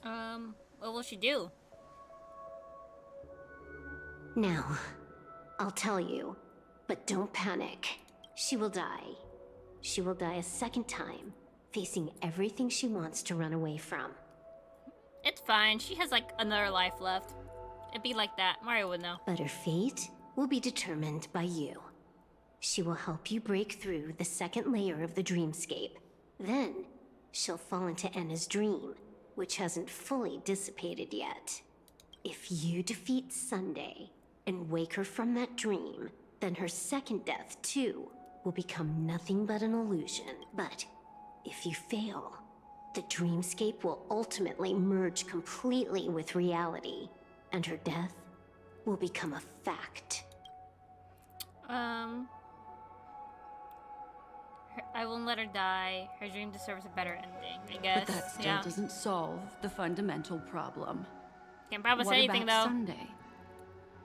A: What will she do?
U: Now, I'll tell you, but don't panic. She will die. She will die a second time, facing everything she wants to run away from.
A: It's fine. She has like another life left. It'd be like that. Mario would know.
U: But her fate will be determined by you. She will help you break through the second layer of the dreamscape. Then, she'll fall into Enna's dream, which hasn't fully dissipated yet. If you defeat Sunday and wake her from that dream, then her second death, too, will become nothing but an illusion. But if you fail, the dreamscape will ultimately merge completely with reality, and her death will become a fact.
A: I won't let her die. Her dream deserves a better ending, I guess.
G: But that still doesn't solve the fundamental problem.
A: Can't promise
G: What
A: anything,
G: about
A: though.
G: Sunday?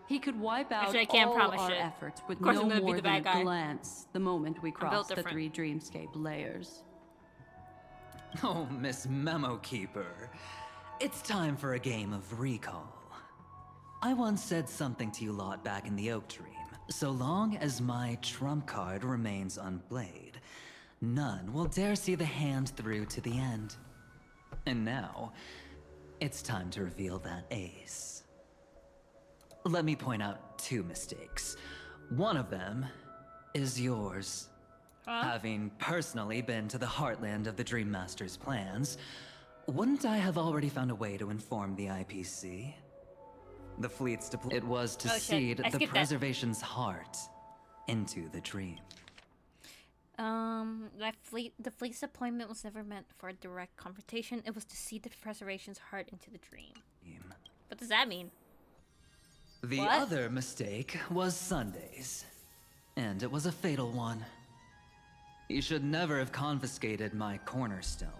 G: He could wipe out
A: Actually, I can't
G: all
A: promise
G: our
A: shit.
G: efforts with
A: Of course
G: no
A: I'm gonna be
G: more
A: the
G: than a
A: bad guy.
G: glance the moment we
A: built
G: cross the
A: different.
G: 3 dreamscape layers.
Q: Oh, Miss Memo Keeper. It's time for a game of recall. I once said something to you lot back in the Oak Dream. So long as my trump card remains unplayed, none will dare see the hand through to the end. And now, it's time to reveal that ace. Let me point out 2 mistakes. One of them is yours. Having personally been to the heartland of the Dream Master's plans, wouldn't I have already found a way to inform the IPC? The fleet's it was to seed the preservation's heart into the dream.
A: The fleet's appointment was never meant for a direct confrontation. It was to seed the preservation's heart into the dream. What does that mean?
Q: The other mistake was Sunday's, and it was a fatal one. He should never have confiscated my cornerstone.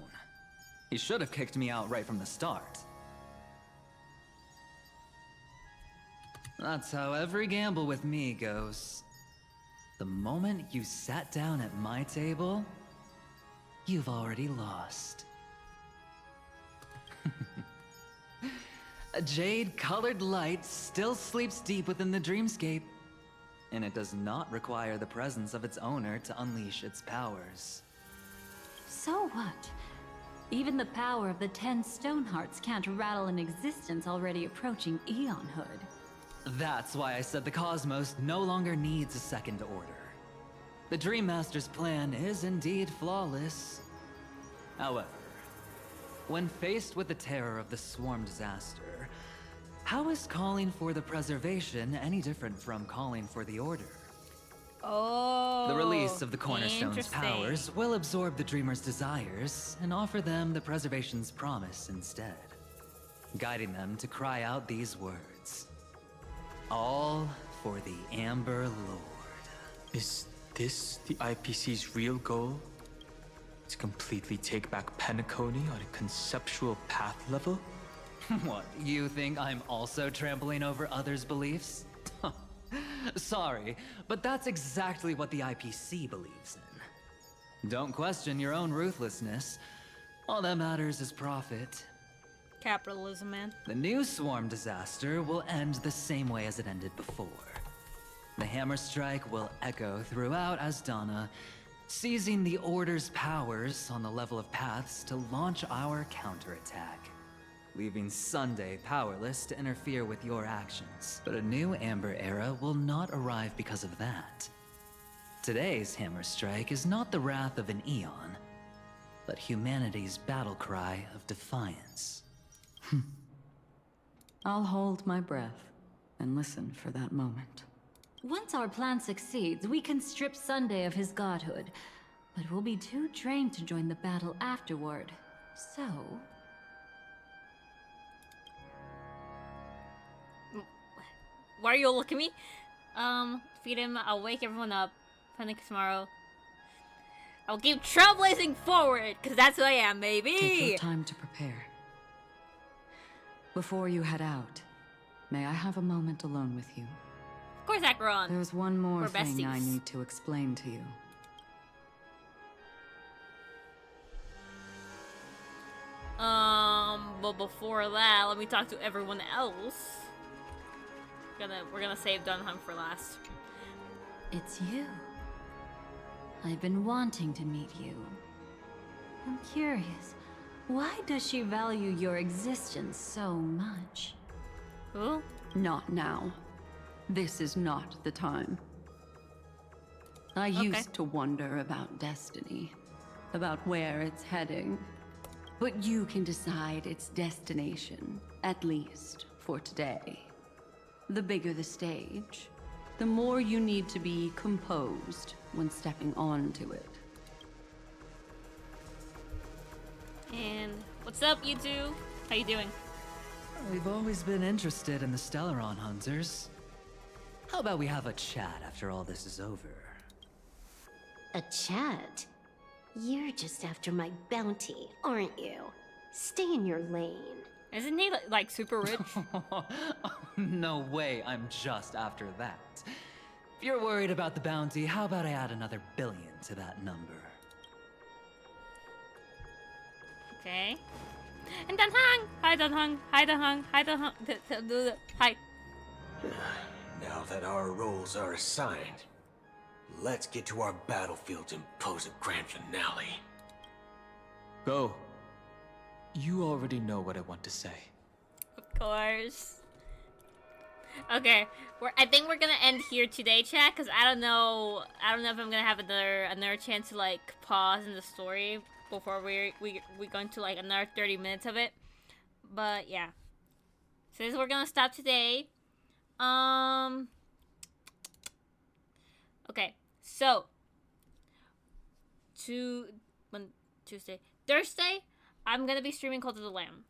Q: He should have kicked me out right from the start. That's how every gamble with me goes. The moment you sat down at my table, you've already lost. A jade-colored light still sleeps deep within the dreamscape, and it does not require the presence of its owner to unleash its powers.
C: So what? Even the power of the 10 Stonehearts can't rattle an existence already approaching eonhood.
Q: That's why I said the cosmos no longer needs a second order. The Dream Master's plan is indeed flawless. However, when faced with the terror of the swarm disaster, how is calling for the preservation any different from calling for the order?
A: Oh.
I: The release of the Cornerstone's
A: interesting.
I: powers will absorb the Dreamer's desires and offer them the Preservation's promise instead, guiding them to cry out these words. All for the Amber Lord.
S: Is this the IPC's real goal? To completely take back Penacony on a conceptual path level?
I: What, you think I'm also trampling over others' beliefs? Sorry, but that's exactly what the IPC believes in. Don't question your own ruthlessness. All that matters is profit.
A: Capitalism, man.
I: The new swarm disaster will end the same way as it ended before. The hammer strike will echo throughout Asdana, seizing the Order's powers on the level of paths to launch our counterattack, leaving Sunday powerless to interfere with your actions. But a new Amber Era will not arrive because of that. Today's hammer strike is not the wrath of an eon, but humanity's battle cry of defiance.
R: I'll hold my breath and listen for that moment.
C: Once our plan succeeds, we can strip Sunday of his godhood, but we'll be too drained to join the battle afterward. So...
A: Why are you all looking at me? Feed him, I'll wake everyone up. Panic tomorrow. I'll keep trailblazing forward, because that's who I am, baby!
R: Take your time to prepare. Before you head out, may I have a moment alone with you?
A: Of course, Acheron.
R: There's one more
A: We're
R: thing I
A: besties.
R: need to explain to you.
A: But before that, let me talk to everyone else. We're gonna save Dunhung for last.
C: It's you. I've been wanting to meet you. I'm curious, why does she value your existence so much?
A: Who?
G: Not now. This is not the time. I used to wonder about destiny, about where it's heading. But you can decide its destination, at least for today. The bigger the stage, the more you need to be composed when stepping onto it.
A: And what's up, you two? How you doing?
I: We've always been interested in the Stellaron Hunters. How about we have a chat after all this is over?
U: A chat? You're just after my bounty, aren't you? Stay in your lane.
A: Isn't he like super rich?
I: No way, I'm just after that. If you're worried about the bounty, how about I add another billion to that number?
A: Okay. And Dunhung! Hi, Dunhung! Hi, Dunhung! Hi, Dunhung! Hi.
T: Now that our roles are assigned, let's get to our battlefields and pose a grand finale.
S: Go. You already know what I want to say.
A: Of course. Okay, I think we're gonna end here today, chat, because I don't know if I'm gonna have another chance to like pause in the story before we go into like another 30 minutes of it. But yeah, since we're gonna stop today, okay, so Thursday, I'm gonna be streaming Cult of the Lamb.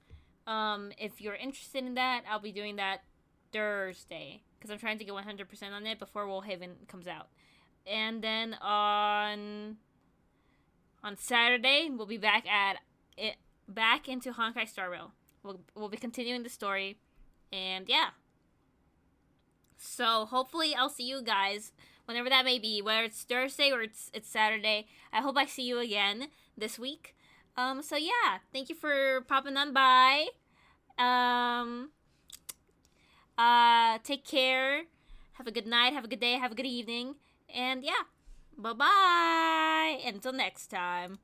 A: If you're interested in that, I'll be doing that Thursday, because I'm trying to get 100% on it before Woolhaven comes out. And then on Saturday, we'll be back into Honkai Star Rail. We'll be continuing the story, and yeah. So hopefully I'll see you guys whenever that may be, whether it's Thursday or it's Saturday. I hope I see you again this week. So yeah, thank you for popping on by. Take care. Have a good night, have a good day, have a good evening. And yeah, bye-bye. Until next time.